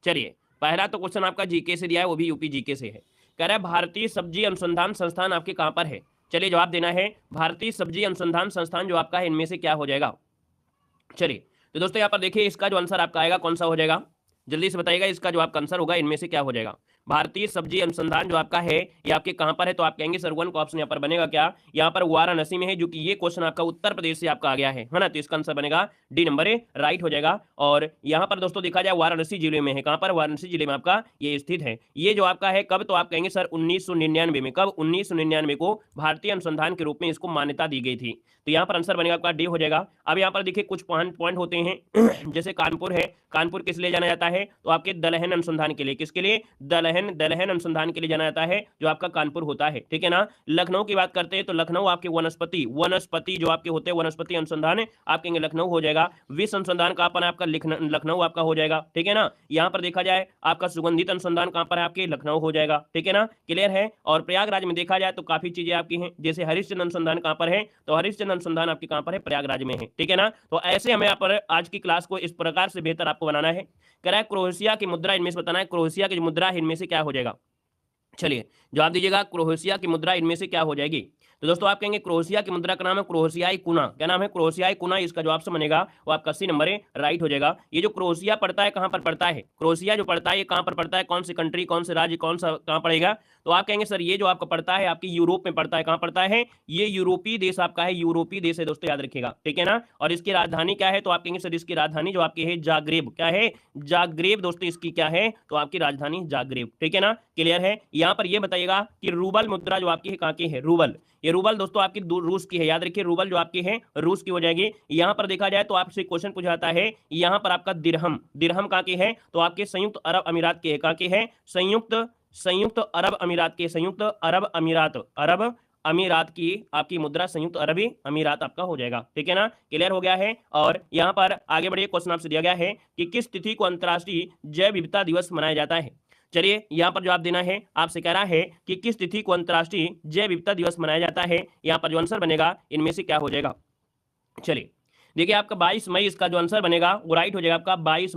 चलिए पहला तो क्वेश्चन आपका जीके से दिया है, वो भी यूपी जीके से है। कह रहा है भारतीय सब्जी अनुसंधान संस्थान आपके कहां पर है। चलिए जवाब देना है, भारतीय सब्जी अनुसंधान संस्थान जो आपका है इनमें से क्या हो जाएगा। चलिए तो दोस्तों यहाँ पर देखिए इसका जो आंसर आपका आएगा कौन सा हो जाएगा, जल्दी से बताइएगा इसका जो आपका आंसर होगा इनमें से क्या हो जाएगा। भारतीय सब्जी अनुसंधान जो आपका है ये आपके कहां पर है, तो आप कहेंगे सर वन का ऑप्शन यहाँ पर बनेगा क्या, यहाँ पर वाराणसी में है, जो कि ये क्वेश्चन आपका उत्तर प्रदेश से आपका आ गया है ना, तो इसका आंसर बनेगा डी नंबर ए राइट हो जाएगा। और यहाँ पर दोस्तों देखा जाए वाराणसी जिले में है, कहां पर, वाराणसी जिले में आपका ये स्थित है। ये जो आपका है कब, तो आप कहेंगे सर 1999 में, कब 1999 को भारतीय अनुसंधान के रूप में इसको मान्यता दी गई थी, तो यहाँ पर आंसर बनेगा आपका डी हो जाएगा। अब यहाँ पर देखिए कुछ पॉइंट होते हैं जैसे कानपुर है, कानपुर किस लिए जाना जाता है, तो आपके दलहन अनुसंधान के लिए, किसके लिए, दलहन अनुसंधान के लिए जाना जाता है जो आपका कानपुर होता है, ठीक है ना। लखनऊ की बात करते हैं तो लखनऊ आपके वनस्पति जो आपके होते हैं वनस्पति अनुसंधान आप कहेंगे लखनऊ हो जाएगा। विश्व अनुसंधान कहां पर आपका लखनऊ आपका हो जाएगा, ठीक है ना। यहाँ पर देखा जाए आपका सुगंधित अनुसंधान कहां पर है आपके, लखनऊ हो जाएगा, ठीक है ना, क्लियर है। और प्रयागराज में देखा जाए तो काफी चीजें आपकी हैं, जैसे हरिश्चंद्र अनुसंधान कहां पर है, तो हरिश्चंद्र अनुसंधान आपके कहां पर है, प्रयागराज में है, ठीक है ना। तो ऐसे हमें यहाँ पर आज की क्लास को इस प्रकार से बेहतर आपको बनाना है। कह रहा है क्रोएशिया की मुद्रा इनमें से बताना है, क्रोएशिया की मुद्रा इनमें से क्या हो जाएगा। चलिए जवाब दीजिएगा, क्रोएशिया की मुद्रा इनमें से क्या हो जाएगी। तो दोस्तों आप कहेंगे क्रोएशिया की मुद्रा का नाम है क्रोएशियाई कुना, क्या नाम है, क्रोएशियाई कुना, इसका जो ऑप्शन बनेगा वो आपका सी नंबर है राइट हो जाएगा। ये जो क्रोएशिया पड़ता है कहां पर पड़ता है, क्रोएशिया जो पड़ता है ये कहां पर पड़ता है, कौन सी कंट्री, कौन से राज्य, कौन सा कहां पड़ेगा, तो आप कहेंगे सर ये जो आपका पड़ता है आपकी यूरोप में पड़ता है, कहां पड़ता है, ये यूरोपीय देश आपका है, यूरोपीय देश है दोस्तों याद रखिएगा, ठीक है ना। और इसकी राजधानी क्या है, तो आप कहेंगे सर इसकी राजधानी जो आपकी है जाग्रेब, क्या है, जाग्रेब दोस्तों इसकी क्या है, तो आपकी राजधानी जाग्रेब, ठीक है ना, क्लियर है। यहाँ पर ये बताइएगा कि रूबल मुद्रा जो आपकी है कहां की है, रूबल, ये रूबल दोस्तों आपकी रूस की है, याद रखिए रूबल जो आपकी है रूस की हो जाएगी। यहां पर देखा जाए तो आपसे क्वेश्चन पूछा जाता है यहां पर आपका दिरहम, दिरहम कहां की है, तो आपके संयुक्त अरब अमीरात की है, कहां की है, संयुक्त अरब अमीरात की, संयुक्त अरब अमीरात की आपकी मुद्रा संयुक्त अरबी अमीरात आपका हो जाएगा, ठीक है ना, क्लियर हो गया है। और यहां पर आगे बढ़िए क्वेश्चन आपसे दिया गया है कि किस तिथि को अंतर्राष्ट्रीय जैव विविधता दिवस मनाया जाता है। चलिए यहां पर जवाब देना है, आपसे कह रहा है कि किस तिथि को अंतर्राष्ट्रीय जैव विविधता दिवस मनाया जाता है, यहां पर जो आंसर बनेगा इनमें से क्या हो जाएगा। चलिए देखिए आपका 22 मई इसका जो आंसर बनेगा वो राइट हो जाएगा आपका, 22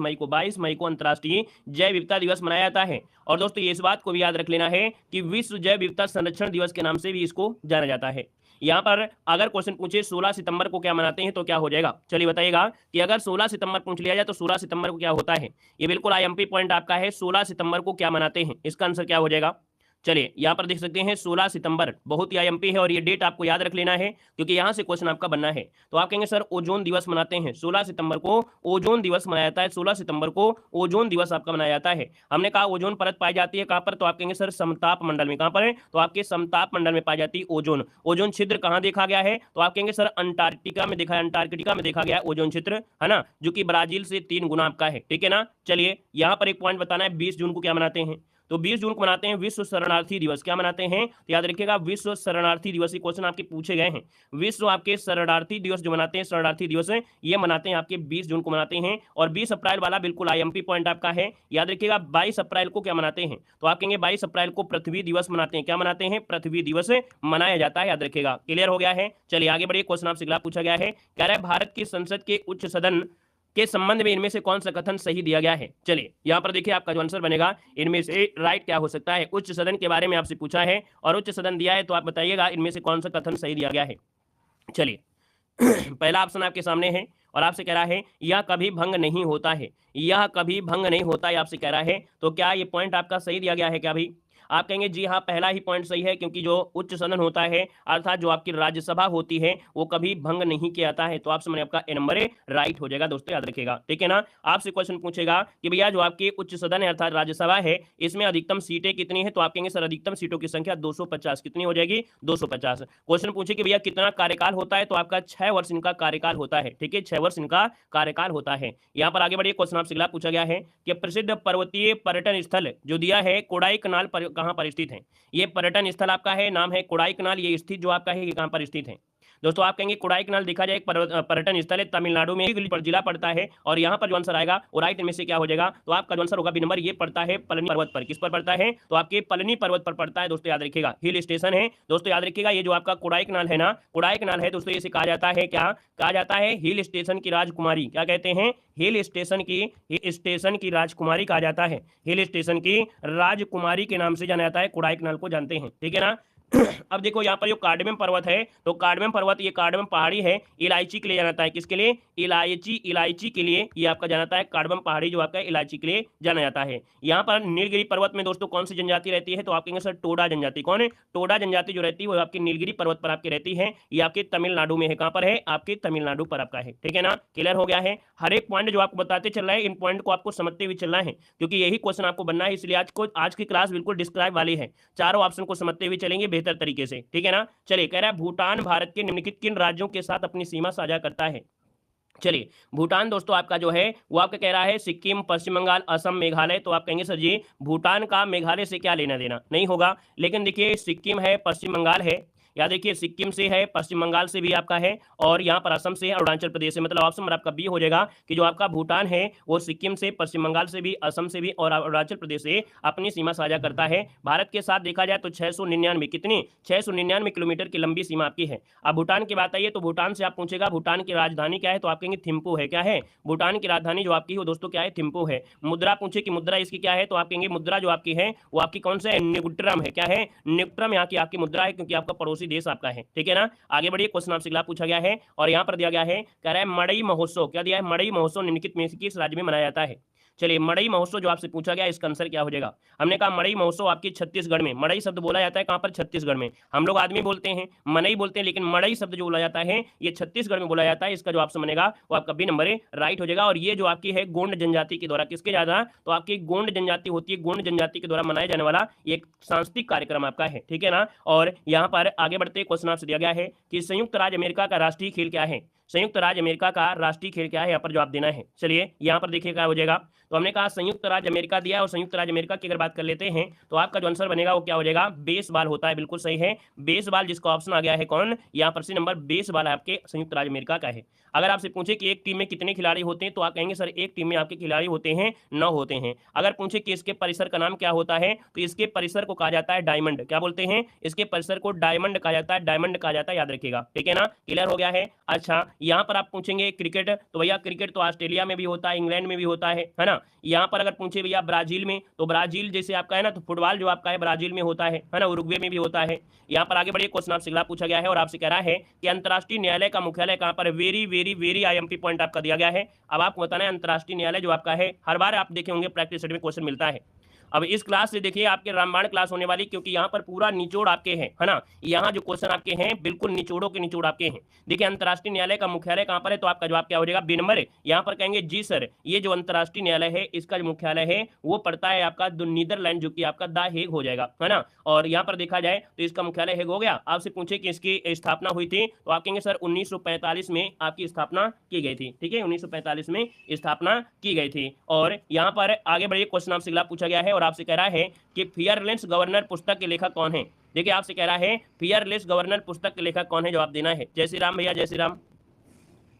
मई को अंतर्राष्ट्रीय जैव विविधता दिवस मनाया जाता है। और दोस्तों ये इस बात को भी याद रख लेना है कि विश्व जैव विविधता संरक्षण दिवस के नाम से भी इसको जाना जाता है। यहाँ पर अगर क्वेश्चन पूछे 16 सितंबर को क्या मनाते हैं तो क्या हो जाएगा, चलिए बताइएगा कि अगर 16 सितंबर पूछ लिया जाए तो 16 सितंबर को क्या होता है, ये बिल्कुल आईएमपी पॉइंट आपका है, 16 सितंबर को क्या मनाते हैं, इसका आंसर क्या हो जाएगा। चलिए यहाँ पर देख सकते हैं 16 सितंबर बहुत ही आईएमपी है और ये डेट आपको याद रख लेना है क्योंकि यहाँ से क्वेश्चन आपका बनना है। तो आप कहेंगे सर ओजोन दिवस मनाते हैं, 16 सितंबर को ओजोन दिवस मनाया जाता है, 16 सितंबर को ओजोन दिवस आपका मनाया जाता है। हमने कहा ओजोन परत पाई जाती है कहाँ पर, तो आप कहेंगे सर समताप मंडल में, कहाँ पर है, तो आपके समताप मंडल में पाई जाती है ओजोन। ओजोन छिद्र कहाँ देखा गया है, तो आप कहेंगे सर अंटार्कटिका में देखा है, अंटार्कटिका में देखा गया है ओजोन छिद्र, है ना, जो कि ब्राजील से 3 गुना आपका है, ठीक है ना। चलिए यहाँ पर एक पॉइंट बताना है, 20 जून को क्या मनाते हैं, तो 20 जून को मनाते हैं विश्व शरणार्थी दिवस, क्या मनाते हैं, तो याद रखिएगा विश्व शरणार्थी दिवस, ये क्वेश्चन आपके पूछे गए हैं। विश्व आपके शरणार्थी दिवस जो मनाते हैं, शरणार्थी दिवस ये मनाते हैं आपके 20 जून को मनाते हैं। और 20 अप्रैल वाला बिल्कुल आईएमपी पॉइंट आपका है, याद रखिएगा 22 अप्रैल को क्या मनाते हैं, तो आप कहेंगे 22 अप्रैल को पृथ्वी दिवस मनाते हैं, क्या मनाते हैं, पृथ्वी दिवस मनाया जाता है, याद रखिएगा, क्लियर हो गया है। चलिए आगे बढ़िए, क्वेश्चन आपसे अगला पूछा गया है, कह रहा है भारत की संसद के उच्च सदन के संबंध में इनमें से कौन सा कथन सही दिया गया है। चलिए यहाँ पर देखिए आपका जो आंसर बनेगा इनमें से राइट क्या हो सकता है, उच्च सदन के बारे में आपसे पूछा है और उच्च सदन दिया है, तो आप बताइएगा इनमें से कौन सा कथन सही दिया गया है। चलिए पहला ऑप्शन आपके सामने है और आपसे कह रहा है यह कभी भंग नहीं होता है, यह कभी भंग नहीं होता है आपसे कह रहा है, तो क्या ये पॉइंट आपका सही दिया गया है क्या भाई, आप कहेंगे जी हाँ पहला ही पॉइंट सही है, क्योंकि जो उच्च सदन होता है अर्थात जो आपकी राज्यसभा होती है वो कभी भंग नहीं किया जाता है, तो आपसे मैंने आपका ए नंबर राइट हो जाएगा दोस्तों, याद रखिएगा, ठीक है ना। आपसे क्वेश्चन पूछेगा कि भैया जो आपके उच्च सदन है अर्थात राज्यसभा है इसमें अधिकतम सीटें कितनी है, तो आप कहेंगे सर अधिकतम सीटों की संख्या 250, कितनी हो जाएगी 250। क्वेश्चन पूछे कि भैया कितना कार्यकाल होता है, तो आपका 6 वर्ष इनका कार्यकाल होता है, ठीक है, 6 वर्ष इनका कार्यकाल होता है। यहाँ पर आगे बढ़िए, क्वेश्चन आपसे अगला पूछा गया है कि प्रसिद्ध पर्वतीय पर्यटन स्थल जो दिया है कोडाईकनाल कहाँ पर स्थित है, ये पर्यटन स्थल आपका है, नाम है कोडाईकनाल, ये स्थित जो आपका है ये कहां पर स्थित है, दोस्तों आप कहेंगे कोडाईकनाल देखा जाए एक पर्यटन स्थल है, तमिलनाडु में जिला पड़ता है, और यहाँ पर जो आंसर आएगा वो राइट में से क्या हो जाएगा, तो आपका जो आंसर होगा बी नंबर, ये पड़ता है पलनी पर्वत पर। किस पर पड़ता है, तो आपके पलनी पर्वत पर पड़ता है दोस्तों, याद रखिएगा, हिल स्टेशन है दोस्तों, याद रखिएगा। ये जो आपका कोडाईकनाल है ना, कोडाईकनाल है दोस्तों, इसे कहा जाता है, क्या कहा जाता है, हिल स्टेशन की राजकुमारी। क्या कहते हैं, हिल स्टेशन की राजकुमारी कहा जाता है, हिल स्टेशन की राजकुमारी के नाम से जाना जाता है, कोडाईकनाल को जानते हैं, ठीक है ना। अब देखो यहाँ पर जो कार्डमम पर्वत है, तो कार्डमम पर्वत, ये कार्डमम पहाड़ी है, इलायची के लिए जाना जाता है। किसके लिए, इलायची के लिए ये आपका जाना जाता है, कार्डमम पहाड़ी जो आपका इलायची के लिए जाना जाता है। यहाँ पर नीलगिरी पर्वत में दोस्तों कौन सी जनजाति रहती है, तो आप कहेंगे सर टोडा जनजाति। कौन है, टोडा जनजाति जो रहती है वो आपकी नीलगिरी पर्वत पर आपकी रहती है, ये आपके तमिलनाडु में है। कहाँ पर है, आपके तमिलनाडु पर आपका है, ठीक है ना। क्लियर हो गया है, हर एक पॉइंट जो आपको बताते चल रहा है, इन पॉइंट को आपको समझते हुए चलना है, क्योंकि यही क्वेश्चन आपको बनना है, इसलिए आज की क्लास बिल्कुल डिस्क्राइब वाली है, चारों ऑप्शन को समझते हुए चलेंगे बेहतर तरीके से, ठीक है ना। चलिए, कह रहा है भूटान भारत के निम्नलिखित किन राज्यों के साथ अपनी सीमा साझा करता है। चलिए, भूटान दोस्तों आपका जो है वो आपका कह रहा है सिक्किम, पश्चिम बंगाल, असम, मेघालय। तो आप कहेंगे सर जी भूटान का मेघालय से क्या लेना देना, नहीं होगा। लेकिन देखिए सिक्किम है, पश्चिम बंगाल है, याद देखिए सिक्किम से है, पश्चिम बंगाल से भी आपका है, और यहाँ पर असम से है, अरुणाचल प्रदेश से। मतलब ऑप्शन आपका बी हो जाएगा कि जो आपका भूटान है वो सिक्किम से, पश्चिम बंगाल से भी, असम से भी और अरुणाचल प्रदेश से अपनी सीमा साझा करता है। भारत के साथ देखा जाए तो 699 कितनी 699 किलोमीटर की लंबी सीमा आपकी है। अब भूटान की बात आई है तो भूटान से आप पूछेगा भूटान की राजधानी क्या है, तो आप कहेंगे थिम्पू है। क्या है, भूटान की राजधानी जो आपकी है दोस्तों क्या है, थिम्पू है। मुद्रा पूछे कि मुद्रा इसकी क्या है, तो आप कहेंगे मुद्रा जो आपकी है वो आपकी कौन सा है, न्यूट्रम है। क्या है, न्यूट्रम यहाँ की आपकी मुद्रा है, क्योंकि आपका पड़ोसी देश आपका है, ठीक है ना। आगे बढ़िए, क्वेश्चन आपसे अगला पूछा गया है और यहाँ पर दिया गया है, कह रहा है मड़ई महोत्सव। क्या दिया है, मड़ई महोत्सव निम्नलिखित में से किस राज्य में मनाया जाता है। चलिए, मड़ई महोत्सव जो आपसे पूछा गया, इसका आंसर क्या हो जाएगा। हमने कहा मड़ई महोत्सव आपकी छत्तीसगढ़ में, मड़ई शब्द बोला जाता है कहां पर, छत्तीसगढ़ में। हम लोग आदमी बोलते हैं, मनई बोलते हैं, लेकिन मड़ई शब्द जो बोला जाता है ये छत्तीसगढ़ में बोला जाता है। इसका जो ऑप्शन बनेगा वो आपका बी नंबर राइट हो जाएगा। और ये जो आपकी है गोंड जनजाति के द्वारा, किसके ज्यादा, तो आपकी गोंड जनजाति होती है, गोंड जनजाति के द्वारा मनाया जाने वाला एक सांस्कृतिक कार्यक्रम आपका है, ठीक है ना। और यहाँ पर आगे बढ़ते क्वेश्चन आपसे दिया गया है कि संयुक्त राज्य अमेरिका का राष्ट्रीय खेल क्या है। संयुक्त राज्य अमेरिका का राष्ट्रीय खेल क्या है, यहाँ पर जवाब देना है। चलिए, यहाँ पर देखिए क्या हो जाएगा, तो हमने कहा संयुक्त राज्य अमेरिका दिया है, और संयुक्त राज्य अमेरिका की अगर बात कर लेते हैं तो आपका जो आंसर बनेगा वो क्या हो जाएगा, बेसबॉल होता है। बिल्कुल सही है, बेसबॉल, जिसका ऑप्शन आ गया है कौन, यहाँ पर सी नंबर, बेसबॉल आपके संयुक्त राज्य अमेरिका का है। अगर आपसे पूछे कि एक टीम में कितने खिलाड़ी होते हैं, तो आप कहेंगे सर एक टीम में आपके खिलाड़ी होते हैं 9 होते हैं। अगर पूछे कि इसके परिसर का नाम क्या होता है, तो इसके परिसर को कहा जाता है डायमंड। क्या बोलते हैं, इसके परिसर को डायमंड कहा जाता है, डायमंड कहा जाता है, याद रखिएगा, ठीक है ना। क्लियर हो गया है। अच्छा, यहाँ पर आप पूछेंगे क्रिकेट, तो भैया क्रिकेट तो ऑस्ट्रेलिया में भी होता है, इंग्लैंड में भी होता है ना। यहाँ पर अगर पूछे भैया ब्राजील में, तो ब्राजील जैसे आपका है ना, तो फुटबॉल जो आपका है ब्राजील में होता है ना, उरुग्वे में भी होता है। यहाँ पर आगे बढ़िए, क्वेश्चन आपसे अगला पूछा गया है और आपसे कह रहा है कि अंतर्राष्ट्रीय न्यायालय का मुख्यालय कहाँ पर, very very very IMP point आपका दिया गया है। अब आपको बताना है अंतर्राष्ट्रीय न्यायालय जो आपका है, हर बार आप देखे होंगे प्रैक्टिस सेट में क्वेश्चन मिलता है। अब इस क्लास से देखिए आपके रामबाण क्लास होने वाली, क्योंकि यहाँ पर पूरा निचोड़ आपके हैं, है ना। यहाँ जो क्वेश्चन आपके हैं बिल्कुल निचोड़ों के निचोड़ आपके हैं। देखिए, अंतर्राष्ट्रीय न्यायालय का मुख्यालय कहाँ पर है, तो आपका जवाब क्या हो जाएगा, बी नंबर। यहाँ पर कहेंगे जी सर, ये जो अंतर्राष्ट्रीय न्यायालय है इसका जो मुख्यालय है वो पड़ता है आपका नीदरलैंड, जो कि आपका द हेग हो जाएगा, है ना। और यहाँ पर देखा जाए तो इसका मुख्यालय हेग हो गया। आपसे पूछे कि इसकी स्थापना हुई थी, तो आप कहेंगे सर 1945 में आपकी स्थापना की गई थी, ठीक है, 1945 में स्थापना की गई थी। और यहाँ पर आगे बढ़िए, क्वेश्चन आपसे अगला पूछा गया है और आपसे कह रहा है कि फियरलेस गवर्नर पुस्तक के लेखक कौन है। देखिए, आपसे कह रहा है फियरलेस गवर्नर पुस्तक के लेखक कौन है, जवाब देना है। जय श्री राम भैया, जय श्री राम।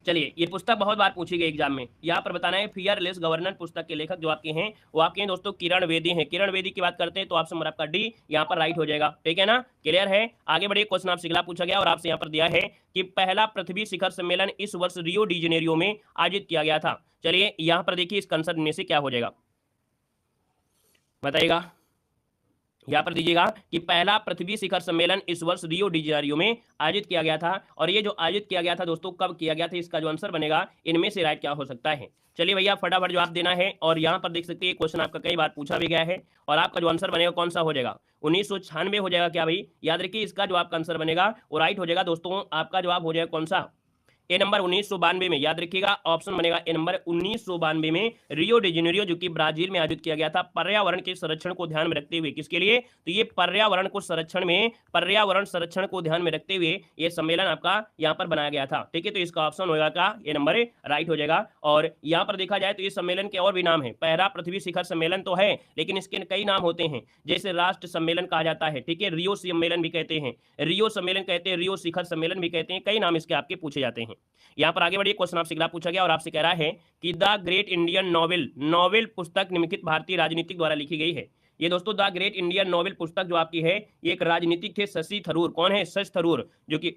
चलिए, ये पुस्तक बहुत बार पूछी गई एग्जाम में, यहाँ पर बताना है फियरलेस गवर्नर पुस्तक के लेखक जो आपके हैं वो आपके हैं दोस्तों किरण बेदी हैं। किरण बेदी की बात करते हैं तो ऑप्शन नंबर आपका डी यहाँ पर राइट हो जाएगा, ठीक है ना। क्लियर है। आगे बढ़िए, क्वेश्चन आपसे अगला पूछा गया और आपसे यहाँ पर दिया है कि पहला पृथ्वी शिखर सम्मेलन इस वर्ष रियो डी जेनेरियो में आयोजित किया गया था। चलिए, यहाँ पर देखिए इस आंसर में से क्या हो जाएगा, बताइएगा। यहाँ पर दीजिएगा कि पहला पृथ्वी शिखर सम्मेलन इस वर्ष रियो डी जेनेरियो में आयोजित किया गया था। और ये जो आयोजित किया गया था दोस्तों, कब किया गया था, इसका जो आंसर बनेगा इनमें से राइट क्या हो सकता है। चलिए भैया, फटाफट जवाब देना है। और यहाँ पर देख सकते हैं क्वेश्चन आपका कई बार पूछा भी गया है और आपका जो आंसर बनेगा कौन सा हो जाएगा, 1996 हो जाएगा क्या भाई, याद रखिए इसका जो आपका आंसर बनेगा वो राइट हो जाएगा दोस्तों। आपका जवाब हो जाएगा कौन सा, ए नंबर 1992 में, याद रखिएगा ऑप्शन बनेगा ए नंबर 1992 में रियो डी जेनेरियो जो कि ब्राजील में आयोजित किया गया था पर्यावरण के संरक्षण को ध्यान में रखते हुए। किसके लिए? तो ये पर्यावरण संरक्षण को ध्यान में रखते हुए ये सम्मेलन आपका यहाँ पर बनाया गया था। ठीक है, तो इसका ऑप्शन होगा का ये नंबर राइट हो जाएगा। और यहाँ पर देखा जाए तो इस सम्मेलन के और भी नाम है। पहला पृथ्वी शिखर सम्मेलन तो है, लेकिन इसके कई नाम होते हैं, जैसे राष्ट्र सम्मेलन कहा जाता है। ठीक है, रियो सम्मेलन भी कहते हैं, रियो सम्मेलन कहते हैं, रियो शिखर सम्मेलन भी कहते हैं, कई नाम इसके आपके पूछे जाते हैं। यहाँ पर आगे बढ़िए, क्वेश्चन आपसे अगला पूछा गया और आपसे कह रहा है कि द ग्रेट इंडियन नोवेल पुस्तक निम्नलिखित भारतीय राजनीतिक द्वारा लिखी गई है। ये दोस्तों द ग्रेट इंडियन नोवेल पुस्तक जो आपकी है ये एक राजनीतिक थे, शशि थरूर। कौन है? शशि थरूर, जो कि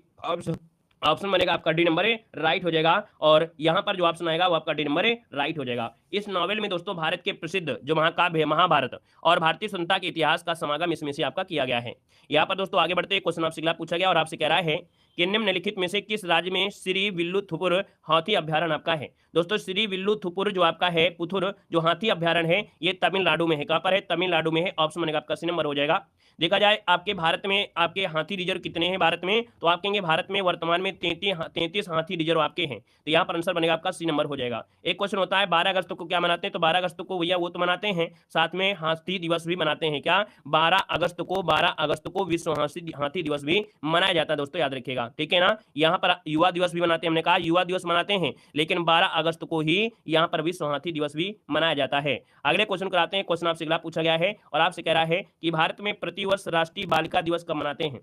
ऑप्शन बनेगा आपका डी नंबर राइट हो जाएगा। और यहां पर जो ऑप्शन आएगा वो आपका डी नंबर राइट हो जाएगा। इस नॉवेल में दोस्तों भारत के प्रसिद्ध जो महाकाव्य है महाभारत और भारतीय स्वतंत्रता के इतिहास का समागम इसमें से आपका किया गया है। यहाँ पर दोस्तों आगे बढ़ते क्वेश्चन आपसे अगला पूछा गया और आपसे कह रहा है कि निम्नलिखित में से किस राज्य में श्री विल्लुथुपुर हाथी अभ्यारण्य आपका है? दोस्तों श्री विल्लुथुपुर जो आपका है पुथुर जो हाथी अभ्यारण्य है ये तमिलनाडु में है। कहां पर है? तमिलनाडु में है। ऑप्शन बनेगा आपका सी नंबर हो जाएगा। देखा जाए आपके भारत में आपके हाथी रिजर्व कितने हैं भारत में? तो आप कहेंगे भारत में वर्तमान में 33 हाथी रिजर्व आपके हैं। तो यहाँ पर आंसर बनेगा आपका सी नंबर हो जाएगा। एक क्वेश्चन होता है 12 अगस्त को क्या मनाते हैं? तो 12 अगस्त को भैया वो तो मनाते हैं, साथ में हाथी दिवस भी मनाते हैं। क्या? 12 अगस्त को विश्व हाथी दिवस भी मनाया जाता है दोस्तों, याद रखिएगा। ठीक है ना, यहाँ पर युवा दिवस भी मनाते हैं, हमने कहा युवा दिवस मनाते हैं, लेकिन 12 अगस्त को ही यहाँ पर विश्व हाथी दिवस भी मनाया जाता है। अगले क्वेश्चन कराते हैं। क्वेश्चन आपसे अगला पूछा गया है और आपसे कह रहा है कि भारत में प्रतिवर्ष राष्ट्रीय बालिका दिवस कब मनाते हैं?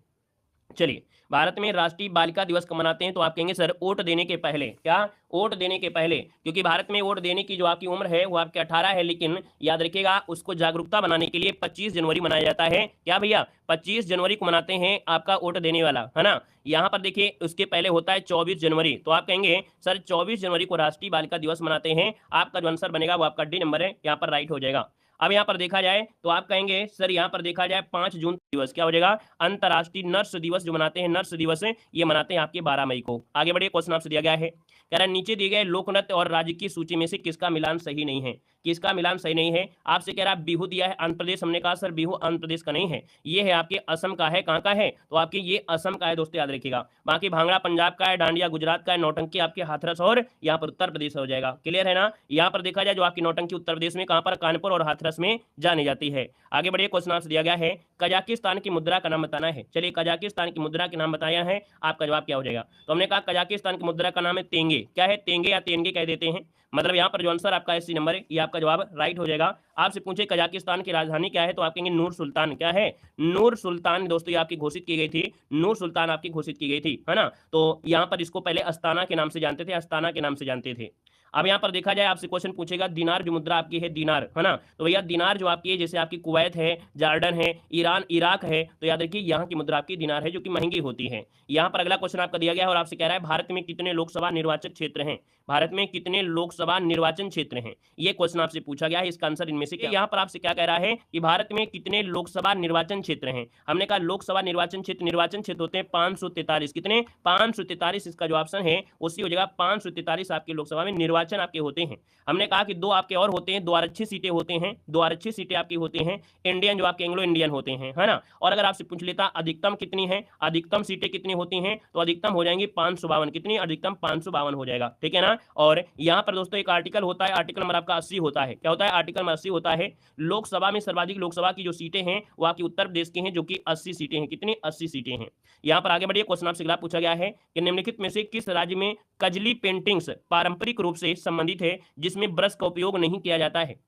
चलिए, भारत में राष्ट्रीय बालिका दिवस कब मनाते हैं? तो आप कहेंगे सर वोट देने के पहले। क्या? वोट देने के पहले, क्योंकि भारत में वोट देने की जो आपकी उम्र है वो आपके 18 है, लेकिन याद रखिएगा उसको जागरूकता बनाने के लिए 25 जनवरी मनाया जाता है। क्या भैया? 25 जनवरी को मनाते हैं आपका वोट देने वाला, है ना। यहाँ पर देखिए उसके पहले होता है 24 जनवरी। तो आप कहेंगे सर 24 जनवरी को राष्ट्रीय बालिका दिवस मनाते हैं। आपका जो आंसर बनेगा वो आपका डी नंबर है, यहाँ पर राइट हो जाएगा। अब यहाँ पर देखा जाए तो आप कहेंगे सर यहाँ पर देखा जाए 5 जून दिवस क्या हो जाएगा? अंतर्राष्ट्रीय नर्स दिवस जो मनाते हैं, नर्स दिवस ये मनाते हैं आपके 12 मई को। आगे बढ़िए, क्वेश्चन आपसे दिया गया है, कह रहा है नीचे दिए गए लोक नृत्य और राज्य की सूची में से किसका मिलान सही नहीं है? किसका मिलान सही नहीं है? आपसे कह रहा है बिहू दिया है आंध्र प्रदेश, हमने कहा सर बिहू आंध्र प्रदेश का नहीं है, ये है आपके असम का है। कहाँ का है? तो आपके ये असम का है दोस्तों, याद रखिएगा। बाकी भांगड़ा पंजाब का है, डांडिया गुजरात का है, नौटंकी आपके हाथरस और यहाँ पर उत्तर प्रदेश हो जाएगा। क्लियर है ना। यहाँ पर देखा जाए जो आपकी नौटंकी उत्तर प्रदेश में कहाँ पर? कानपुर और हाथरस में जानी जाती है। आगे बढ़िए, क्वेश्चन आपसे दिया गया है कजाकिस्तान की मुद्रा का नाम बताना है। चलिए, कजाकिस्तान की मुद्रा के नाम बताया है, आपका जवाब क्या हो जाएगा? तो हमने कहा कजाकिस्तान की मुद्रा का नाम है तेंगे। क्या है? तेंगे या तेंगे कह देते हैं। मतलब यहाँ पर जो आंसर आपका है सी नंबर है, ये आपका जवाब राइट हो जाएगा। आपसे पूछे कजाकिस्तान की राजधानी क्या है? तो आप कहेंगे नूर सुल्तान। क्या है? नूर सुल्तान दोस्तों, ये आपकी घोषित की गई थी, नूर सुल्तान आपकी घोषित की गई थी, है ना। तो यहाँ पर इसको पहले अस्ताना के नाम से जानते थे, अस्ताना के नाम से जानते थे। अब यहाँ पर देखा जाए आपसे क्वेश्चन पूछेगा दिनार जो मुद्रा आपकी है दिनार, है ना। तो भैया दिनार जो आपकी है, जैसे आपकी कुवैत है, जॉर्डन है, ईरान, इराक है, तो याद रखिए यहाँ की मुद्रा आपकी दिनार है जो कि महंगी होती है। यहाँ पर अगला क्वेश्चन आपका दिया गया है और आपसे कह रहा है भारत में कितने लोकसभा निर्वाचन क्षेत्र हैं? भारत में कितने लोकसभा निर्वाचन क्षेत्र हैं? ये क्वेश्चन आपसे पूछा गया है, इसका आंसर इनमें से क्या? यहाँ पर आपसे क्या कह रहा है कि भारत में कितने लोकसभा निर्वाचन क्षेत्र हैं? हमने कहा लोकसभा निर्वाचन क्षेत्र होते हैं 543। कितने? 543 इसका जो ऑप्शन है उसी हो जाएगा। 543 आपके लोकसभा में निर्वाचन आपके होते हैं। हमने कहा कि 2 आपके और होते हैं, 2 आरक्षित सीटें होते हैं, 2 आरक्षित सीटें आपकी होती हैं, इंडियन जो आपके एंग्लो इंडियन होते हैं, है ना। और अगर आपसे पूछ लेता अधिकतम कितनी है, अधिकतम सीटें कितनी होती हैं, तो अधिकतम हो जाएंगी 552। कितनी? अधिकतम 552 हो जाएगा। ठीक है ना। और यहाँ पर दोस्तों एक आर्टिकल होता है, आर्टिकल नंबर आपका 80 होता है। क्या होता है? आर्टिकल नंबर 80 होता है। लोकसभा में सर्वाधिक लोकसभा की जो सीटें हैं वो आपकी उत्तर प्रदेश की हैं जो कि 80 सीटें हैं। कितनी? 80 सीटें हैं। यहाँ पर आगे बढ़िए, क्वेश्चन आपसे अगला पूछा गया है कि निम्नलिखित में से किस राज्य में कजली पेंटिंग्स पारंपरिक रूप से संबंधित है जिसमें ब्रश का उपयोग नहीं किया जाता है?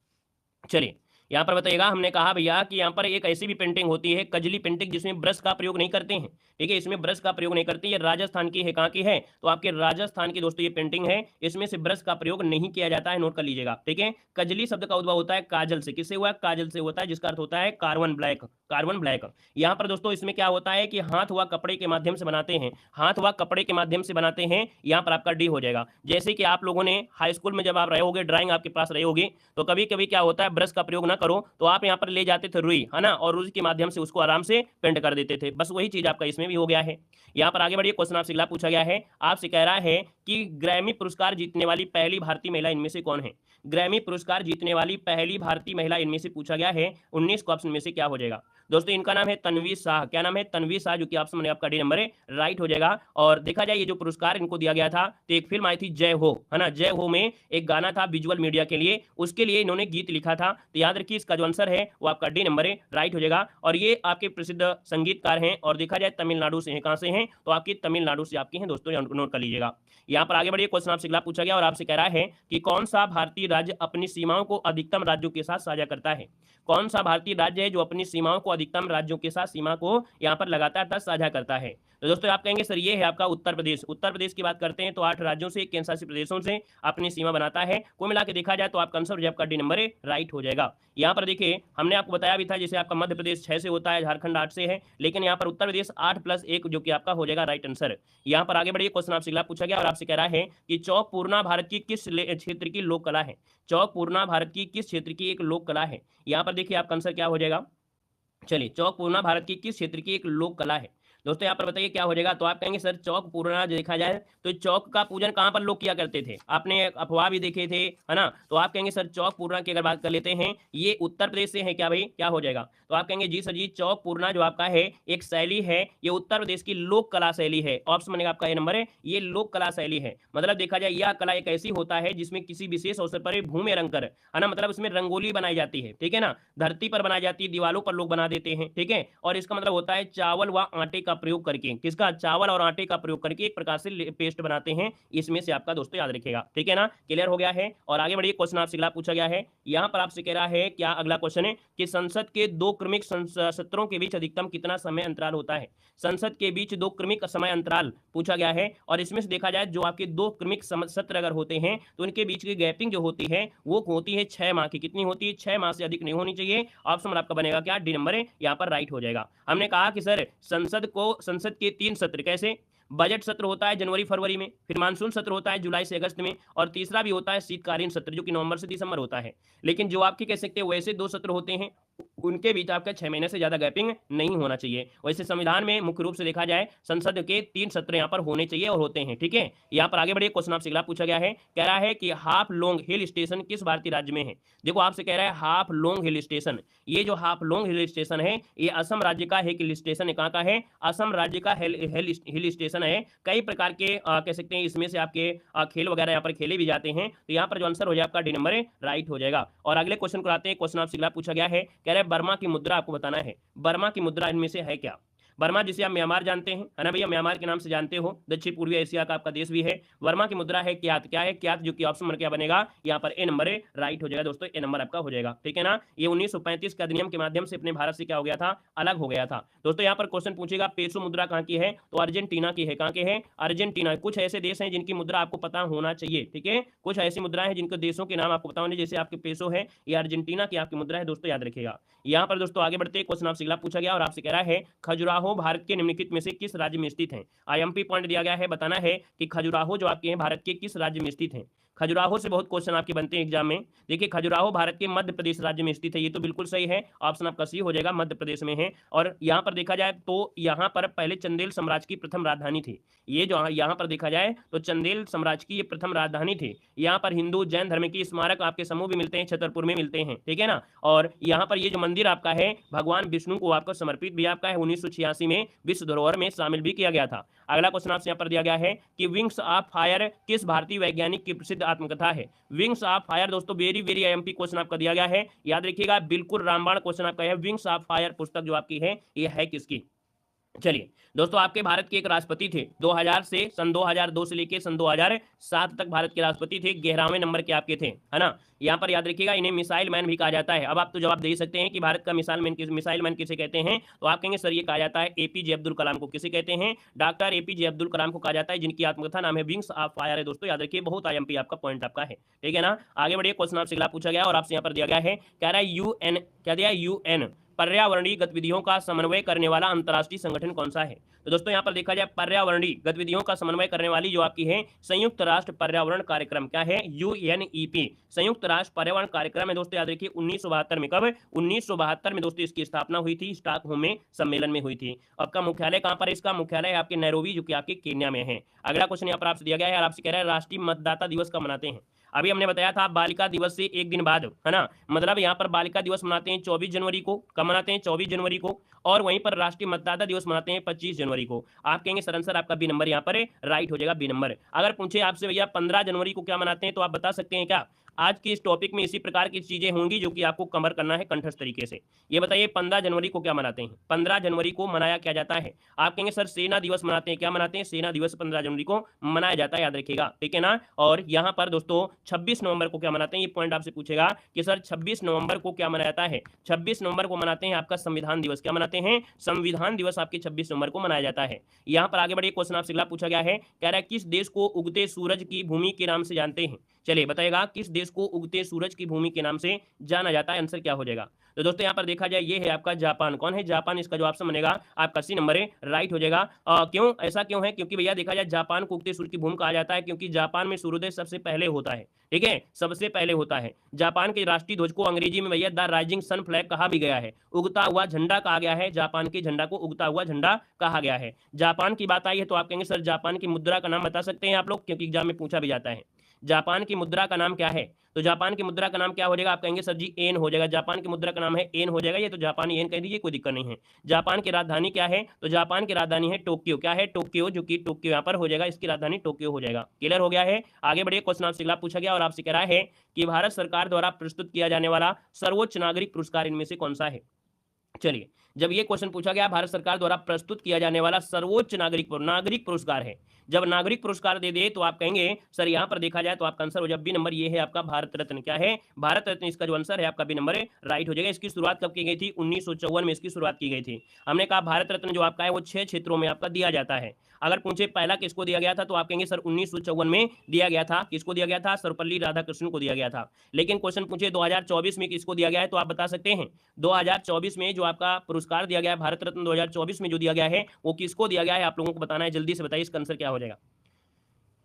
चलिए यहाँ पर बताइएगा। हमने कहा भैया कि यहाँ पर एक ऐसी भी पेंटिंग होती है कजली पेंटिंग जिसमें ब्रश का प्रयोग नहीं करते हैं। ठीक है, इसमें ब्रश का प्रयोग नहीं करते। ये राजस्थान की है। कहाँ की है? तो आपके राजस्थान की दोस्तों ये पेंटिंग है, इसमें से ब्रश का प्रयोग नहीं किया जाता है, नोट कर लीजिएगा। ठीक है, कजली शब्द का उद्भव होता है काजल से। किससे हुआ? काजल से होता है, जिसका अर्थ होता है कार्बन ब्लैक। Carbon black. यहाँ पर दोस्तों इसमें क्या होता है कि हाथ हुआ कपड़े के माध्यम से बनाते हैं, हाथ हुआ कपड़े के माध्यम से बनाते हैं। यहाँ पर आपका डी हो जाएगा। जैसे कि आप लोगों ने हाई स्कूल में जब आप रहे होगे, ड्राइंग आपके पास रही होगी, तो कभी कभी क्या होता है ब्रश का प्रयोग न करो तो आप यहाँ पर ले जाते थे रुई, है ना, और रुई के माध्यम से उसको आराम से पेंट कर देते थे। बस वही चीज आपका इसमें भी हो गया है। यहाँ पर आगे बढ़िए, क्वेश्चन आपसे अगला पूछा गया है, आपसे कह रहा है कि ग्रैमी पुरस्कार जीतने वाली पहली भारतीय महिला इनमें से कौन है? ग्रैमी पुरस्कार जीतने वाली पहली भारतीय महिला इनमें से पूछा गया है। 19 ऑप्शन में से क्या हो जाएगा दोस्तों? इनका नाम है तन्वी शाह। क्या नाम है? तन्वी शाह, जो कि ऑप्शन में आपका डी नंबर है, राइट हो जाएगा। और देखा जाए ये जो पुरस्कार इनको दिया गया था, तो एक फिल्म आई थी जय हो, है ना, जय हो में एक गाना था विजुअल मीडिया के लिए, उसके लिए इन्होंने गीत लिखा था। तो याद रखिए इसका जो आंसर है वो आपका डी नंबर है, राइट हो जाएगा। और ये आपके प्रसिद्ध संगीतकार हैं और देखा जाए तमिलनाडु से हैं। कहां से हैं? तो आपकी तमिलनाडु से आपकी हैं दोस्तों, नोट कर लीजिएगा। यहाँ पर आगे बढ़िए, क्वेश्चन आपसे अगला पूछा गया और आपसे कह रहा है कि कौन सा भारतीय राज्य अपनी सीमाओं को अधिकतम राज्यों के साथ साझा करता है? कौन सा भारतीय राज्य है जो अपनी सीमाओं को अधिकतम राज्यों के साथ सीमा को यहाँ पर लगातार साझा करता है? तो दोस्तों आप कहेंगे सर ये है आपका उत्तर प्रदेश। उत्तर प्रदेश की बात करते हैं तो 8 राज्यों से, केंद्र शासित प्रदेशों से अपनी सीमा बनाता है। कुल मिला के देखा जाए तो आपका आंसर आपका डी नंबर है, राइट हो जाएगा। यहाँ पर देखिए हमने आपको बताया भी था, जैसे आपका मध्य प्रदेश 6 से होता है, झारखंड 8 से है, लेकिन यहाँ पर उत्तर प्रदेश 8+1 जो कि आपका हो जाएगा राइट आंसर। यहाँ पर आगे बढ़िए, क्वेश्चन आपसे अगला पूछा गया और आपसे कह रहा है कि चौक पूर्णा भारत की किस क्षेत्र की लोक कला है? चौक पूर्णा भारत की किस क्षेत्र की एक लोक कला है? यहाँ पर देखिए आपका आंसर क्या हो जाएगा। चलिए, चौक पूर्णा भारत की किस क्षेत्र की एक लोक कला है? दोस्तों यहाँ पर बताइए क्या हो जाएगा। तो आप कहेंगे सर चौक पूर्णा देखा जाए तो चौक का पूजन कहाँ पर लोग किया करते थे? आपने अफवाह भी देखे थे, है ना। तो आप कहेंगे सर चौक पूर्णा की अगर बात कर लेते हैं, ये उत्तर प्रदेश से है क्या भाई? क्या हो जाएगा? तो आप कहेंगे जी सर जी, चौक पूर्णा जो आपका है एक शैली है, ये उत्तर प्रदेश की लोक कला शैली है। ऑप्शन बनेगा आपका ये नंबर है, ये लोक कला शैली है। मतलब देखा जाए यह कला एक ऐसी होता है जिसमें किसी विशेष अवसर पर भूमि रंग कर, है ना, मतलब उसमें रंगोली बनाई जाती है, ठीक है ना, धरती पर बनाई जाती है, दीवालों पर लोग बना देते हैं, ठीक है। और इसका मतलब होता है चावल व आटे का प्रयोग करके, किसका? चावल और आटे का प्रयोग करके एक प्रकार से पेस्ट बनाते हैं। इसमें से आपका दोस्तों याद रखिएगा, ठीक है ना, क्लियर हो गया है। और आगे बढ़िए, क्वेश्चन आपसे अगला पूछा गया है। यहां पर आपसे कह रहा है, क्या अगला क्वेश्चन है कि संसद के 2 क्रमिक सत्रों के बीच अधिकतम कितना समय अंतराल होता है? संसद के बीच 2 क्रमिक समय अंतराल पूछा गया है। और इसमें से देखा जाए जो आपके 2 क्रमिक सत्र अगर होते हैं तो उनके बीच की गैपिंग जो होती है वो होती है 6 माह की। कितनी होती है? 6 माह से अधिक नहीं होनी चाहिए। ऑप्शन आपका बनेगा क्या? डी नंबर है, यहाँ पर राइट हो जाएगा। हमने कहा कि सर संसद के 3 सत्र, कैसे? बजट सत्र होता है जनवरी फरवरी में, फिर मानसून सत्र होता है जुलाई से अगस्त में, और तीसरा भी होता है शीतकालीन सत्र जो कि नवंबर से दिसंबर होता है। लेकिन जो आपके कह सकते हैं वैसे 2 सत्र होते हैं, उनके बीच आपका 6 महीने से ज्यादा गैपिंग नहीं होना चाहिए। वैसे संविधान में मुख्य रूप से देखा जाए संसद के 3 सत्र यहाँ पर होने चाहिए और होते हैं, ठीक है। यहाँ पर आगे बढ़िए, क्वेश्चन आपसे अगला पूछा गया है, कह रहा है कि हाफलोंग हिल स्टेशन किस भारतीय राज्य में है? देखो आपसे कह रहा है हाफलोंग हिल स्टेशन, ये जो हाफलोंग हिल स्टेशन है ये असम राज्य का एक हिल स्टेशन है। कहाँ का है? असम राज्य का हिल स्टेशन है। कई प्रकार के कह सकते हैं इसमें से आपके खेल वगैरह यहाँ पर खेले भी जाते हैं। तो यहाँ पर जो आंसर हो जाएगा आपका डी नंबर है, राइट हो जाएगा। और अगले क्वेश्चन को आते हैं। क्वेश्चन आपसे अगला पूछा गया है, कह रहे हैं बर्मा की मुद्रा आपको बताना है। बर्मा की मुद्रा इनमें से है क्या? बर्मा जिसे आप म्यांमार जानते हैं, है ना भैया, म्यांमार के नाम से जानते हो, दक्षिण पूर्वी एशिया का आपका देश भी है। वर्मा की मुद्रा है क्यात। क्या है? क्यात, जो कि ऑप्शन नंबर क्या बनेगा यहाँ पर ए नंबर है, राइट हो जाएगा दोस्तों, ए नंबर आपका हो जाएगा, ठीक है ना। ये 1935 के अधिनियम के माध्यम से अपने भारत से क्या हो गया था? अलग हो गया था। दोस्तों यहाँ पर क्वेश्चन पूछेगा पेसो मुद्रा कहाँ की है? तो अर्जेंटीना की है। कहाँ के है? अर्जेंटीना। कुछ ऐसे देश हैं जिनकी मुद्रा आपको पता होना चाहिए, ठीक है। कुछ ऐसी मुद्रा है जिनके देशों के नाम आपको पता होने, जैसे आपके पेसो है, ये अर्जेंटीना की आपकी मुद्रा है दोस्तों, याद रखिएगा। यहाँ पर दोस्तों आगे बढ़ते, क्वेश्चन आपसे अगला पूछा गया और आपसे कह रहा है खजुराहो भारत के निम्नलिखित में से किस राज्य में स्थित है? आईएमपी पॉइंट दिया गया है, बताना है कि खजुराहो जो आपके हैं भारत के किस राज्य में स्थित है। खजुराहो से बहुत क्वेश्चन आपके बनते हैं एग्जाम में। देखिए खजुराहो भारत के मध्य प्रदेश राज्य में स्थित है, ये तो बिल्कुल सही है, ऑप्शन आपका सी हो जाएगा, मध्य प्रदेश में है। और यहाँ पर देखा जाए तो यहाँ पर पहले चंदेल साम्राज्य की प्रथम राजधानी थी। ये जो यहाँ पर देखा जाए तो चंदेल साम्राज्य की ये प्रथम राजधानी थी। यहाँ पर हिंदू जैन धर्म की स्मारक आपके समूह भी मिलते हैं, छतरपुर में मिलते हैं, ठीक है ना। और यहाँ पर ये जो मंदिर आपका है भगवान विष्णु को आपको समर्पित भी आपका है, 1986 में विश्व धरोहर में शामिल भी किया गया था। अगला क्वेश्चन आपसे यहाँ पर दिया गया है कि विंग्स ऑफ फायर किस भारतीय वैज्ञानिक की प्रसिद्ध आत्मकथा है? विंग्स ऑफ फायर दोस्तों वेरी वेरी आईएमपी क्वेश्चन आपका दिया गया है, याद रखिएगा, बिल्कुल रामबाण क्वेश्चन आपका है। विंग्स ऑफ फायर पुस्तक जो आपकी है ये है किसकी? चलिए दोस्तों, आपके भारत के एक राष्ट्रपति थे 2000 से सन 2002 से लेके सन 2007 तक भारत के राष्ट्रपति थे, 11वें नंबर के आपके थे, है ना। यहाँ पर याद रखिएगा इन्हें मिसाइल मैन भी कहा जाता है। अब आप तो जवाब दे सकते हैं कि भारत का मिसाइल मैन किसे कहते हैं? तो आप कहेंगे सर ये कहा जाता है एपीजे अब्दुल कलाम को। किसे कहते हैं? डॉक्टर एपीजे अब्दुल कलाम को कहा जाता है, जिनकी आत्मकथा नाम है विंग्स ऑफ फायर है दोस्तों, याद रखिए, बहुत आईएमपी आपका पॉइंट आपका है, ठीक है ना। आगे बढ़िए, क्वेश्चन आपसे अगला पूछा गया और आपसे यहाँ पर दिया गया है, कह रहा है यूएन, क्या दिया? यूएन पर्यावरणीय गतिविधियों का समन्वय करने वाला अंतर्राष्ट्रीय संगठन कौन सा है? तो दोस्तों यहाँ पर देखा जाए पर्यावरणीय गतिविधियों का समन्वय करने वाली जो आपकी है संयुक्त राष्ट्र पर्यावरण कार्यक्रम, क्या है? यूएनईपी, संयुक्त राष्ट्र पर्यावरण कार्यक्रम है दोस्तों। याद रखिए 1972 में, कब? 1972 में दोस्तों इसकी स्थापना हुई थी, स्टॉकहोम में सम्मेलन में हुई थी। आपका मुख्यालय कहां पर है? इसका मुख्यालय आपके नैरोबी, जो कि आपके केन्या में है। अगला क्वेश्चन यहाँ पर आपसे दिया गया है, आपसे कह रहा है राष्ट्रीय मतदाता दिवस कब मनाते हैं? अभी हमने बताया था बालिका दिवस से एक दिन बाद, है ना, मतलब यहाँ पर बालिका दिवस मनाते हैं 24 जनवरी को। कब मनाते हैं? 24 जनवरी को। और वहीं पर राष्ट्रीय मतदाता दिवस मनाते हैं 25 जनवरी को। आप कहेंगे सर आंसर आपका बी नंबर यहाँ पर राइट हो जाएगा, बी नंबर। अगर पूछे आपसे भैया 15 जनवरी को क्या मनाते हैं, तो आप बता सकते हैं क्या? आज की इस टॉपिक में इसी प्रकार की चीजें होंगी जो कि आपको कवर करना है कंठस्थ तरीके से। ये बताइए 15 जनवरी को क्या मनाते हैं? 15 जनवरी को मनाया क्या जाता है? आप कहेंगे सर सेना दिवस मनाते हैं। क्या मनाते हैं? सेना दिवस 15 जनवरी को मनाया जाता है, याद रखिएगा, ठीक है ना। और यहाँ पर दोस्तों 26 नवंबर को क्या मनाते हैं? ये पॉइंट आपसे पूछेगा कि सर 26 नवंबर को क्या मनाया जाता है? 26 नवंबर को मनाते हैं आपका संविधान दिवस। क्या मनाते हैं? संविधान दिवस आपके 26 नवंबर को मनाया जाता है। यहाँ पर आगे बढ़िए, क्वेश्चन आपसे अगला पूछा गया है, कह रहा है किस देश को उगते सूरज की भूमि के नाम से जानते हैं? चलिए बताइएगा किस देश को उगते सूरज की भूमि के नाम से जाना जाता है? आंसर क्या हो जाएगा? तो दोस्तों यहाँ पर देखा जाए ये है आपका जापान। कौन है? जापान। इसका जो ऑप्शन बनेगा आपका सी नंबर है, राइट हो जाएगा। क्यों ऐसा क्यों है? क्योंकि भैया देखा जाए जापान को उगते सूर्य की भूमि कहा जाता है क्योंकि जापान में सूर्योदय सबसे पहले होता है, ठीक है, सबसे पहले होता है। जापान के राष्ट्रीय ध्वज को अंग्रेजी में भैया द राइजिंग सन फ्लैग कहा भी गया है, उगता हुआ झंडा कहा गया है। जापान के झंडा को उगता हुआ झंडा कहा गया है। जापान की बात आई है तो आप कहेंगे सर जापान की मुद्रा का नाम बता सकते हैं आप लोग, क्योंकि एग्जाम में पूछा भी जाता है। जापान की मुद्रा का नाम क्या है? तो जापान की मुद्रा का नाम क्या हो जाएगा? आप कहेंगे सर जी एन हो जाएगा। जापान की मुद्रा का नाम है एन हो जाएगा, ये तो जापानी एन कह दीजिए, कोई दिक्कत नहीं है। जापान की राजधानी क्या है? तो जापान की राजधानी है टोक्यो। क्या है? टोक्यो, जो कि टोक्यो यहाँ पर हो जाएगा, इसकी राजधानी टोक्यो हो जाएगा। क्लियर हो गया है? आगे बढ़िए, क्वेश्चन आपसे अगला पूछा गया और आपसे कह रहा है कि भारत सरकार द्वारा प्रस्तुत किया जाने वाला सर्वोच्च नागरिक पुरस्कार इनमें से कौन सा है? चलिए, जब ये क्वेश्चन पूछा गया भारत सरकार द्वारा प्रस्तुत किया जाने वाला सर्वोच्च नागरिक पुरस्कार है, जब नागरिक पुरस्कार दे दे तो आप कहेंगे सर यहाँ पर देखा जाए तो आपका आंसर हो जाए बी नंबर, ये है आपका भारत रत्न। क्या है? भारत रत्न, इसका जो आंसर है आपका बी नंबर है, राइट हो जाएगा। इसकी शुरुआत कब की गई थी? 1954 में इसकी शुरुआत की गई थी। हमने कहा भारत रत्न जो आपका है वो 6 क्षेत्रों में आपका दिया जाता है। अगर पूछे पहला किसको दिया गया था तो आप कहेंगे सर 1954 में दिया गया था। किसको दिया गया था? सर्वपल्ली राधाकृष्णन को दिया गया था। लेकिन क्वेश्चन पूछे 2024 में किसको दिया गया है तो आप बता सकते हैं 2024 में जो आपका पुरस्कार दिया गया है भारत रत्न 2024 में जो दिया गया है वो किसको दिया गया है? आप लोगों को बताना है, जल्दी से बताइए इसका आंसर क्या हो जाएगा।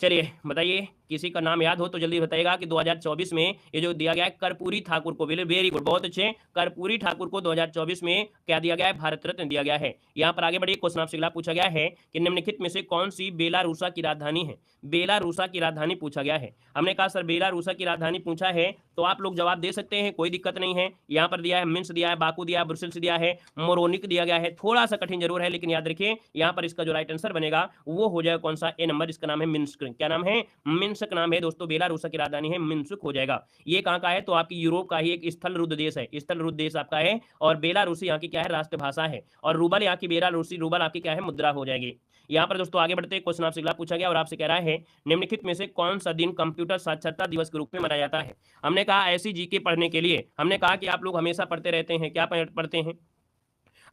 चलिए बताइए, किसी का नाम याद हो तो जल्दी बताइएगा कि 2024 में ये जो दिया गया है कर्पूरी ठाकुर को, वेरी गुड, बहुत अच्छे, कर्पूरी ठाकुर को 2024 में क्या दिया गया है? भारत रत्न दिया गया है। यहाँ पर आगे बढ़िए, क्वेश्चन आपसे अगला पूछा गया है कि निम्नलिखित में से कौन सी बेलारूसा की राजधानी है? बेलारूसा की राजधानी पूछा गया है। हमने कहा सर बेलारूसा की राजधानी पूछा है तो आप लोग जवाब दे सकते हैं, कोई दिक्कत नहीं है। यहाँ पर दिया है मिन्स दिया है, बाकू दिया है, ब्रुसेल्स दिया है, मोरोनिक दिया गया है। थोड़ा सा कठिन जरूर है लेकिन याद रखिए यहाँ पर इसका जो राइट आंसर बनेगा वो हो जाएगा कौन सा? ए नंबर, इसका नाम है मिन्स्क। क्या नाम है? मिन्स्क नाम है दोस्तों, बेलारूसा की राजधानी है मिन्स्क हो जाएगा। ये कहाँ का है? तो आपकी यूरोप का ही एक स्थल रुद्ध देश है, स्थल रुद्ध देश आपका है। और बेलारूसी यहाँ की क्या है? राष्ट्रभाषा है। और रूबल यहाँ की बेलारूसी रूबल आपकी क्या है? मुद्रा हो जाएगी। यहाँ पर दोस्तों आगे बढ़ते, क्वेश्चन आपसे अगला पूछा गया और आपसे कह रहा है निम्नलिखित में से कौन सा दिन कंप्यूटर साक्षरता दिवस के रूप में मनाया जाता है? हमने कहा ऐसी जीके पढ़ने के लिए हमने कहा कि आप लोग हमेशा पढ़ते रहते हैं। क्या पढ़ते हैं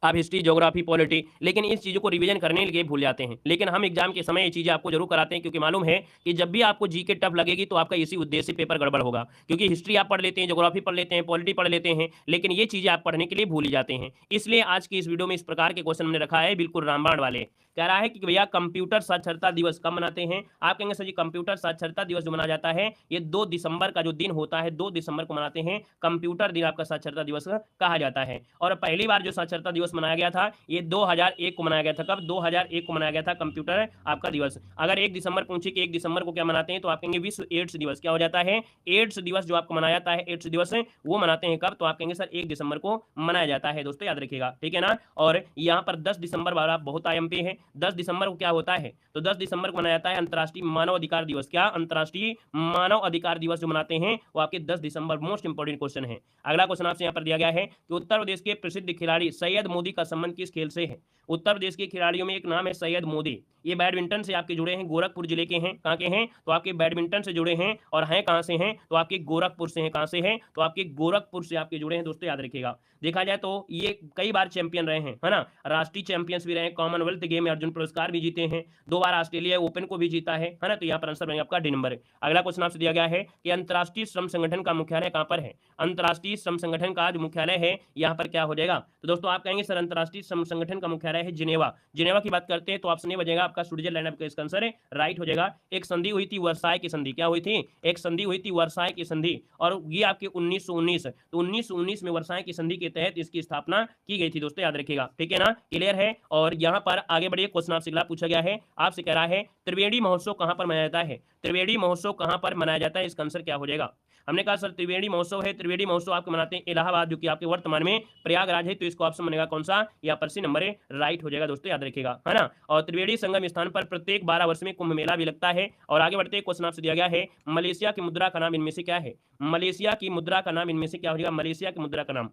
आप? हिस्ट्री, ज्योग्राफी, पॉलिटी, लेकिन इस चीज़ों को रिवीजन करने के लिए भूल जाते हैं। लेकिन हम एग्जाम के समय ये चीज़ें आपको जरूर कराते हैं क्योंकि मालूम है कि जब भी आपको जीके टफ लगेगी तो आपका इसी उद्देश्य से पेपर गड़बड़ होगा। क्योंकि हिस्ट्री आप पढ़ लेते हैं, ज्योग्राफी पढ़ लेते हैं, पॉलिटी पढ़ लेते हैं, लेकिन ये चीज़ें आप पढ़ने के लिए भूल ही जाते हैं। इसलिए आज की इस वीडियो में इस प्रकार के क्वेश्चन हमने रखा है, बिल्कुल रामबाण वाले। कह रहा है कि भैया कंप्यूटर साक्षरता दिवस कब मनाते हैं? आप कहेंगे सर जी कंप्यूटर साक्षरता दिवस जो मनाया जाता है ये 2 दिसंबर का जो दिन होता है 2 दिसंबर को मनाते हैं। कंप्यूटर दिन आपका साक्षरता दिवस कहा जाता है। और पहली बार जो साक्षरता दिवस मनाया गया था ये 2001 को मनाया गया था। कब? 2001 को मनाया गया था कंप्यूटर आपका दिवस। अगर 1 दिसंबर पूछे कि 1 दिसंबर को क्या मनाते हैं तो आप कहेंगे विश्व एड्स दिवस। क्या हो जाता है? एड्स दिवस जो आपको मनाया जाता है, एड्स दिवस वो मनाते हैं कब? तो आप कहेंगे सर 1 दिसंबर को मनाया जाता है। दोस्तों याद रखिएगा, ठीक है ना। और यहाँ पर 10 दिसंबर वाला बहुत आईएमपी है। 10 दिसंबर को क्या होता है? तो 10 दिसंबर को मनाया जाता है अंतर्राष्ट्रीय मानव अधिकार दिवस। क्या? अंतर्राष्ट्रीय मानव अधिकार दिवस जो मनाते हैं वो आपके 10 दिसंबर। मोस्ट इंपोर्टेंट क्वेश्चन है। अगला क्वेश्चन आपसे यहाँ पर दिया गया है कि उत्तर प्रदेश के प्रसिद्ध खिलाड़ी सैयद मोदी का संबंध किस खेल से है? उत्तर प्रदेश के खिलाड़ियों में एक नाम है सैयद मोदी। ये बैडमिंटन से आपके जुड़े हैं, गोरखपुर जिले के हैं। कहाँ के हैं? तो आपके बैडमिंटन से जुड़े हैं। और हैं कहाँ से हैं? तो आपके गोरखपुर से हैं। कहाँ से हैं? तो आपके गोरखपुर से आपके जुड़े हैं। दोस्तों याद रखिएगा, देखा जाए तो ये कई बार चैंपियन रहे हैं, है ना। राष्ट्रीय चैंपियंस भी रहे, कॉमनवेल्थ गेम अर्जुन पुरस्कार भी जीते हैं, 2 बार ऑस्ट्रेलिया ओपन को भी जीता है ना। तो यहाँ पर आंसर बनेगा आपका डी नंबर है। अगला क्वेश्चन आपसे दिया गया है कि अंतर्राष्ट्रीय श्रम संगठन का मुख्यालय कहाँ पर है। अंतर्राष्ट्रीय श्रम संगठन का जो मुख्यालय है यहाँ पर क्या हो जाएगा, तो दोस्तों आप कहेंगे सर अंतर्राष्ट्रीय श्रम संगठन का मुख्यालय है जिनेवा। जिनेवा की बात करते हैं तो ऑप्शन ए बजेगा आपका स्विट्जरलैंड, आपका इसका आंसर है राइट हो जाएगा। एक संधि हुई थी वर्साय की संधि, क्या हुई थी, एक संधि हुई थी वर्साय की संधि, और ये आपके 1919, तो 1919 में वर्साय की संधि के तहत इसकी स्थापना की गई थी दोस्तों, याद रखिएगा, ठीक है ना, क्लियर है। और यहाँ पर आगे बढ़िए, क्वेश्चन आपसे अगला पूछा गया है, आपसे कह रहा है त्रिवेणी महोत्सव कहाँ पर मनाया जाता है। त्रिवेणी महोत्सव कहाँ पर मनाया जाता है, इसका आंसर क्या हो जाएगा। हमने कहा सर त्रिवेणी महोत्सव है, त्रिवेणी महोत्सव आपको मनाते हैं इलाहाबाद, जो कि आपके वर्तमान में प्रयागराज है, तो इसका ऑप्शन बनेगा कौन सा, यहाँ पर सी नंबर है राइट हो जाएगा दोस्तों, याद रखिएगा, है ना। और त्रिवेणी संगम स्थान पर प्रत्येक 12 वर्ष में कुंभ मेला भी लगता है। और आगे बढ़ते क्वेश्चन आपसे दिया गया है, मलेशिया की मुद्रा का नाम इनमें से क्या है। मलेशिया की मुद्रा का नाम इनमें से क्या हो जाएगा, मलेशिया की मुद्रा का नाम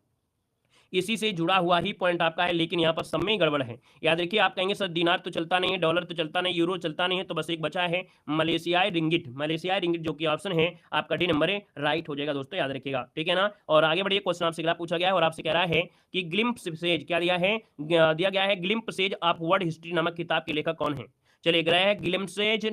इसी से जुड़ा हुआ ही पॉइंट आपका है, लेकिन यहाँ पर सब में गड़बड़ है। याद रखिए, आप कहेंगे सर दिनार तो चलता नहीं है, डॉलर तो चलता नहीं, यूरो चलता नहीं है, तो बस एक बचा है मलेशियाई रिंगिट। मलेशियाई रिंगिट जो कि ऑप्शन है आपका डी नंबर है राइट हो जाएगा दोस्तों, याद रखिएगा, ठीक है ना। और आगे बढ़िए, क्वेश्चन आपसे अगला पूछा गया है और आपसे कह रहा है कि ग्लिम्पसेज क्या दिया है, दिया गया है ग्लिम्पसेज ऑफ वर्ल्ड हिस्ट्री नामक किताब के लेखक कौन है। चलिए ग्रह है ग्लिम्पसेज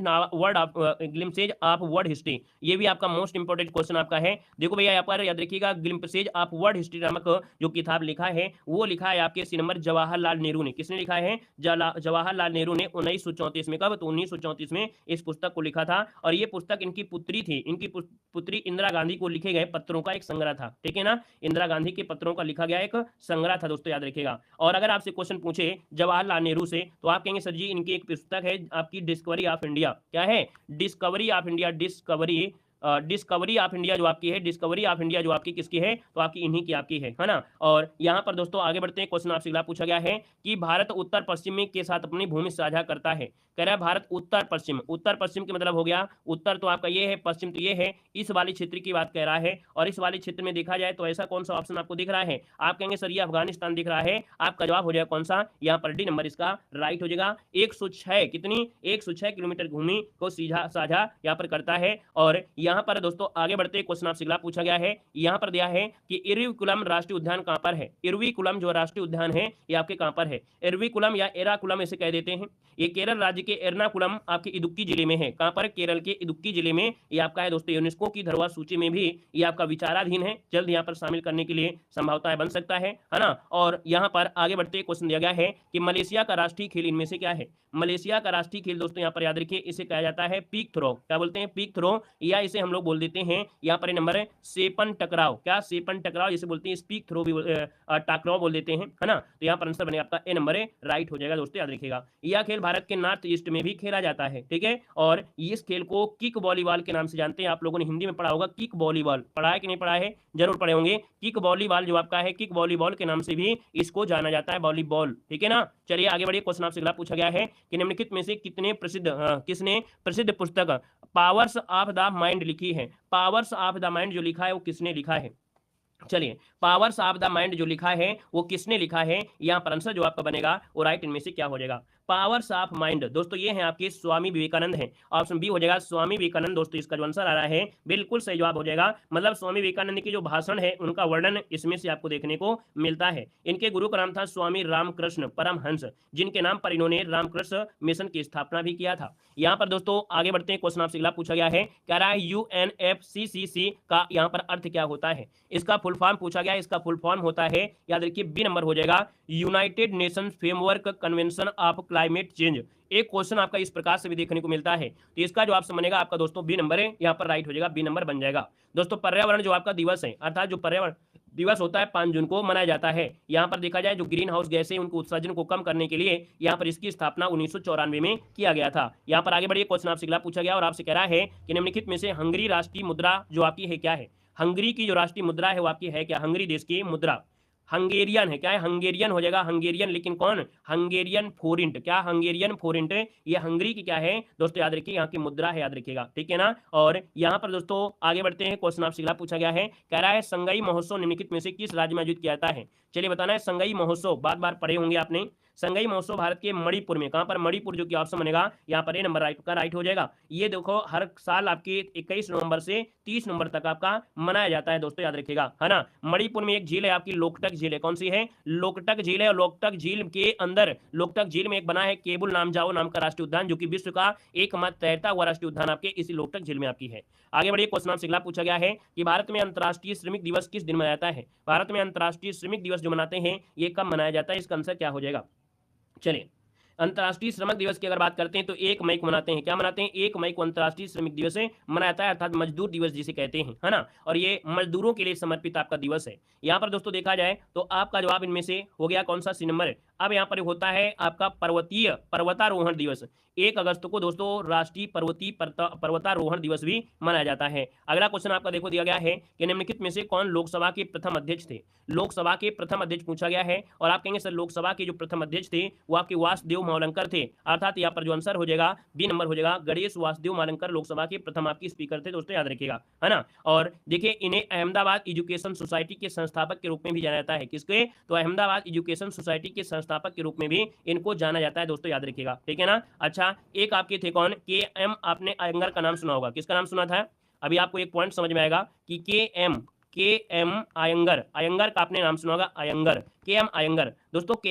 ऑफ वर्ल्ड हिस्ट्री, ये भी आपका मोस्ट इंपोर्टेंट क्वेश्चन आपका है। देखो भैया यहाँ पर याद रखिएगा, ग्लिम्पसेज ऑफ वर्ल्ड हिस्ट्री नामक जो किताब लिखा है वो लिखा है आपके सी नंबर जवाहरलाल नेहरू ने। किसने लिखा है, जवाहरलाल नेहरू ने 1934 में, कब, तो 1934 में इस पुस्तक को लिखा था। और ये पुस्तक इनकी पुत्री थी, इनकी पुत्री इंदिरा गांधी को लिखे गए पत्रों का एक संग्रह था, ठीक है ना, इंदिरा गांधी के पत्रों का लिखा गया एक संग्रह था दोस्तों, याद रखिएगा। और अगर आपसे क्वेश्चन पूछे जवाहरलाल नेहरू से, तो आप कहेंगे सर जी इनकी एक पुस्तक है आपकी डिस्कवरी ऑफ इंडिया, क्या है, discovery of India, discovery of India जो आपकी है, डिस्कवरी ऑफ इंडिया जो आपकी किसकी है, तो आपकी इन्हीं की आपकी है ना। और यहाँ पर दोस्तों आगे बढ़ते हैं, क्वेश्चन आपसे अगला पूछा गया है कि भारत उत्तर पश्चिम के साथ अपनी भूमि साझा करता है। कह रहा है भारत उत्तर पश्चिम, उत्तर पश्चिम के मतलब हो गया उत्तर तो आपका ये है, पश्चिम तो ये है, इस वाली क्षेत्र की बात कह रहा है। और इस वाले क्षेत्र में देखा जाए तो ऐसा कौन सा ऑप्शन आपको दिख रहा है, आप कहेंगे सर ये अफगानिस्तान दिख रहा है, आपका जवाब हो जाएगा कौन सा, यहाँ पर डी नंबर इसका राइट हो जाएगा। 106 कितनी, 106 किलोमीटर भूमि को साझा यहाँ पर करता है। और यहाँ पर दोस्तों आगे बढ़ते क्वेश्चन आपसे अगला पूछा गया है, यहाँ पर दिया है कि इरविकुलम राष्ट्रीय उद्यान कहाँ पर है। इरविकुलम जो राष्ट्रीय उद्यान है ये आपके कहाँ पर है, इरविकुलम या एराकुलम ऐसे कह देते हैं। ये केरल राज्य के एर्नाकुलम आपके इदुक्की जिले में है, कहाँ पर, केरल के इदुक्की जिले में ये आपका है दोस्तों। यूनेस्को की धरोहर सूची में भी ये आपका विचाराधीन है, जल्द यहाँ पर शामिल करने के लिए संभावनाएं बन सकता है ना। और यहाँ पर आगे बढ़ते क्वेश्चन दिया गया है कि मलेशिया का राष्ट्रीय खेल इनमें से क्या है। मलेशिया का राष्ट्रीय खेल दोस्तों यहाँ पर याद रखिए, इसे कहा जाता है पीक थ्रो, क्या बोलते हैं, पीक थ्रो, या इसे हम लोग बोल देते हैं यहाँ पर नंबर है सेपन टकराव, क्या, सेपन टकराव जिसे बोलते हैं, स्पीक थ्रो भी टकराव बोल देते हैं, है ना। तो यहाँ पर आंसर बनेगा आपका ए नंबर है राइट हो जाएगा दोस्तों, याद रखिएगा। यह खेल भारत के नॉर्थ ईस्ट में भी खेला जाता है, ठीक है। और इस खेल को किक वॉलीबॉल के नाम से जानते हैं, आप लोगों ने हिंदी में पढ़ा होगा किक वॉलीबॉल, पढ़ा है कि नहीं पढ़ा है, जरूर पढ़े होंगे। किक वॉलीबॉल जो आपका है, किक वॉलीबॉल के नाम से भी इसको जाना जाता है, वॉलीबॉल, ठीक है ना। चलिए आगे बढ़िए, क्वेश्चन आपसे अगला पूछा गया है कि निम्नलिखित में से किसने प्रसिद्ध पुस्तक पावर्स ऑफ द माइंड लिखी है। पावर्स ऑफ द माइंड जो लिखा है वो किसने लिखा है। चलिए पावर्स ऑफ द माइंड जो लिखा है वो किसने लिखा है, यहाँ पर आंसर जो आपका बनेगा वो राइट इनमें से क्या हो जाएगा, पावर्स ऑफ माइंड दोस्तों ये हैं आपके स्वामी विवेकानंद हैं, ऑप्शन बी हो जाएगा स्वामी विवेकानंद दोस्तों, इसका जो आंसर आ रहा है बिल्कुल सही जवाब हो जाएगा। मतलब स्वामी विवेकानंद की जो भाषण है उनका वर्णन इसमें से आपको देखने को मिलता है। इनके गुरु का नाम था स्वामी रामकृष्ण परमहंस, जिनके नाम पर इन्होंने रामकृष्ण मिशन की स्थापना भी किया था। यहाँ पर दोस्तों आगे बढ़ते हैं, क्वेश्चन आपसे अगला पूछा गया है, कह रहा है UNFCCC का यहाँ पर अर्थ क्या होता है। इसका फुल फॉर्म पूछा गया, इसका फुल फॉर्म होता है, याद रखिए बी नंबर हो जाएगा, United Nations framework convention of climate change. एक क्वेश्चन आपका इस प्रकार से भी देखने को मिलता है, तो इसका जो आपसे बनेगा आपका दोस्तों बी नंबर है, यहाँ पर राइट हो जाएगा, बी नंबर बन जाएगा। दोस्तों पर्यावरण जो आपका दिवस है, अर्थात जो पर्यावरण दिवस होता है 5 जून को मनाया जाता है। यहाँ पर देखा जाए जो ग्रीन हाउस गैस है उनको उत्सर्जन को कम करने के लिए यहाँ पर इसकी स्थापना 1994 में किया गया था। यहाँ पर आगे बढ़िए, क्वेश्चन आपसे अगला पूछा गया और आपसे कह रहा है कि निम्नलिखित में से हंगरी राष्ट्रीय मुद्रा जो आपकी है क्या है। हंगरी की जो राष्ट्रीय मुद्रा है वो आपकी है क्या, हंगरी देश की मुद्रा हंगेरियन है, क्या है, हंगेरियन हो जाएगा, हंगेरियन, लेकिन कौन, हंगेरियन फोरिंट, क्या हंगेरियन फोरिंट, ये हंगरी की क्या है दोस्तों, याद रखिए यहाँ की मुद्रा है, याद रखिएगा, ठीक है ना। और यहाँ पर दोस्तों आगे बढ़ते हैं, क्वेश्चन आपसे अगला पूछा गया है, कह रहा है संगई महोत्सव निम्नलिखित में से किस राज्य में आयोजित किया जाता है। चलिए बताना है, संगई महोत्सव बार बार पढ़े होंगे आपने, संगई महोत्सव भारत के मणिपुर में, कहां पर? मणिपुर, जो कि ऑप्शन बनेगा यहाँ पर ए नंबर राइट हो जाएगा। ये देखो हर साल आपकी 21 नवंबर से 30 नवंबर तक आपका मनाया जाता है दोस्तों, याद रखिएगा, है ना। मणिपुर में एक झील है आपकी, लोकटक झील है। कौन सी है? लोकटक झील है। और लोकटक झील के अंदर, लोकटक झील में एक बना है केबुल नामजाओ नाम का राष्ट्रीय उद्यान, जो कि विश्व का एकमात्र तैरता हुआ राष्ट्रीय उद्यान आपके इसी लोकटक झील में आपकी है। आगे बढ़िए, क्वेश्चन आपसे अगला पूछा गया है कि भारत में अंतर्राष्ट्रीय श्रमिक दिवस किस दिन मनाया जाता है? भारत में अंतर्राष्ट्रीय श्रमिक दिवस जो मनाते हैं ये कब मनाया जाता है? इसका आंसर क्या हो जाएगा? चलिए, अंतर्राष्ट्रीय श्रमिक दिवस की अगर बात करते हैं तो 1 मई को मनाते हैं। क्या मनाते हैं? 1 मई को अंतर्राष्ट्रीय श्रमिक दिवस मनाया जाता है, अर्थात मजदूर दिवस जिसे कहते हैं, है ना। और ये मजदूरों के लिए समर्पित आपका दिवस है। यहाँ पर दोस्तों देखा जाए तो आपका जवाब इनमें से हो गया कौन सा? C number. अब यहाँ पर होता है आपका पर्वतारोहण दिवस। 1 अगस्त को दोस्तों राष्ट्रीय पर्वतारोहण दिवस भी मनाया जाता है। अगला क्वेश्चन आपका देखो दिया गया है कि निम्नलिखित में से कौन लोकसभा के प्रथम अध्यक्ष थे? लोकसभा के प्रथम अध्यक्ष पूछा गया है और आप कहेंगे सर लोकसभा के जो प्रथम अध्यक्ष थे वो आपके वासुदेव मावलंकर थे, अर्थात यहाँ पर जो आंसर हो जाएगा बी नंबर हो जाएगा। गणेश वासुदेव मावलंकर लोकसभा के प्रथम आपकी स्पीकर थे दोस्तों, याद रखिएगा, है ना। और देखिए इन्हें अहमदाबाद एजुकेशन सोसाइटी के संस्थापक के रूप में भी जाना जाता है। किसके? तो अहमदाबाद एजुकेशन सोसाइटी के संस्थापक के रूप में भी इनको जाना जाता है दोस्तों, याद रखिएगा, ठीक है ना। अच्छा, एक आपके थे कौन? के एम, आपने अयंगर का नाम सुना होगा। किसका नाम सुना था? अभी आपको एक पॉइंट समझ में आएगा कि के एम अयंगर, अयंगर का आपने नाम सुना होगा, अयंगर, के एम अयंगर। दोस्तों के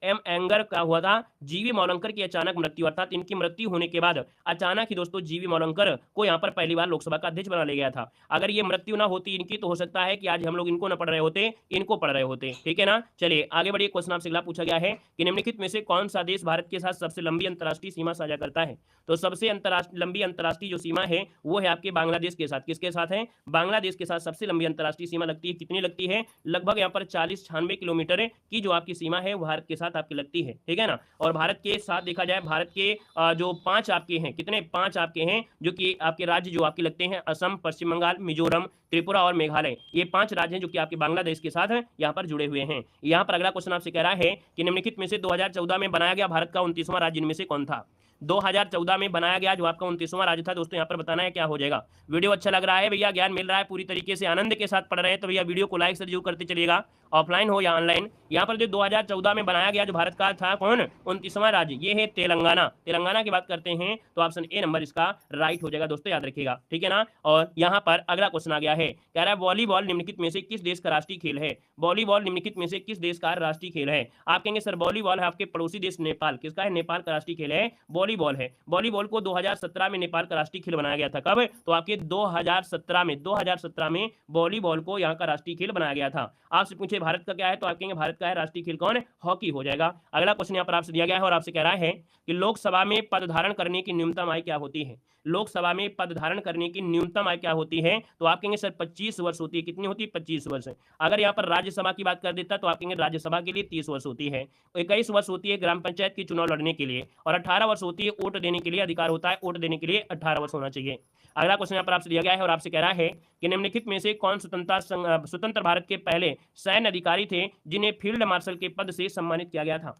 एम अयंगर का हुआ था जीवी मावलंकर की अचानक मृत्यु, अर्थात इनकी मृत्यु होने के बाद अचानक ही दोस्तों जीवी मावलंकर को यहाँ पर पहली बार लोकसभा का अध्यक्ष बना लिया गया था। अगर ये मृत्यु ना होती इनकी तो हो सकता है कि आज हम लोग इनको न पढ़ रहे होते, इनको पढ़ रहे होते, ठीक है ना। चलिए आगे बढ़िए, क्वेश्चन आपसे अगला पूछा गया है कि निम्नलिखित में से कौन सा देश भारत के साथ सबसे लंबी अंतर्राष्ट्रीय सीमा साझा करता है? तो सबसे लंबी अंतर्राष्ट्रीय जो सीमा है वो है आपके बांग्लादेश के साथ। किसके साथ है? बांग्लादेश के साथ सबसे लंबी अंतर्राष्ट्रीय सीमा लगती है। कितनी लगती है? लगभग यहाँ पर 40-96 किलोमीटर की जो आपकी सीमा है भारत के साथ आपकी लगती है, ठीक है ना। और भारत के साथ देखा जाए, भारत के जो 5 आपके हैं, कितने 5 आपके हैं जो कि आपके राज्य जो आपके लगते हैं, असम, पश्चिम बंगाल, मिजोरम, त्रिपुरा और मेघालय, ये 5 राज्य हैं जो कि आपके बांग्लादेश के साथ यहाँ पर जुड़े हुए हैं। यहाँ पर अगला क्वेश्चन आपसे कह रहा है कि निम्नलिखित में से 2014 में बनाया गया भारत का 29वां राज्य इनमें से कौन था? 2014 में बनाया गया जो आपका 29वां राज्य था दोस्तों, यहाँ पर बताना है क्या हो जाएगा। वीडियो अच्छा लग रहा है भैया, ज्ञान मिल रहा है पूरी तरीके से, आनंद के साथ पढ़ रहे हैं तो भैया वीडियो को लाइक से जरूर करते चलिएगा, ऑफलाइन हो या ऑनलाइन। यहाँ पर जो 2014 में बनाया गया जो भारत का था कौन? 29वां राज्य, ये है तेलंगाना। तेलंगाना की बात करते हैं तो ऑप्शन ए नंबर इसका राइट हो जाएगा दोस्तों, याद रखिएगा, ठीक है ना। और यहाँ पर अगला क्वेश्चन आ गया है, कह रहा है वॉलीबॉल निम्नलिखित में से किस देश का राष्ट्रीय खेल है? वॉलीबॉल निम्नलिखित में से किस देश का राष्ट्रीय खेल है? आप कहेंगे सर वॉलीबॉल है आपके पड़ोसी देश नेपाल। किसका है? नेपाल का राष्ट्रीय खेल है वॉलीबॉल है। वॉलीबॉल को 2017 में नेपाल का राष्ट्रीय खेल बनाया गया था। कब? तो आपके 2017 में वॉलीबॉल को यहाँ का राष्ट्रीय खेल बनाया गया था। आपसे पूछे भारत का क्या है तो आप कहेंगे भारत का है राष्ट्रीय खेल कौन? हॉकी हो जाएगा। अगला क्वेश्चन यहाँ पर आपसे दिया गया है और आपसे कह रहा है कि लोकसभा में पद धारण करने की न्यूनतम आयु क्या होती है? लोकसभा में पद धारण करने की न्यूनतम आयु क्या होती है? तो आप कहेंगे सर 25 वर्ष होती है। कितनी होती है? 25 वर्ष। अगर यहाँ पर राज्यसभा की बात कर देता तो आप कहेंगे राज्यसभा के लिए 30 वर्ष होती है। 21 वर्ष होती है ग्राम पंचायत की चुनाव लड़ने के लिए, और 18 वर्ष होती है वोट देने के लिए, अधिकार होता है वोट देने के लिए 18 वर्ष होना चाहिए। अगला क्वेश्चन यहाँ पर आपसे दिया गया है और आपसे कह रहा है कि निम्नलिखित में से कौन स्वतंत्र भारत के पहले सैन्य अधिकारी थे जिन्हें फील्ड मार्शल के पद से सम्मानित किया गया था?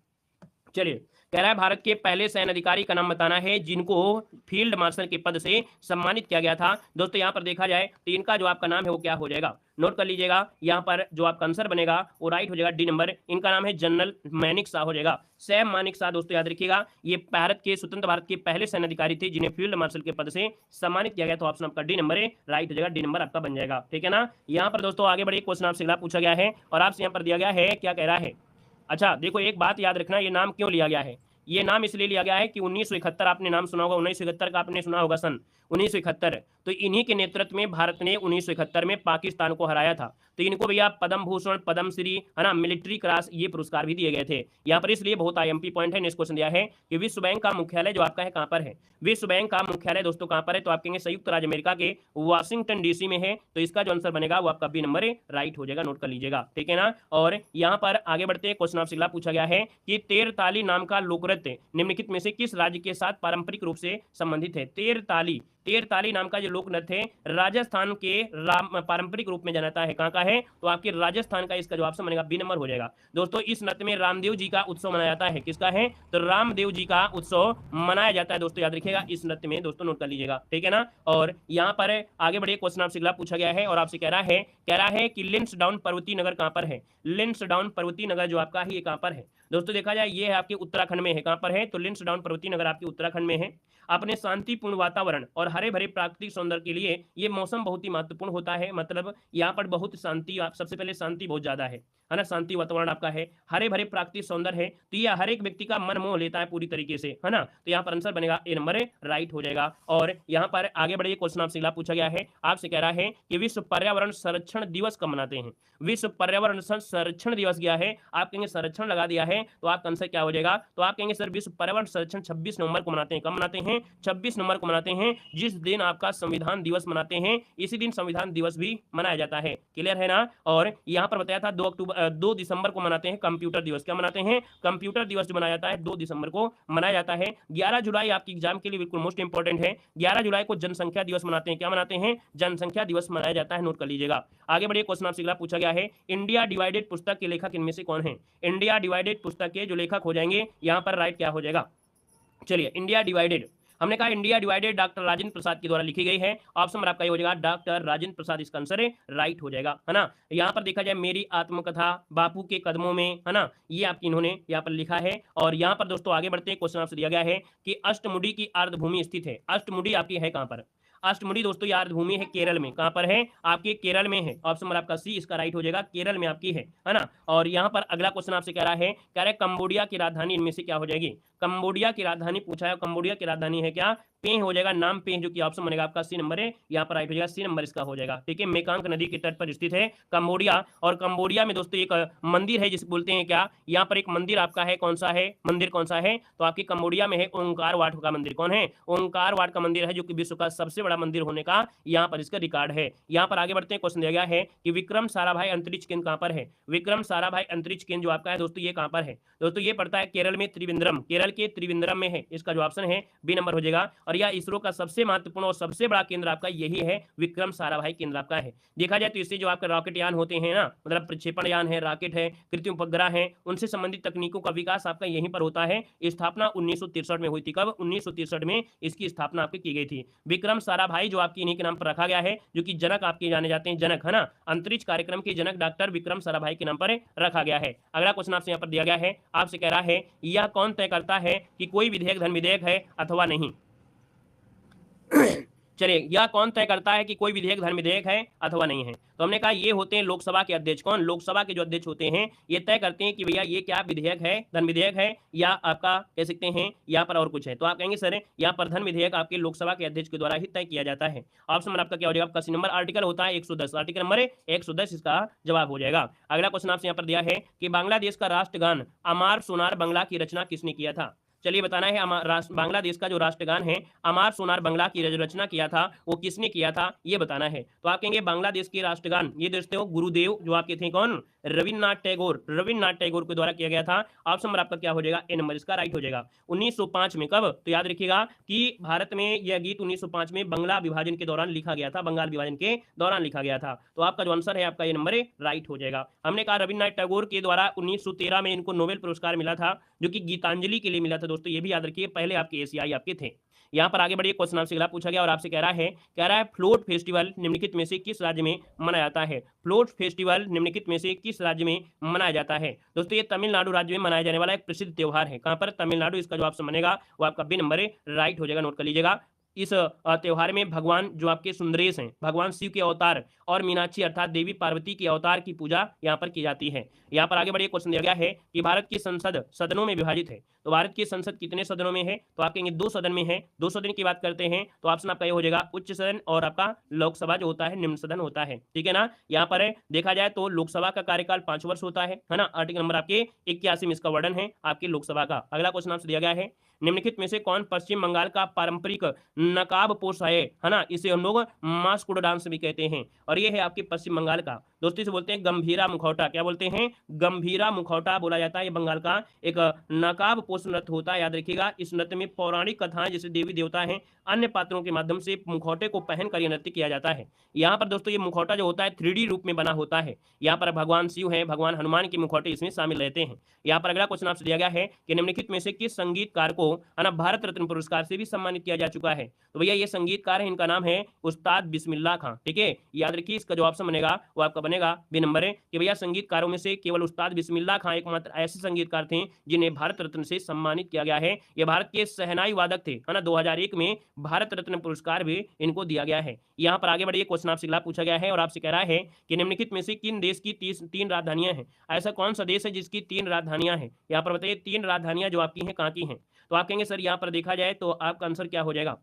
चलिए, कह रहा है भारत के पहले सैन्य अधिकारी का नाम बताना है जिनको फील्ड मार्शल के पद से सम्मानित किया गया था। दोस्तों यहाँ पर देखा जाए तो इनका जो आपका नाम है वो क्या हो जाएगा? नोट कर लीजिएगा, यहाँ पर जो आपका आंसर बनेगा वो राइट हो जाएगा, डी नंबर। इनका नाम है जनरल मानिक शाह हो जाएगा, सैम मानिक शाह। दोस्तों याद रखिएगा, ये स्वतंत्र भारत के पहले सैन्य अधिकारी थे जिन्हें फील्ड मार्शल के पद से सम्मानित किया गया। तो ऑप्शन आपका डी नंबर है, राइट हो जाएगा, डी नंबर आपका बन जाएगा, ठीक है ना। यहाँ पर दोस्तों आगे बढ़िए, क्वेश्चन आपसे अगला पूछा गया है और आपसे यहाँ पर दिया गया है, क्या कह रहा है? अच्छा देखो, एक बात याद रखना, ये नाम क्यों लिया गया है? ये नाम इसलिए लिया गया है कि 1971 आपने नाम सुना होगा, 1971 का आपने सुना होगा सन 1971। तो इन्हीं के नेतृत्व में भारत ने 1971 में पाकिस्तान को हराया था। तो इनको भैया पद्म भूषण, पद्म श्री, है ना, मिलिट्री क्रॉस, ये पुरस्कार भी दिए गए थे। यहाँ पर इसलिए बहुत आईएमपी पॉइंट है, नेक्स्ट क्वेश्चन दिया है कि विश्व बैंक का मुख्यालय जो आपका है कहाँ पर है? विश्व बैंक का मुख्यालय दोस्तों कहाँ पर है? तो आप कहेंगे संयुक्त राज्य अमेरिका के वाशिंगटन डीसी में है। तो इसका जो आंसर बनेगा वो आपका बी नंबर राइट हो जाएगा, नोट कर लीजिएगा, ठीक है ना। और यहाँ पर आगे बढ़ते हैं, क्वेश्चन आपसे अगला पूछा गया है कि तेरताली नाम का लोकनृत्य निम्नलिखित में से किस राज्य के साथ पारंपरिक रूप से संबंधित है? तेरताली नाम का जो लोक नृत्य है राजस्थान के पारंपरिक रूप में जाना जाता है। कहाँ का है? तो आपके राजस्थान का। इसका जवाब बनेगा बी नंबर हो जाएगा। दोस्तों इस नृत्य में रामदेव जी का उत्सव मनाया जाता है। किसका है? तो रामदेव जी का उत्सव मनाया जाता है दोस्तों, याद रखिएगा इस नृत्य में, दोस्तों नोट कर लीजिएगा, ठीक है ना। और यहाँ पर आगे बढ़िए, क्वेश्चन आपसे अगला पूछा गया है और आपसे कह रहा है कह रहा है कि लिंसडाउन पर्वतीय नगर कहां पर है? लिंसडाउन पर्वतीय नगर जो आपका है ये कहां पर है? दोस्तों देखा जाए ये है आपके उत्तराखंड में है। कहां पर है? तो लिंसडाउन पर्वतीय नगर आपके उत्तराखंड में है। अपने शांतिपूर्ण वातावरण और हरे भरे प्राकृतिक सौंदर्य के लिए ये मौसम बहुत ही महत्वपूर्ण होता है। मतलब यहाँ पर बहुत शांति, आप सबसे पहले शांति बहुत ज्यादा है ना, शांति वातावरण आपका है, हरे भरे प्राकृतिक सौंदर्य है, तो ये हर एक व्यक्ति का मन मोह लेता है पूरी तरीके से, है ना। तो यहाँ पर आंसर बनेगा ए नंबर राइट हो जाएगा। और यहाँ पर आगे बढ़िए, क्वेश्चन आपसे अगला पूछा गया है, आपसे कह रहा है कि विश्व पर्यावरण संरक्षण दिवस कब मनाते हैं? विश्व पर्यावरण संरक्षण दिवस गया है, आप कहेंगे संरक्षण लगा दिया है तो आपका आंसर क्या हो जाएगा? तो आप कहेंगे सर विश्व पर्यावरण संरक्षण 26 नवंबर को मनाते हैं। कब मनाते हैं? 26 नवंबर को मनाते हैं, जिस दिन आपका संविधान दिवस मनाते हैं, इसी दिन संविधान दिवस भी मनाया जाता है। क्लियर है ना। और यहाँ पर बताया था 2 दिसंबर को मनाते हैं कंप्यूटर दिवस। क्या मनाते हैं? कंप्यूटर दिवस जो मनाया जाता है 2 दिसंबर को मनाया जाता है। 11 जुलाई आपकी एग्जाम के लिए बिल्कुल मोस्ट इंपॉर्टेंट है, 11 जुलाई को जनसंख्या दिवस मनाते हैं। क्या मनाते हैं? जनसंख्या दिवस मनाया जाता है, नोट कर लीजिएगा। आगे बढ़िए, क्वेश्चन आपसे अगला पूछा गया है, इंडिया डिवाइडेड पुस्तक के लेखक इनमें से कौन है? इंडिया डिवाइडेड पुस्तक के जो लेखक हो जाएंगे, यहाँ पर राइट क्या हो जाएगा? चलिए, इंडिया डिवाइडेड, हमने कहा India divided doctor Rajendra Prasad के द्वारा लिखी गई है। ऑप्शन आपका ये हो जाएगा डॉक्टर राजेंद्र प्रसाद, इसका आंसर राइट हो जाएगा, है ना। यहाँ पर देखा जाए मेरी आत्मकथा बापू के कदमों में, है ना, ये आपकी इन्होंने यहाँ पर लिखा है। और यहाँ पर दोस्तों आगे बढ़ते हैं, क्वेश्चन आपसे दिया गया है कि अष्टमुडी की अर्धभूमि स्थित है। अष्टमुडी आपकी है कहाँ पर? अष्टमुडी दोस्तों ये अर्धभूमि है केरल में। कहां पर है? आपके केरल में है। ऑप्शन नंबर आपका सी इसका राइट हो जाएगा, केरल में आपकी है ना। और यहाँ पर अगला क्वेश्चन आपसे कह रहा है कंबोडिया की राजधानी इनमें से क्या हो जाएगी? कंबोडिया की राजधानी पूछा है, कंबोडिया की राजधानी है क्या? पेह हो जाएगा, नाम पेह, जो कि ऑप्शन बनेगा आपका सी नंबर है, यहाँ पर राइट हो जाएगा, सी नंबर इसका हो जाएगा। ठीक है, मेकांग नदी के तट पर स्थित है कंबोडिया। और कंबोडिया में दोस्तों एक मंदिर है जिसे बोलते हैं क्या? यहाँ पर एक मंदिर आपका है, कौन सा है? मंदिर कौन सा है? तो आपकी कंबोडिया में है ओंकार वाट का मंदिर। कौन है? ओंकार वाट का मंदिर है, जो कि विश्व का सबसे बड़ा मंदिर होने का यहाँ पर इसका रिकॉर्ड है। यहाँ पर आगे बढ़ते हैं, क्वेश्चन दिया गया है कि विक्रम साराभाई अंतरिक्ष केंद्र कहाँ पर है? विक्रम साराभाई अंतरिक्ष केंद्र जो आपका है दोस्तों ये कहाँ पर है? दोस्तों ये पड़ता है केरल में, त्रिवेंद्रम, केरल के त्रिवेंद्रम में है। इसका जो ऑप्शन है बी नंबर हो जाएगा। और यह इसरो का सबसे महत्वपूर्ण और सबसे बड़ा केंद्र आपका यही है, विक्रम साराभाई केंद्र आपका है। देखा जाए तो इससे जो आपका रॉकेट यान होते हैं ना, मतलब प्रक्षेपण यान है, रॉकेट है, कृत्रिम उपग्रह है, उनसे संबंधित तकनीकों का विकास आपका यहीं पर होता है। स्थापना 1963 में हुई थी। कब? 1963 में इसकी स्थापना आपकी की गई थी। विक्रम साराभाई जो आपकी इन्हीं के नाम पर रखा गया है, जो कि जनक आपके जाने जाते हैं, जनक, है ना, अंतरिक्ष कार्यक्रम के जनक डॉक्टर विक्रम साराभाई के नाम पर रखा गया है। अगला क्वेश्चन आपसे यहाँ पर दिया गया है, आपसे कह रहा है यह कौन तय करता है कि कोई विधेयक धन विधेयक है अथवा नहीं? चलिए, यह कौन तय करता है कि कोई विधेयक धन विधेयक है अथवा नहीं है? तो हमने कहा ये होते हैं लोकसभा के अध्यक्ष। कौन? लोकसभा के जो अध्यक्ष होते हैं ये तय करते हैं कि भैया ये क्या विधेयक है, धन विधेयक है, या आपका कह सकते हैं यहाँ पर और कुछ है। तो आप कहेंगे सर यहाँ पर धन विधेयक आपके लोकसभा के अध्यक्ष के द्वारा ही तय किया जाता है। ऑप्शन नंबर आपका क्या हो जाएगा? आपका सी नंबर, आर्टिकल होता है 110, आर्टिकल नंबर 110 इसका जवाब हो जाएगा। अगला क्वेश्चन आपसे यहाँ पर दिया है कि बांग्लादेश का राष्ट्रगान अमार सोनार बंगला की रचना किसने किया था? चलिए बताना है, बांग्लादेश का जो राष्ट्रगान है अमार सोनार बंगला की रचना किया था वो किसने किया था, ये बताना है। तो आप कहेंगे बांग्लादेश के राष्ट्रगान, ये दोस्तों गुरुदेव जो आपके थे, कौन? रविन्द्रनाथ टैगोर, रविन्द्रनाथ टैगोर के द्वारा किया गया था। ऑप्शन नंबर आपका क्या हो जाएगा? ए नंबर इसका राइट हो जाएगा। 1905 में। कब? तो याद रखिएगा कि भारत में यह गीत 1905 में बंगला विभाजन के दौरान लिखा गया था, बंगाल विभाजन के दौरान लिखा गया था। तो आपका जो आंसर है आपका ये नंबर राइट हो जाएगा। हमने कहा रविन्द्रनाथ टैगोर के द्वारा 1913 में इनको नोबेल पुरस्कार मिला था, जो कि गीतांजलि के लिए मिला था दोस्तों, ये भी याद रखिए, पहले आपके एशियाई आपके थे। यहाँ पर आगे बढ़िए, क्वेश्चन आपसे अगला पूछा गया और आपसे कह रहा है फ्लोट फेस्टिवल निम्नलिखित में से किस राज्य में मनाया जाता है? फ्लोट फेस्टिवल निम्नलिखित में से किस राज्य में मनाया जाता है? दोस्तों ये तमिलनाडु राज्य में मनाया जाने वाला एक प्रसिद्ध त्योहार है। कहां पर? तमिलनाडु, इसका जो ऑप्शन बनेगा वो आपका बी नंबर राइट हो जाएगा, नोट कर लीजिएगा। इस त्योहार में भगवान जो आपके सुंदरेश हैं, भगवान शिव के अवतार और मीनाक्षी अर्थात देवी पार्वती के अवतार की पूजा यहाँ पर की जाती है। यहाँ पर आगे बढ़िए, क्वेश्चन दिया गया है कि भारत की संसद सदनों में विभाजित है। तो भारत की संसद कितने सदनों में है? तो आप कहेंगे 2 सदन में है। 2 सदन की बात करते हैं तो ऑप्शन आपका ये हो जाएगा उच्च सदन, और आपका लोकसभा जो होता है निम्न सदन होता है। ठीक है ना। यहाँ पर देखा जाए तो लोकसभा का कार्यकाल 5 वर्ष होता है ना। आर्टिकल नंबर आपके 81 में इसका वर्णन है आपकी लोकसभा का। अगला क्वेश्चन आपसे दिया गया है, निम्नलिखित में से कौन पश्चिम बंगाल का पारंपरिक नकाब पोश है ना? इसे हम लोग मास्क डांस भी कहते हैं, और ये है आपके पश्चिम बंगाल का दोस्तों इसे बोलते हैं गंभीरा मुखौटा। क्या बोलते हैं? गंभीरा मुखौटा बोला जाता है। ये बंगाल का एक नकाब पोष नृत्य होता है, याद रखिएगा। इस नृत्य में पौराणिक कथाएं जैसे देवी देवता हैं, अन्य पात्रों के माध्यम से मुखौटे को पहनकर यह नृत्य किया जाता है। यहाँ पर दोस्तों ये मुखौटा जो होता है 3D रूप में बना होता है। यहाँ पर भगवान शिव है, भगवान हनुमान के मुखौटे इसमें शामिल रहते हैं। यहाँ पर अगला क्वेश्चन आपसे दिया गया है कि निम्नलिखित में से किस संगीतकार को है ना भारत रत्न पुरस्कार से भी सम्मानित किया जा चुका है? तो भैया ये संगीतकार है, इनका नाम है उस्ताद बिस्मिल्लाह खां। ठीक है, याद रखिए इसका जो ऑप्शन बनेगा वो आपका बनेगा बी नंबर है कि भैया संगीतकारों में से केवल उस्ताद बिस्मिल्लाह खां एकमात्र ऐसे संगीतकार थे जिन्हें भारत रत्न से सम्मानित किया गया है। ये भारत के शहनाई वादक थे, है ना। 2001 में भारत रत्न पुरस्कार भी इनको दिया गया है। यहाँ पर आगे बढ़िए, क्वेश्चन आपसे अगला पूछा गया है और आपसे कह रहा है कि निम्नलिखित में से किन देश की 3 राजधानियां हैं? ऐसा कौन सा देश है जिसकी 3 राजधानियां हैं? यहाँ पर बताइए 3 राजधानियां जो आपकी हैं कहाँ की हैं? तो आप कहेंगे सर यहाँ पर देखा जाए तो आपका आंसर क्या हो जाएगा?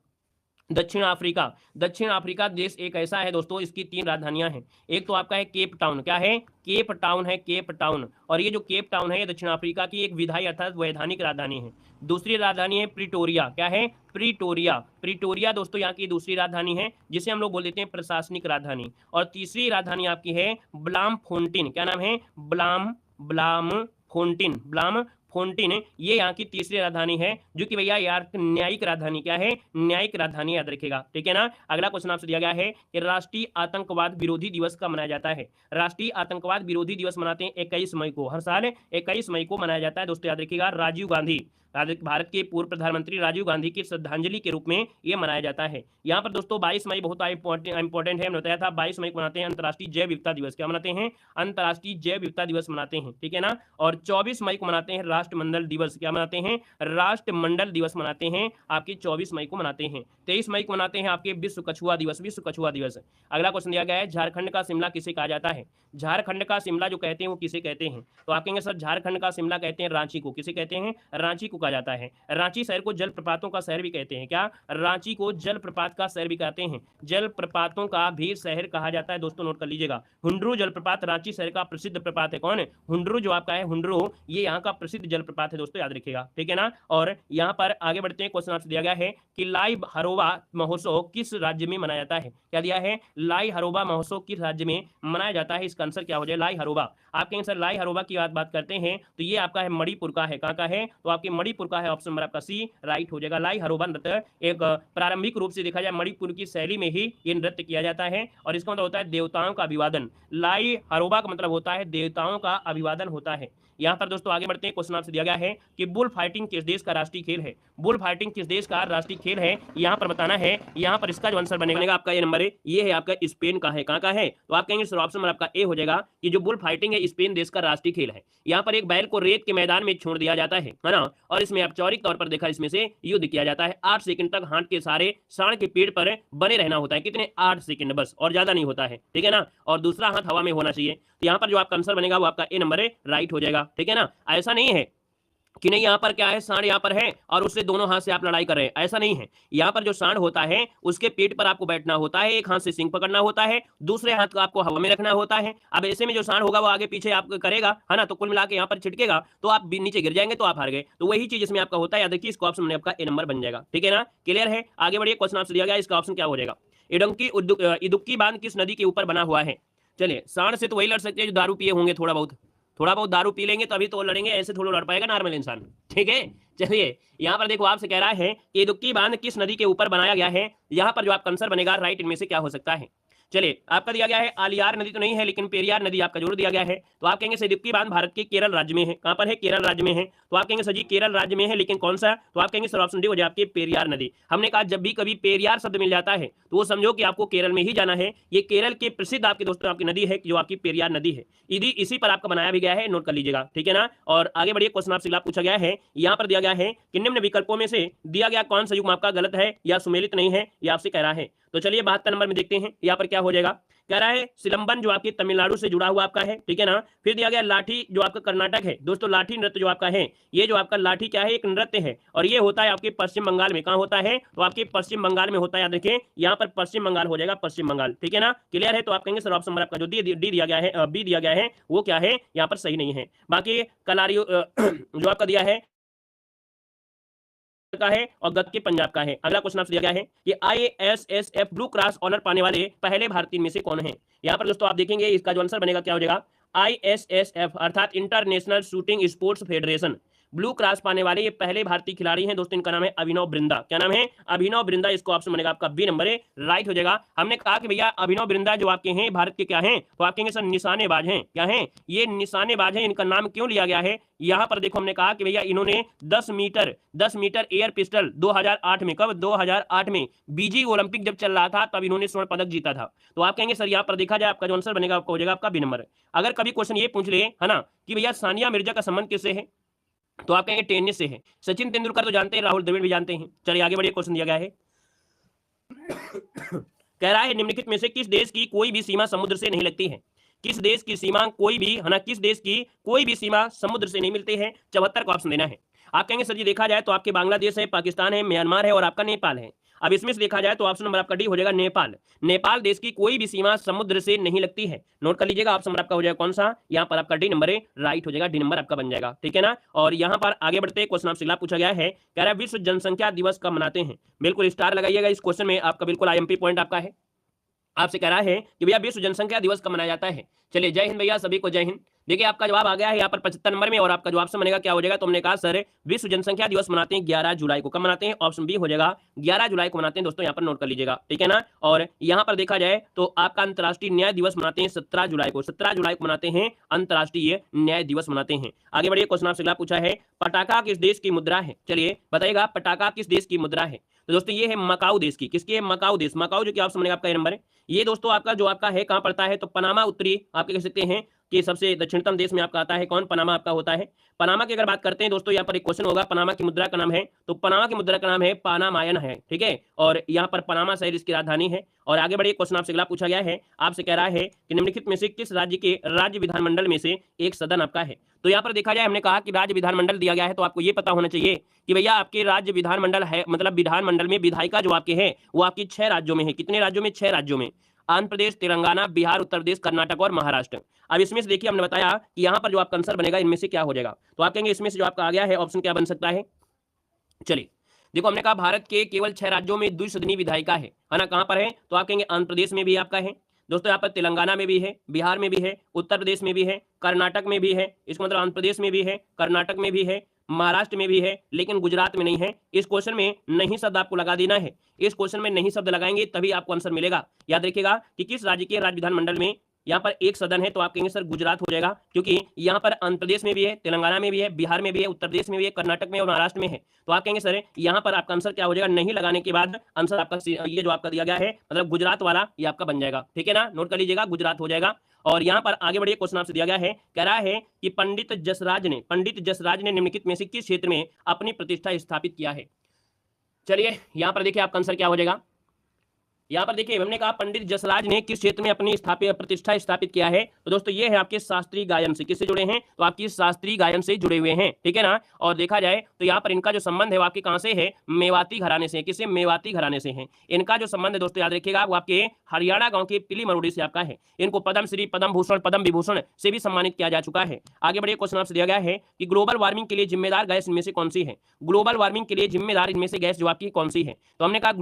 दक्षिण अफ्रीका। दक्षिण अफ्रीका देश एक ऐसा है दोस्तों, इसकी 3 राजधानियां हैं। एक तो आपका है केप टाउन। क्या है? केप टाउन है, केप टाउन। और ये जो केप टाउन है ये दक्षिण अफ्रीका की एक विधायी अर्थात वैधानिक राजधानी है। दूसरी राजधानी है प्रिटोरिया। क्या है? प्रिटोरिया। प्रिटोरिया दोस्तों यहाँ की दूसरी राजधानी है, जिसे हम लोग बोल देते हैं प्रशासनिक राजधानी। और तीसरी राजधानी आपकी है ब्लाम फोन्टिन। क्या नाम है? ब्लाम ब्लाम फोन्टिन। ब्लाम फोन्टिन, ये यहाँ की तीसरी राजधानी है, जो कि भैया यार न्यायिक राजधानी। क्या है? न्यायिक राजधानी, याद रखेगा। ठीक है ना। अगला क्वेश्चन आपसे दिया गया है कि राष्ट्रीय आतंकवाद विरोधी दिवस कब मनाया जाता है? राष्ट्रीय आतंकवाद विरोधी दिवस मनाते हैं 21 मई को। हर साल 21 मई को मनाया जाता है दोस्तों, याद रखिएगा। राजीव गांधी, भारत के पूर्व प्रधानमंत्री राजीव गांधी की श्रद्धांजलि के रूप में यह मनाया जाता है। यहाँ पर दोस्तों 22 मई बहुत इंपॉर्टेंट है, बताया था 22 मई को मनाते हैं अंतर्राष्ट्रीय जैव विविधता दिवस। क्या मनाते हैं? अंतर्राष्ट्रीय जैव विविधता दिवस मनाते हैं। ठीक है ना। और 24 मई को मनाते हैं राष्ट्रमंडल दिवस। क्या मनाते हैं? राष्ट्रमंडल दिवस मनाते हैं, आपके 24 मई को मनाते हैं। 23 मई को मनाते हैं आपके विश्व कछुआ दिवस। विश्व कछुआ दिवस। अगला क्वेश्चन दिया गया है झारखंड का शिमला किसे कहा जाता है? झारखंड का शिमला जो कहते हैं वो किसे कहते हैं? तो आप कहेंगे सर झारखंड का शिमला कहते हैं रांची को। किसे कहते हैं? रांची को कहा जाता है। रांची शहर को जलप्रपातों का शहर भी कहते हैं। क्या? रांची को जलप्रपात का शहर भी कहते हैं। जलप्रपातों का भी शहर कहा जाता है दोस्तों, नोट कर लीजिएगा। हुंडरू जलप्रपात रांची शहर का प्रसिद्ध प्रपात है। कौन है? हुंडरू जो आपका है, हुंडरू ये यहाँ का प्रसिद्ध जलप्रपात है दोस्तों, याद रखिएगा। ठीक है ना। और यहाँ पर आगे बढ़ते हैं, क्वेश्चन आपसे दिया गया है कि लाई हरोबा महोत्सव किस राज्य में मनाया जाता है? क्या दिया है? लाई हरोबा महोत्सव किस राज्य में मनाया जाता है? इसका आंसर क्या हो जाए? लाई हरोबा। आप कहेंगे सर लाई हरोबा की बात करते हैं तो ये आपका है मणिपुर का है। कहाँ का है? तो आपके मणिपुर का है। ऑप्शन नंबर आपका सी राइट हो जाएगा। लाई हरोबा नृत्य एक प्रारंभिक रूप से देखा जाए मणिपुर की शैली में ही ये नृत्य किया जाता है और इसका मतलब होता है देवताओं का अभिवादन। लाई हरोबा का मतलब होता है देवताओं का अभिवादन होता है। यहाँ पर दोस्तों आगे बढ़ते हैं, क्वेश्चन आपसे दिया गया है कि बुल फाइटिंग किस देश का राष्ट्रीय खेल है? बुल फाइटिंग किस देश का राष्ट्रीय खेल है? यहाँ पर बताना है। यहाँ पर इसका जो आंसर बनेगा आपका ये नंबर है, ये है आपका स्पेन का है। कहाँ का है? तो आप कहेंगे सर ऑप्शन नंबर आपका ए हो जाएगा कि जो बुल फाइटिंग है स्पेन देश का राष्ट्रीय खेल है। यहाँ पर एक बैल को रेत के मैदान में छोड़ दिया जाता है ना, और इसमें औपचारिक तौर पर देखा इसमें से युद्ध किया जाता है। 8 सेकंड तक हाथ के सारे सांड के पेड़ पर बने रहना होता है। कितने? 8 सेकंड बस, और ज्यादा नहीं होता है। ठीक है ना। और दूसरा हाथ हवा में होना चाहिए। तो यहाँ पर जो आपका आंसर बनेगा वो आपका ए नंबर है, राइट हो जाएगा। ठीक है ना। ऐसा नहीं है कि नहीं यहाँ पर क्या है सांड यहाँ पर है और उससे दोनों हाथ से आप लड़ाई कर रहे हैं, ऐसा नहीं है। यहाँ पर जो सांड होता है उसके पेट पर आपको बैठना होता है, एक हाथ से सिंग पकड़ना होता है, दूसरे हाथ को आपको हवा में रखना होता है। अब ऐसे में जो सांड होगा वो आगे पीछे आप करेगा, है ना, तो कुल मिला के यहाँ पर छिटकेगा तो आप नीचे गिर जाएंगे, तो आप हार गए। तो वही चीज इसमें आपका होता है, याद रखिए इसका ऑप्शन आपका ए नंबर बन जाएगा। ठीक है ना। क्लियर है। आगे बढ़िए, क्वेश्चन आपसे दिया गया इसका ऑप्शन क्या हो जाएगा? इडुक्की बांध किस नदी के ऊपर बना हुआ है? चलिए सांड से तो वही लड़ सकते हैं जो दारू पिए होंगे, थोड़ा बहुत दारू पी लेंगे तो अभी तो लड़ेंगे, ऐसे थोड़ा लड़ पाएगा नॉर्मल इंसान। ठीक है। चलिए यहाँ पर देखो आपसे कह रहा है कि इडुक्की बांध किस नदी के ऊपर बनाया गया है? यहाँ पर जो आपका आंसर बनेगा राइट इनमें से क्या हो सकता है? चलिए आपका दिया गया है आलियार नदी तो नहीं है, लेकिन पेरियार नदी आपका जरूर दिया गया है। तो आप कहेंगे इडुक्की बांध भारत के केरल राज्य में है। कहां पर है? केरल राज्य में है। तो आप कहेंगे सर जी केरल राज्य में है, लेकिन कौन सा? तो आप कहेंगे सर ऑप्शन डी हो जाए आपकी पेरियार नदी। हमने कहा जब भी कभी पेरियार शब्द मिल जाता है तो वो समझो कि आपको केरल में ही जाना है। ये केरल की प्रसिद्ध आपके दोस्तों आपकी नदी है जो आपकी पेरियार नदी है। इसी पर आपका बनाया भी गया है, नोट कर लीजिएगा। ठीक है ना। और आगे बढ़िए, क्वेश्चन आपसे पूछा गया है, यहाँ पर दिया गया है कि निम्न विकल्पों में से दिया गया कौन सा युग्म आपका गलत है या सुमेलित नहीं है, ये आपसे कह रहा है। तो चलिए 72 नंबर में देखते हैं यहाँ पर क्या हो जाएगा। कह रहा है सिलंबन जो आपकी तमिलनाडु से जुड़ा हुआ आपका है। ठीक है ना। फिर दिया गया लाठी जो आपका कर्नाटक है। दोस्तों लाठी नृत्य जो आपका है, ये जो आपका लाठी क्या है? एक नृत्य है और ये होता है आपके पश्चिम बंगाल में। कहाँ होता है? तो आपके पश्चिम बंगाल में होता है, याद रखिए यहाँ पर पश्चिम बंगाल हो जाएगा, पश्चिम बंगाल। ठीक है ना। क्लियर है। तो आप कहेंगे सर ऑप्शन नंबर आपका जो डी दिया गया है, बी दिया गया है, वो क्या है? यहाँ पर सही नहीं है। बाकी कलारियो जो आपका दिया है का है और गत के पंजाब का है। अगला क्वेश्चन आपसे दिया गया है कि ISSF ब्लू क्रॉस ऑनर पाने वाले पहले भारतीय में से कौन है। यहाँ पर दोस्तों आप देखेंगे इसका जो आंसर बनेगा क्या हो जाएगा, ISSF अर्थात international shooting sports federation blue cross पाने वाले ये पहले भारतीय खिलाड़ी हैं दोस्तों। इनका नाम है अभिनव बिंद्रा। क्या नाम है, अभिनव बिंद्रा। इसको ऑप्शन बनेगा आपका बी नंबर है, राइट हो जाएगा। हमने कहा कि भैया अभिनव बिंद्रा जो आपके हैं भारत के क्या हैं, तो आप कहेंगे सर निशानेबाज हैं। क्या हैं, ये निशानेबाज हैं। इनका नाम क्यों लिया गया है, यहाँ पर देखो हमने कहा कि भैया इन्होंने 10 मीटर एयर पिस्टल 2008 में, कब 2008 में बीजिंग ओलंपिक जब चल रहा था तब इन्होंने स्वर्ण पदक जीता था। तो आप कहेंगे सर यहाँ पर देखा जाए आपका जो आंसर बनेगा आपका हो जाएगा आपका बी नंबर। अगर कभी क्वेश्चन ये पूछ ले है ना कि भैया सानिया मिर्जा का संबंध किससे है, तो आप कहेंगे टेनिस से है। सचिन तेंदुलकर तो जानते हैं, राहुल द्रविड़ भी जानते हैं। चलिए आगे बढ़िए, क्वेश्चन दिया गया है कह रहा है निम्नलिखित में से किस देश की कोई भी सीमा समुद्र से नहीं लगती है। किस देश की सीमा कोई भी है ना, किस देश की कोई भी सीमा समुद्र से नहीं मिलती है। 74 का ऑप्शन देना है। आप कहेंगे सर जी देखा जाए तो आपके बांग्लादेश है, पाकिस्तान है, म्यांमार है और आपका नेपाल है। अब इसमें से देखा जाए तो ऑप्शन नंबर आपका डी हो जाएगा नेपाल। नेपाल देश की कोई भी सीमा समुद्र से नहीं लगती है। नोट कर लीजिएगा, ऑप्शन नंबर आपका हो जाएगा कौन सा, यहाँ पर आपका डी नंबर है, राइट हो जाएगा, डी नंबर आपका बन जाएगा। ठीक है ना। और यहाँ पर आगे बढ़ते क्वेश्चन आपसे अगला पूछा गया है, कह रहा है विश्व जनसंख्या दिवस कब मनाते हैं। बिल्कुल स्टार लगाइएगा इस क्वेश्चन में, आपका बिल्कुल IMP पॉइंट आपका है। आपसे कह रहा है कि भैया विश्व जनसंख्या दिवस कब मनाया जाता है। चलिए जय हिंद भैया, सभी को जय हिंद। देखिए आपका जवाब आ गया है यहाँ पर 75 नंबर में, और आपका जवाब से बनेगा क्या हो जाएगा, तो हमने कहा सर विश्व जनसंख्या दिवस मनाते हैं 11 जुलाई को। कब मनाते हैं, ऑप्शन बी हो जाएगा 11 जुलाई को मनाते हैं दोस्तों, यहाँ पर नोट कर लीजिएगा। ठीक है ना। और यहाँ पर देखा जाए तो आपका अंतर्राष्ट्रीय न्याय दिवस मनाते हैं 17 जुलाई को। 17 जुलाई को मनाते हैं अंतर्राष्ट्रीय न्याय दिवस मनाते हैं। आगे बढ़िए, क्वेश्चन आपसे अगला पूछा है पटाखा किस देश की मुद्रा है। चलिए बताइएगा पटाखा किस देश की मुद्रा है। तो दोस्तों ये है मकाऊ देश की। किसकी है, मकाऊ देश। मकाऊ जो कि ऑप्शन बनेगा आपका नंबर है। ये दोस्तों आपका जो आपका है कहां पड़ता है, तो पनामा उत्तरी आप कह सकते हैं कि सबसे दक्षिणतम देश में आपका आता है। कौन, पनामा आपका होता है। पनामा की अगर बात करते हैं दोस्तों, यहाँ पर एक क्वेश्चन होगा पनामा की मुद्रा का नाम है, तो पनामा की मुद्रा का नाम है पानामायन है। ठीक है। और यहाँ पर पनामा शहर इसकी राजधानी है। और आगे बढ़िए, क्वेश्चन आपसे अगला पूछा गया है, आपसे कह रहा है कि निम्नलिखित में से किस राज्य के राज्य विधानमंडल में से एक सदन आपका है। तो यहाँ पर देखा जाए हमने कहा कि राज्य विधानमंडल दिया गया है, तो आपको ये पता होना चाहिए कि भैया आपके राज्य विधानमंडल है, मतलब विधानमंडल में विधायिका जो आपके हैं वो आपकी 6 राज्यों में है। कितने राज्यों में, 6 राज्यों में, आंध्र प्रदेश, तेलंगाना, बिहार, उत्तर प्रदेश, कर्नाटक और महाराष्ट्र। अब इसमें से देखिए हमने बताया कि यहाँ पर जो आपका आंसर बनेगा इनमें से क्या हो जाएगा, तो आप कहेंगे इसमें से जो आपका आ गया है ऑप्शन क्या बन सकता है। चलिए देखो हमने कहा भारत के केवल 6 राज्यों में द्विसदनीय विधायिका है ना। कहां पर है, तो आप कहेंगे आंध्र प्रदेश में भी आपका है दोस्तों, यहाँ पर तेलंगाना में भी है, बिहार में भी है, उत्तर प्रदेश में भी है, कर्नाटक में भी है। इसका मतलब आंध्र प्रदेश में भी है, कर्नाटक में भी है, महाराष्ट्र में भी है, लेकिन गुजरात में नहीं है। इस क्वेश्चन में नहीं शब्द आपको लगा देना है। इस क्वेश्चन में नहीं शब्द लगाएंगे तभी आपको आंसर मिलेगा। याद रखिएगा कि किस राज्य के राज्य विधानमंडल में यहाँ पर एक सदन है, तो आप कहेंगे सर गुजरात हो जाएगा, क्योंकि यहाँ पर आंध्र प्रदेश में भी है, तेलंगाना में भी है, बिहार में भी है, उत्तर प्रदेश में भी है, कर्नाटक में और महाराष्ट्र में है। तो आप कहेंगे सर यहाँ पर आपका आंसर क्या हो जाएगा, नहीं लगाने के बाद आंसर आपका ये जो आपका दिया गया है मतलब गुजरात वाला ये आपका बन जाएगा। ठीक है ना, नोट कर लीजिएगा, गुजरात हो जाएगा। और यहाँ पर आगे बढ़िए, क्वेश्चन आपसे दिया गया है, कह रहा है कि पंडित जसराज ने निम्नलिखित में से किस क्षेत्र में अपनी प्रतिष्ठा स्थापित किया है। चलिए यहाँ पर देखिए आपका आंसर क्या हो जाएगा। यहाँ पर देखिए हमने कहा पंडित जसराज ने किस क्षेत्र में अपनी प्रतिष्ठा स्थापित किया है, तो दोस्तों ये है आपके शास्त्रीय गायन से। किससे जुड़े हैं, तो आपकी शास्त्रीय गायन से जुड़े हुए हैं। ठीक है ना। और देखा जाए तो यहाँ पर इनका जो संबंध है वो आपके कहाँ से है, मेवाती घराने से। किससे, मेवाती घराने से है इनका जो संबंध है दोस्तों, याद रखिएगा वो आपके हरियाणा गाँव के पिली मरोड़ी से आपका है। इनको पद्मश्री, पद्म भूषण, पद्म विभूषण से भी सम्मानित किया जा चुका है। आगे बढ़िए, क्वेश्चन आपसे दिया गया है कि ग्लोबल वार्मिंग के लिए जिम्मेदार गैस इनमें से कौन सी है। ग्लोबल वार्मिंग के लिए जिम्मेदार इनमें से गैस जो आपकी कौन सी है, तो हमने कहा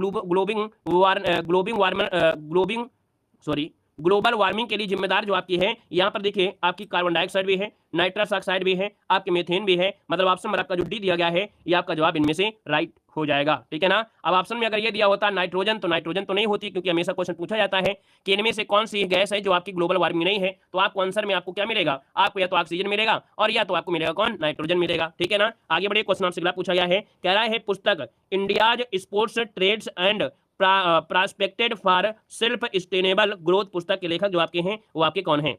ग्लोबल वार्मिंग के लिए जिम्मेदार जो आपकी है, यहाँ पर देखिए आपकी कार्बन डाइऑक्साइड भी है, नाइट्रस ऑक्साइड भी है, आपके मीथेन भी है। मतलब ऑप्शन में आपका जो डी दिया गया है ये आपका जवाब इनमें से राइट हो जाएगा। ठीक है ना। अब ऑप्शन में अगर ये दिया होता नाइट्रोजन, तो नाइट्रोजन तो नहीं होती, क्योंकि हमेशा क्वेश्चन पूछा जाता है कि इनमें से कौन सी गैस है जो आपकी ग्लोबल वार्मिंग नहीं है। तो आपको आंसर में आपको क्या मिलेगा, आपको या तो ऑक्सीजन मिलेगा और या तो आपको मिलेगा कौन, नाइट्रोजन मिलेगा। ठीक है ना। आगे बढ़िए, क्वेश्चन आपसे अगला पूछा गया है, कह रहा है पुस्तक India's sports trades and prospected for self sustainable growth पुस्तक के लेखक जो आपके हैं वो आपके कौन हैं।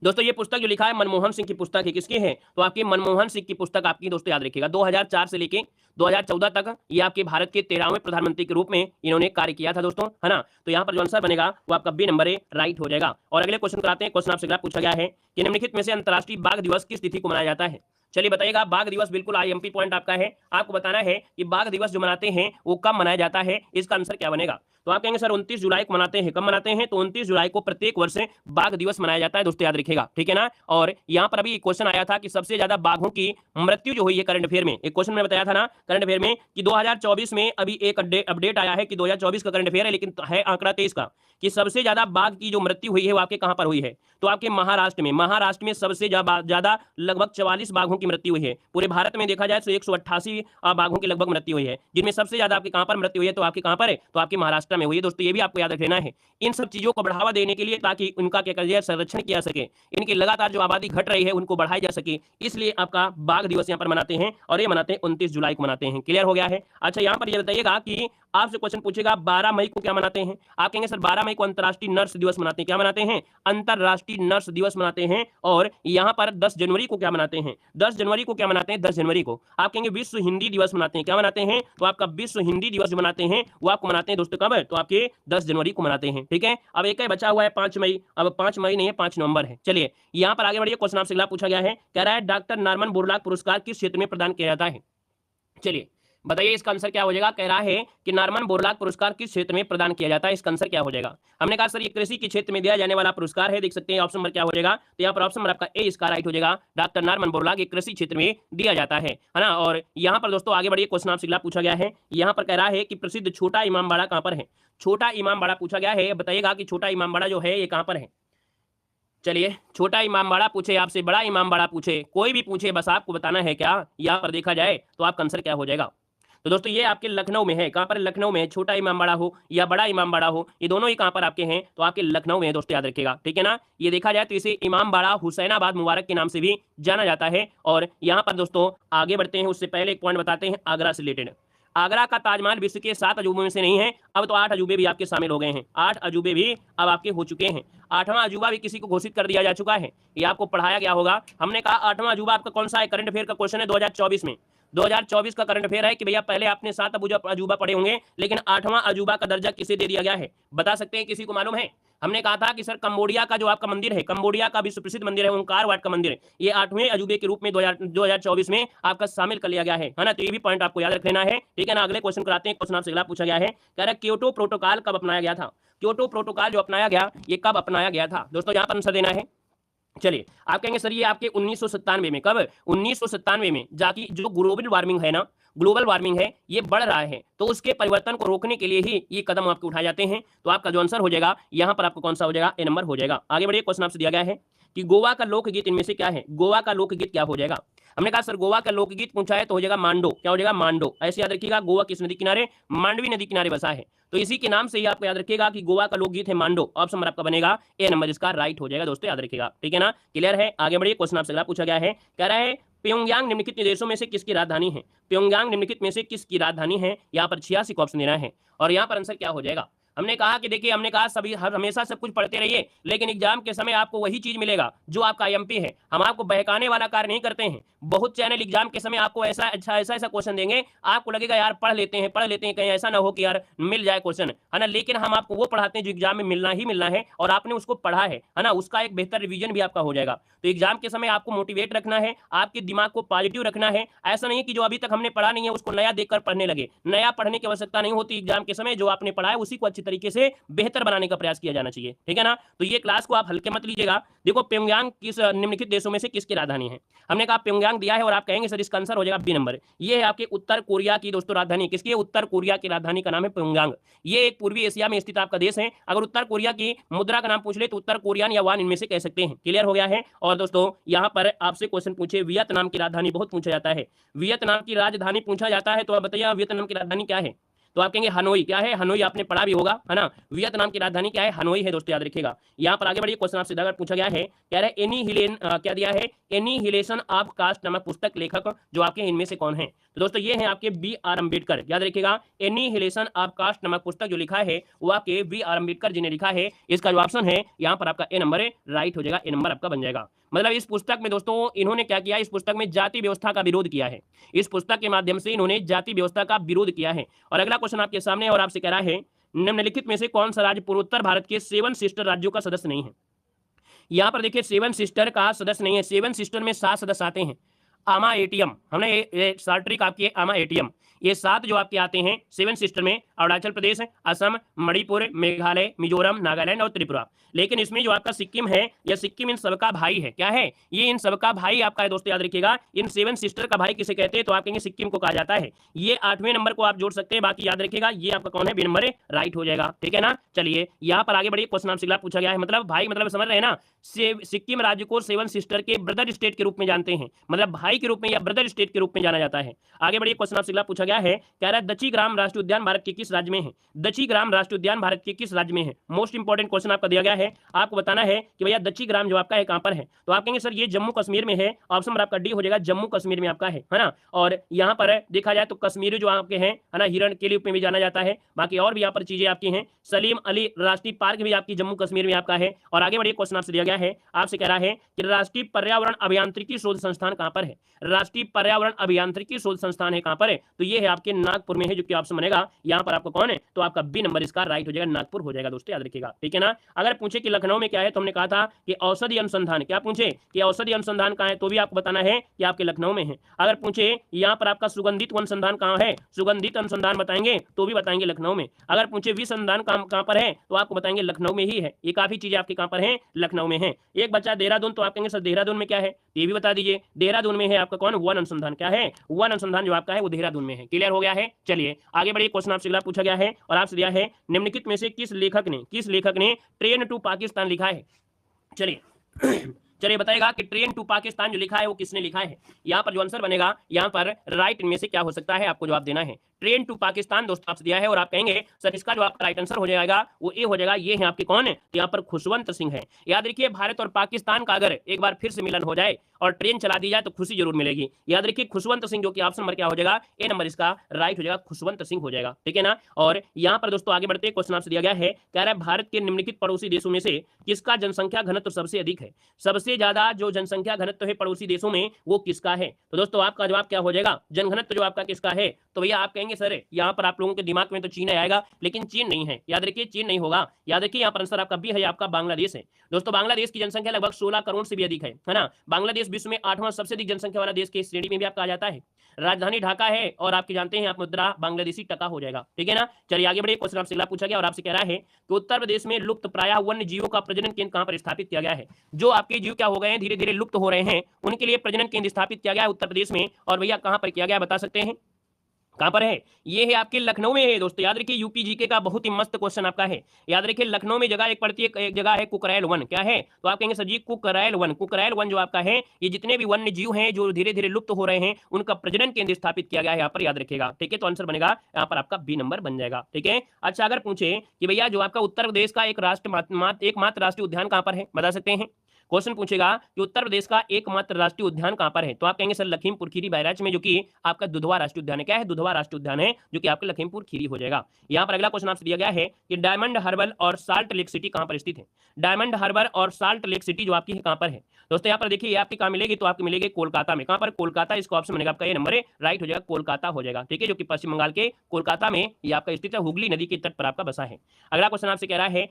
दोस्तों ये पुस्तक जो लिखा है मनमोहन सिंह की पुस्तक है। किसकी है, तो आपकी मनमोहन सिंह की पुस्तक आपकी दोस्तों याद रखिएगा 2004 से लेके 2014 तक ये आपके भारत के 13वें प्रधानमंत्री के रूप में इन्होंने कार्य किया था दोस्तों, है ना। तो यहाँ पर जो आंसर बनेगा वो आपका बी नंबर है, राइट हो जाएगा। और अगले क्वेश्चन कराते हैं। क्वेश्चन आपसे अगला पूछा गया है कि निम्नलिखित में से अंतर्राष्ट्रीय बाघ दिवस किस तिथि को मनाया जाता है। चलिए बताइएगा, बाघ दिवस बिल्कुल आईएमपी पॉइंट आपका है, आपको बताना है कि बाघ दिवस जो मनाते हैं वो कब मनाया जाता है, इसका आंसर क्या बनेगा। तो आप कहेंगे सर 29 जुलाई को मनाते हैं, कब मनाते हैं, तो 29 जुलाई को प्रत्येक वर्ष बाघ दिवस मनाया जाता है दोस्तों, याद रखिएगा, ठीक है ना। और यहाँ पर अभी क्वेश्चन आया था कि सबसे ज्यादा बाघों की मृत्यु जो हुई है करंट अफेयर में, एक क्वेश्चन में बताया था ना करंट अफेयर में कि 2024 में अभी एक अपडेट आया है कि 2024 का करंट अफेयर है, लेकिन है आंकड़ा 23 का, कि सबसे ज्यादा बाघ की जो मृत्यु हुई है वो आपके कहां पर हुई है, तो आपके महाराष्ट्र में सबसे ज्यादा लगभग 44 बाघों की मृत्यु हुई है। पूरे भारत में देखा जाए तो 188 बाघों की लगभग मृत्यु हुई है, जिनमें सबसे ज्यादा आपके कहां पर मृत्यु हुई है, तो आपके कहां पर है, तो आपके महाराष्ट्र में हुई है दोस्तों, ये भी आपको याद रखना है। इन सब चीजों को बढ़ावा देने के लिए, ताकि उनका क्या करिए संरक्षण किया सके, इनकी लगातार जो आबादी घट रही है उनको बढ़ाई जा सके, इसलिए आपका बाघ दिवस यहाँ पर मनाते हैं, और ये मनाते हैं 29 जुलाई को मनाते हैं। क्लियर हो गया है। अच्छा यहाँ पर ये बताइएगा कि आपसे क्वेश्चन पूछेगा 12 मई को क्या मनाते हैं, आप कहेंगे सर 12 मई को अंतर्राष्ट्रीय नर्स दिवस मनाते हैं, क्या मनाते हैं, अंतर्राष्ट्रीय नर्स दिवस मनाते हैं। और यहाँ पर 10 जनवरी को क्या मनाते हैं, 10 जनवरी को क्या मनाते हैं, 10 जनवरी को आप कहेंगे विश्व हिंदी दिवस मनाते हैं, क्या मनाते हैं, तो आपका विश्व हिंदी दिवस जो मनाते हैं वो आपको मनाते हैं दोस्तों कब है, तो आपके 10 जनवरी को मनाते हैं, ठीक है। अब एक बचा हुआ है 5 मई, अब 5 मई नहीं है 5 नवंबर है। चलिए यहाँ पर आगे बढ़िए, क्वेश्चन आपसे अगला पूछा गया है, कह रहा है डॉक्टर नॉर्मन बोरलॉग पुरस्कार किस क्षेत्र में प्रदान किया जाता है। चलिए बताइए इसका आंसर क्या हो जाएगा। कह रहा है कि नॉर्मन बोरलॉग पुरस्कार किस क्षेत्र में प्रदान किया जाता है, इसका आंसर क्या हो जाएगा। हमने कहा सर ये कृषि के क्षेत्र में दिया जाने वाला पुरस्कार है, देख सकते हैं ऑप्शन नंबर क्या हो जाएगा, तो यहाँ पर ऑप्शन नंबर आपका ए इसका राइट हो जाएगा। डॉक्टर नॉर्मन बोरलॉग एक कृषि क्षेत्र में दिया जाता है ना। और यहाँ पर दोस्तों आगे बढ़िए, क्वेश्चन आपसे अगला पूछा गया है, यहाँ पर कह रहा है कि प्रसिद्ध छोटा इमामबाड़ा कहाँ पर है, छोटा इमामबाड़ा पूछा गया है, बताइएगा कि छोटा इमामबाड़ा जो है ये कहाँ पर है। चलिए छोटा इमामबाड़ा पूछे आपसे, बड़ा इमामबाड़ा पूछे, कोई भी पूछे, बस आपको बताना है क्या, यहाँ पर देखा जाए तो आपका आंसर क्या हो जाएगा। तो दोस्तों ये आपके लखनऊ में है, कहाँ पर, लखनऊ में। छोटा इमामबाड़ा हो या बड़ा इमामबाड़ा हो, ये दोनों ही कहाँ पर आपके हैं, तो आपके लखनऊ में है दोस्तों, याद रखिएगा, ठीक है ना। ये देखा जाए तो इसे इमामबाड़ा हुसैनाबाद मुबारक के नाम से भी जाना जाता है। और यहाँ पर दोस्तों आगे बढ़ते हैं, उससे पहले एक पॉइंट बताते हैं आगरा से रिलेटेड। आगरा का ताजमहल विश्व के 7 अजूबों में से नहीं है, अब तो 8 अजूबे भी आपके शामिल हो गए हैं, 8 अजूबे भी अब आपके हो चुके हैं। 8वां अजूबा भी किसी को घोषित कर दिया जा चुका है, ये आपको पढ़ाया गया होगा। हमने कहा 8वां अजूबा आपका कौन सा है, करंट अफेयर का क्वेश्चन है 2024 में, 2024 का करंट अफेयर है कि भैया पहले आपने 7 अजूबा पढ़े होंगे, लेकिन 8वां अजूबा का दर्जा किसे दे दिया गया है, बता सकते हैं, किसी को मालूम है। हमने कहा था कि सर कंबोडिया का जो आपका मंदिर है, कंबोडिया का विश्व प्रसिद्ध मंदिर है ओंकार वाट का मंदिर, ये 8वें अजूबे के रूप में 2024 में आपका शामिल कर लिया गया है ना। तो ये भी पॉइंट आपको याद रखना है, ठीक है ना। अगले क्वेश्चन कराते हैं, क्वेश्चन आपसे अगला पूछा गया है, कह रहा है क्योटो प्रोटोकॉल कब अपनाया गया था। क्योटो प्रोटोकॉल जो अपनाया गया ये कब अपनाया गया था दोस्तों, यहाँ पर आंसर देना है। चलिए आप कहेंगे सर ये आपके 1997 में, कब, 1997 में जाके जो ग्लोबल वार्मिंग है ना, ग्लोबल वार्मिंग है ये बढ़ रहा है, तो उसके परिवर्तन को रोकने के लिए ही ये कदम आपके उठाए जाते हैं। तो आपका जो आंसर हो जाएगा यहाँ पर आपको कौन सा हो जाएगा, ए नंबर हो जाएगा। आगे बढ़िए, क्वेश्चन आपसे दिया गया है कि गोवा का लोकगीत इनमें से क्या है, गोवा का लोकगीत क्या हो जाएगा। हमने कहा सर गोवा का लोकगीत पूछा है तो हो जाएगा मांडो, क्या हो जाएगा, मांडो। ऐसे याद रखिएगा, गोवा किस नदी किनारे, मांडवी नदी किनारे बसा है, तो इसी के नाम से ही आपको याद रखिएगा कि गोवा का लोकगीत है मांडो। ऑप्शन नंबर आपका बनेगा ए नंबर, इसका राइट हो जाएगा दोस्तों, याद रखिएगा, ठीक है ना। क्लियर है। आगे बढ़िए, क्वेश्चन आपसे अगला पूछा गया है, कह रहा है प्योंगयांग निम्नलिखित देशों में से किसकी राजधानी है। प्योंगयांग निम्नलिखित में से किसकी राजधानी है, यहाँ पर 86 को ऑप्शन देना है, और यहाँ पर आंसर क्या हो जाएगा। हमने कहा कि देखिए, हमने कहा सभी हमेशा सब कुछ पढ़ते रहिए, लेकिन एग्जाम के समय आपको वही चीज मिलेगा जो आपका आईएमपी है। हम आपको बहकाने वाला कार्य नहीं करते हैं। बहुत चैनल एग्जाम के समय आपको ऐसा क्वेश्चन देंगे, आपको लगेगा यार पढ़ लेते हैं कहीं ऐसा ना हो कि यार मिल जाए क्वेश्चन, है ना। लेकिन हम आपको वो पढ़ाते हैं जो एग्जाम में मिलना ही मिलना है, और आपने उसको पढ़ा है ना, उसका एक बेहतर रिवीजन भी आपका हो जाएगा। तो एग्जाम के समय आपको मोटिवेट रखना है, आपके दिमाग को पॉजिटिव रखना है। ऐसा नहीं है कि जो अभी तक हमने पढ़ा नहीं है उसको नया देखकर पढ़ने लगे, नया पढ़ने की आवश्यकता नहीं होती। एग्जाम के समय जो आपने पढ़ा है उसी को अच्छी तरीके से बेहतर बनाने का प्रयास किया जाना चाहिए, ठीक है ना। तो ये क्लास को आप हल्के मत लीजिएगा। देखो प्योंगयांग किस निम्नलिखित देशों में से किसकी राजधानी है। हमने कहा प्योंगयांग दिया है, और आप कहेंगे सर इसका आंसर हो जाएगा बी नंबर। ये है आपके उत्तर कोरिया की दोस्तों राजधानी, किसकी है, उत्तर कोरिया की राजधानी का नाम है प्योंगयांग। ये एक पूर्वी एशिया में स्थित आपका देश है। अगर उत्तर कोरिया की मुद्रा का नाम पूछ ले तो उत्तर कोरियन या वान इनमें से कह सकते हैं। क्लियर हो गया है। और दोस्तों यहाँ पर आपसे क्वेश्चन पूछे वियतनाम की राजधानी बहुत पूछा जाता है, वियतनाम की राजधानी पूछा जाता है, तो आप बताइए वियतनाम की राजधानी क्या है। तो आप कहेंगे हनोई, क्या है, हनोई आपने पढ़ा भी होगा, है ना। वियतनाम की राजधानी क्या है, हनोई है दोस्तों, याद रखिएगा। यहाँ पर आगे बढ़िए, क्वेश्चन आपसे सीधा पूछा गया है, कह रहा है क्या दिया है, एनिहिलेशन ऑफ कास्ट नामक पुस्तक लेखक जो आपके इनमें से कौन है। तो दोस्तों ये है आपके बी.आर. अम्बेडकर, याद रखिएगा। एनिहिलेशन ऑफ कास्ट नामक पुस्तक जो लिखा है वो आपके बी.आर. अम्बेडकर जी ने लिखा है। इसका जो ऑप्शन है यहाँ पर आपका ए नंबर है, राइट हो जाएगा, ए नंबर आपका बन जाएगा। मतलब इस पुस्तक में दोस्तों इन्होंने क्या किया, इस पुस्तक में जाति व्यवस्था का विरोध किया है। इस पुस्तक के माध्यम से इन्होंने जाति व्यवस्था का विरोध किया है। और अगला क्वेश्चन आपके सामने और आपसे कह रहा है निम्नलिखित में से कौन सा राज्य पूर्वोत्तर भारत के 7 सिस्टर राज्यों का सदस्य नहीं है। यहाँ पर देखिए 7 सिस्टर का सदस्य नहीं है, 7 सिस्टर में 7 सदस्य आते हैं। आमा एटीएम, हमने ये शॉर्ट ट्रिक आपकी है आमा एटीएम। ये 7 जो आपके आते हैं 7 सिस्टर में अरुणाचल प्रदेश, असम, मणिपुर, मेघालय, मिजोरम, नागालैंड और त्रिपुरा। लेकिन इसमें जो आपका सिक्किम है, यह सिक्किम इन सबका भाई है। क्या है ये? इन सबका भाई आपका है दोस्तों, याद रखिएगा। इन 7 सिस्टर का भाई किसे कहते हैं? तो आप कहेंगे सिक्किम को कहा जाता है। ये 8वें नंबर को आप जोड़ सकते हैं, बाकी याद रखिएगा ये आपका कौन है? बी नंबर राइट हो जाएगा, ठीक है ना। चलिए यहाँ पर आगे बढ़िए, क्वेश्चन आपसे अगला पूछा गया है, मतलब भाई मतलब समझ रहे हैं ना, सिक्किम राज्य को 7 सिस्टर के ब्रदर स्टेट के रूप में जानते हैं, मतलब भाई के रूप में या ब्रदर स्टेट के रूप में जाना जाता है। आगे बढ़िए, क्वेश्चन आपसे अगला पूछा गया है, कह रहा है दक्षिग्राम राष्ट्रीय उद्यान भारत के किस राज्य में है? दक्षिग्राम राष्ट्रीय उद्यान भारत के किस राज्य में है? मोस्ट इंपोर्टेंट क्वेश्चन आपका दिया गया है, आपको बताना है कि भैया दक्षिग्राम जो आपका है कहां पर है। तो आप कहेंगे सर ये जम्मू कश्मीर में है, ऑप्शन नंबर आपका डी हो जाएगा, जम्मू कश्मीर में आपका है ना। और यहाँ पर देखा जाए तो कश्मीरी जो आपके हैं है ना, हिरण के रूप में भी जाना जाता है। बाकी और भी यहाँ पर चीजें आपकी हैं, सलीम अली राष्ट्रीय पार्क भी आपकी जम्मू कश्मीर में आपका है। और आगे बढ़िए, क्वेश्चन आपसे दिया गया है, आपसे कह रहा है कि राष्ट्रीय पर्यावरण अभियांत्रिकी शोध संस्थान कहां पर है? राष्ट्रीय पर्यावरण अभियांत्रिकी शोध संस्थान है कहां पर है? तो ये है आपके नागपुर में है, जो कि ऑप्शन बनेगा यहाँ पर आपको कौन है? तो आपका बी नंबर इसका राइट हो जाएगा, नागपुर हो जाएगा दोस्तों, याद रखिएगा, ठीक है ना। अगर पूछे कि लखनऊ में क्या है, तो हमने कहा था कि औषधि अनुसंधान, क्या पूछे कि औषधि अनुसंधान कहाँ है, तो भी आपको बताना है कि आपके लखनऊ में है। अगर पूछे यहाँ पर आपका सुगंधित अनुसंधान कहाँ है, सुगंधित अनुसंधान बताएंगे तो भी बताएंगे लखनऊ में। अगर पूछे विष अनुसंधान कहाँ पर है, तो आपको बताएंगे लखनऊ में ही है। ये काफी चीजें आपके कहाँ पर है? लखनऊ में है। एक बच्चा देहरादून, तो आप कहेंगे सर देहरादून में क्या है, ये भी बता दीजिए। देहरादून में है आपका कौन? वन अनुसंधान। क्या है? वन अनुसंधान जो आपका है वो देहरादून में है। क्लियर हो गया है। चलिए आगे बढ़िए, क्वेश्चन आपसे अगला पूछा गया है और आपसे दिया है निम्नलिखित में से किस लेखक ने ट्रेन टू पाकिस्तान लिखा है? चलिए चलिए बताएगा कि ट्रेन टू पाकिस्तान जो लिखा है वो किसने लिखा है। यहाँ पर जो आंसर बनेगा, यहाँ पर राइट इनमें से क्या हो सकता है, आपको जवाब देना है। ट्रेन टू पाकिस्तान दोस्तों आपसे दिया है और आप कहेंगे सर इसका जो आपका राइट आंसर हो जाएगा वो ए हो जाएगा। ये है आपके कौन है? यहाँ पर खुशवंत सिंह है। याद रखिए, भारत और पाकिस्तान का अगर एक बार फिर से मिलन हो जाए और ट्रेन चला दी जाए तो खुशी जरूर मिलेगी। याद रखिए खुशवंत सिंह, जो कि ऑप्शन नंबर क्या हो जाएगा? ए नंबर इसका राइट हो जाएगा, खुशवंत सिंह हो जाएगा, ठीक है ना। और यहाँ पर दोस्तों आगे बढ़ते, क्वेश्चन आपसे दिया गया है, कह रहा है भारत के निम्नलिखित पड़ोसी देशों में से किसका जनसंख्या घनत्व सबसे अधिक है? सबसे ज्यादा जो जनसंख्या घनत्व है पड़ोसी देशों में वो किसका है? तो दोस्तों आपका जवाब क्या हो जाएगा? जनघनत्व जो आपका किसका है? तो भैया आप कहेंगे सर यहाँ पर आप लोगों के दिमाग में तो चीन आएगा, लेकिन चीन नहीं है। याद रखिए चीन नहीं होगा। याद रखिए यहाँ पर आंसर आपका बी है, आपका बांग्लादेश है। दोस्तों बांग्लादेश की जनसंख्या लगभग 16 करोड़ से भी अधिक है ना। बांग्लादेश विश्व में 8वां सबसे अधिक जनसंख्या वाला देश की श्रेणी में भी आपका आ जाता है। राजधानी ढाका है और आपके जानते हैं आप मुद्रा बांग्लादेशी टका हो जाएगा, ठीक है ना। चलिए आगे बढ़िए, क्वेश्चन आपसे अगला पूछा गया और आपसे कह रहा है कि उत्तर प्रदेश में लुप्त प्रायः वन्य जीवों का प्रजनन केंद्र कहां पर स्थापित किया गया है? जो आपके जीव क्या हो गए हैं, धीरे धीरे लुप्त हो रहे हैं, उनके लिए प्रजनन केंद्र स्थापित किया गया है उत्तर प्रदेश में। और भैया कहां पर किया गया बता सकते हैं? कहां पर है? ये है आपके लखनऊ में है दोस्तों। याद रखिए यूपी जीके का बहुत ही मस्त क्वेश्चन आपका है। याद रखिए लखनऊ में जगह एक पड़ती है, एक जगह है कुकरैल वन। क्या है? तो आप कहेंगे सर जी कुकरैल वन। कुकरैल वन जो आपका है, ये जितने भी वन्य जीव हैं जो धीरे धीरे लुप्त हो रहे हैं उनका प्रजनन केंद्र स्थापित किया गया है यहाँ पर, याद रखिएगा, ठीक है। तो आंसर बनेगा यहाँ पर आपका बी नंबर बन जाएगा, ठीक है। अच्छा अगर पूछे कि भैया जो आपका उत्तर प्रदेश का एक एकमात्र राष्ट्रीय उद्यान कहां पर है, बता सकते हैं? क्वेश्चन पूछेगा कि उत्तर प्रदेश का एकमात्र राष्ट्रीय उद्यान कहां पर है, तो आप कहेंगे सर लखीमपुर खीरी बहराइच में, जो कि आपका दुधवा राष्ट्रीय उद्यान है। क्या है? दुधवा राष्ट्रीय उद्यान है, जो कि आपका लखीमपुर खीरी हो जाएगा। यहाँ पर अगला क्वेश्चन आपसे दिया गया है कि डायमंड हार्बर और साल्ट लेक सिटी कहां पर स्थित है? डायमंड हार्बर और साल्ट लेक सिटी जो आपकी है कहां पर है? दोस्तों यहाँ पर देखिए ये आपकी कहां मिलेगी, तो आपको मिलेगी कोलकाता में। कहां पर? कोलकाता। इसका ऑप्शन बनेगा आपका ये नंबर है, राइट हो जाएगा, कोलकाता हो जाएगा, ठीक है, जो कि पश्चिम बंगाल के कोलकाता में ये आपका स्थित है, हुगली नदी के तट पर आपका बसा है। अगला क्वेश्चन आपसे कह रहा है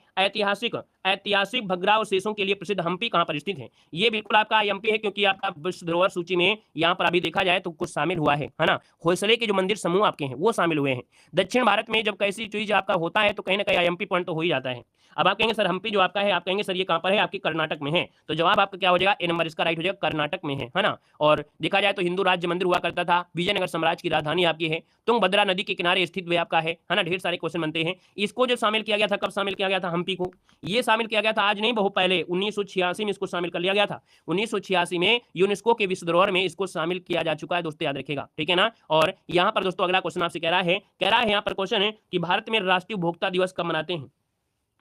ऐतिहासिक भगरा अवशेषों के लिए प्रसिद्ध हम्पी कहां पर स्थित है? ये बिल्कुल आपका एमपी है, क्योंकि आपका विश्व धरोहर सूची में यहाँ पर अभी देखा जाए तो कुछ शामिल हुआ है ना। होयसले के जो मंदिर समूह आपके हैं वो शामिल हुए हैं। दक्षिण भारत में जब कैसी चीज आपका होता है तो कहीं ना कहीं एमपी पॉइंट तो हो ही जाता है। अब आप कहेंगे सर हम्पी जो आपका है, आप कहेंगे सर ये कहां पर है? आपकी कर्नाटक में है। तो जवाब आपका क्या हो जाएगा? ए नंबर इसका राइट हो जाएगा, कर्नाटक में है ना। और देखा जाए तो हिंदू राज्य मंदिर हुआ करता था, विजयनगर साम्राज्य की राजधानी आपकी है, तुंगभद्रा नदी के किनारे स्थित भी आपका है ना। ढेर सारे क्वेश्चन बनते हैं। इसको जब शामिल किया गया था, कब शामिल किया गया था हम्पी को? ये शामिल किया गया था आज नहीं, बहुत पहले 1986 में इसको शामिल कर लिया गया था। 1986 में यूनेस्को के विश्व धरोहर में इसको शामिल किया जा चुका है दोस्तों, याद रखिएगा, ठीक है ना। और यहाँ पर दोस्तों अगला क्वेश्चन आपसे कह रहा है यहाँ पर क्वेश्चन है कि भारत में राष्ट्रीय उपभोक्ता दिवस कब मनाते हैं?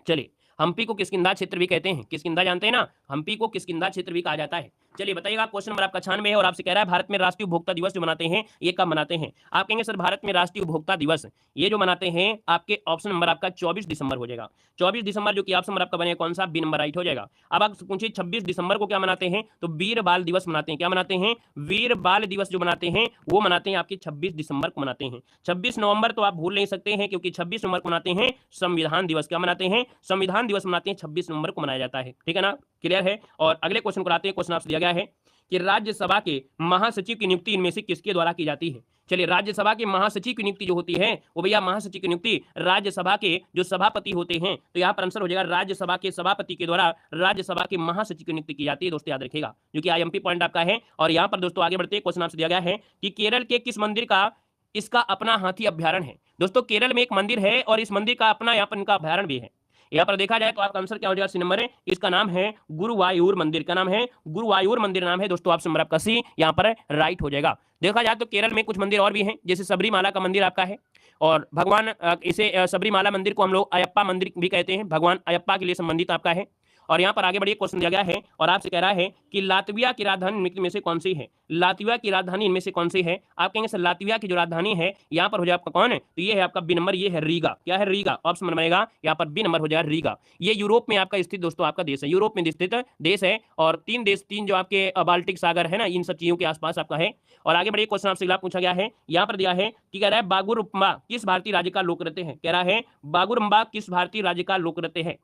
चलिए हम्पी को किष्किंधा क्षेत्र भी कहते हैं। किष्किंधा जानते हैं ना, हम्पी को किष्किंधा क्षेत्र भी कहा जाता है। चलिए बताइएगा, क्वेश्चन नंबर आपका 96 है और आपसे कह रहा है भारत में राष्ट्रीय उपभोक्ता दिवस जो मनाते हैं ये कब मनाते हैं? आप कहेंगे सर भारत में राष्ट्रीय उपभोक्ता दिवस ये जो मनाते हैं आपके ऑप्शन नंबर आपका 24 दिसंबर हो जाएगा। 24 दिसंबर जो कि ऑप्शन नंबर आपका बनेगा कौन सा? बी नंबर राइट हो जाएगा। अब आप पूछिए 26 दिसंबर को क्या मनाते हैं? तो वीर बाल दिवस मनाते हैं। क्या मनाते हैं? वीर बाल दिवस जो मनाते हैं वो मनाते हैं आपके 26 दिसंबर को मनाते हैं। 26 नवंबर तो आप भूल नहीं सकते हैं, क्योंकि 26 नवंबर को मनाते हैं संविधान दिवस। क्या मनाते हैं? संविधान दिवस मनाते हैं, 26 नवंबर को मनाया जाता है, ठीक है ना। क्लियर है। और अगले क्वेश्चन को आते हैं। क्वेश्चन आपसे दिया गया है कि राज्यसभा के महासचिव की नियुक्ति इनमें से किसके द्वारा की जाती है? चलिए, राज्यसभा के महासचिव की नियुक्ति जो होती है वो भैया महासचिव की नियुक्ति राज्यसभा के जो सभापति होते हैं, तो यहाँ पर आंसर हो जाएगा राज्यसभा के सभापति के द्वारा राज्यसभा के महासचिव की नियुक्ति की जाती है। दोस्तों याद रखिएगा, जो कि आईएमपी पॉइंट आपका है। और यहाँ पर दोस्तों आगे बढ़ते क्वेश्चन आपसे दिया गया है कि केरल के किस मंदिर का इसका अपना हाथी अभ्यारण्य है? दोस्तों केरल में एक मंदिर है और इस मंदिर का अपना यहाँ पर इनका अभ्यारण्य भी है। यहाँ पर देखा जाए तो आपका आंसर क्या हो जाएगा? सी नंबर है, इसका नाम है गुरुवायूर मंदिर। का नाम है गुरुवायूर मंदिर नाम है दोस्तों, ऑप्शन नंबर आपका सी यहाँ पर राइट हो जाएगा। देखा जाए तो केरल में कुछ मंदिर और भी हैं, जैसे सबरीमाला का मंदिर आपका है, और भगवान इसे सबरीमाला मंदिर को हम लोग अयप्पा मंदिर भी कहते हैं, भगवान अयप्पा के लिए संबंधित आपका है। और यहाँ पर आगे बढ़िए क्वेश्चन दिया गया है और आपसे कह रहा है कि लातविया की राजधानी निम्नलिखित में से कौन सी है? लातविया की राजधानी इनमें से कौन सी है? आप कहेंगे सर लातविया की जो राजधानी है यहाँ पर हो जाए आपका कौन है? तो ये है आपका बी नंबर, ये है रीगा। क्या है? रीगा। ऑप्शन नंबर बनेगा यहाँ पर बी नंबर हो जाएगा रीगा। ये यूरोप में आपका स्थित दोस्तों आपका देश है, यूरोप में स्थित देश है, और तीन जो आपके बाल्टिक सागर है ना, इन सब चीजों के आसपास आपका है। और आगे बढ़िए क्वेश्चन आपसे पूछा गया है, यहाँ पर दिया है कि कह रहा है बागुरुम्बा किस भारतीय राज्य का लोक नृत्य है? कह रहा है बागुरुम्बा किस भारतीय राज्य का लोक नृत्य है?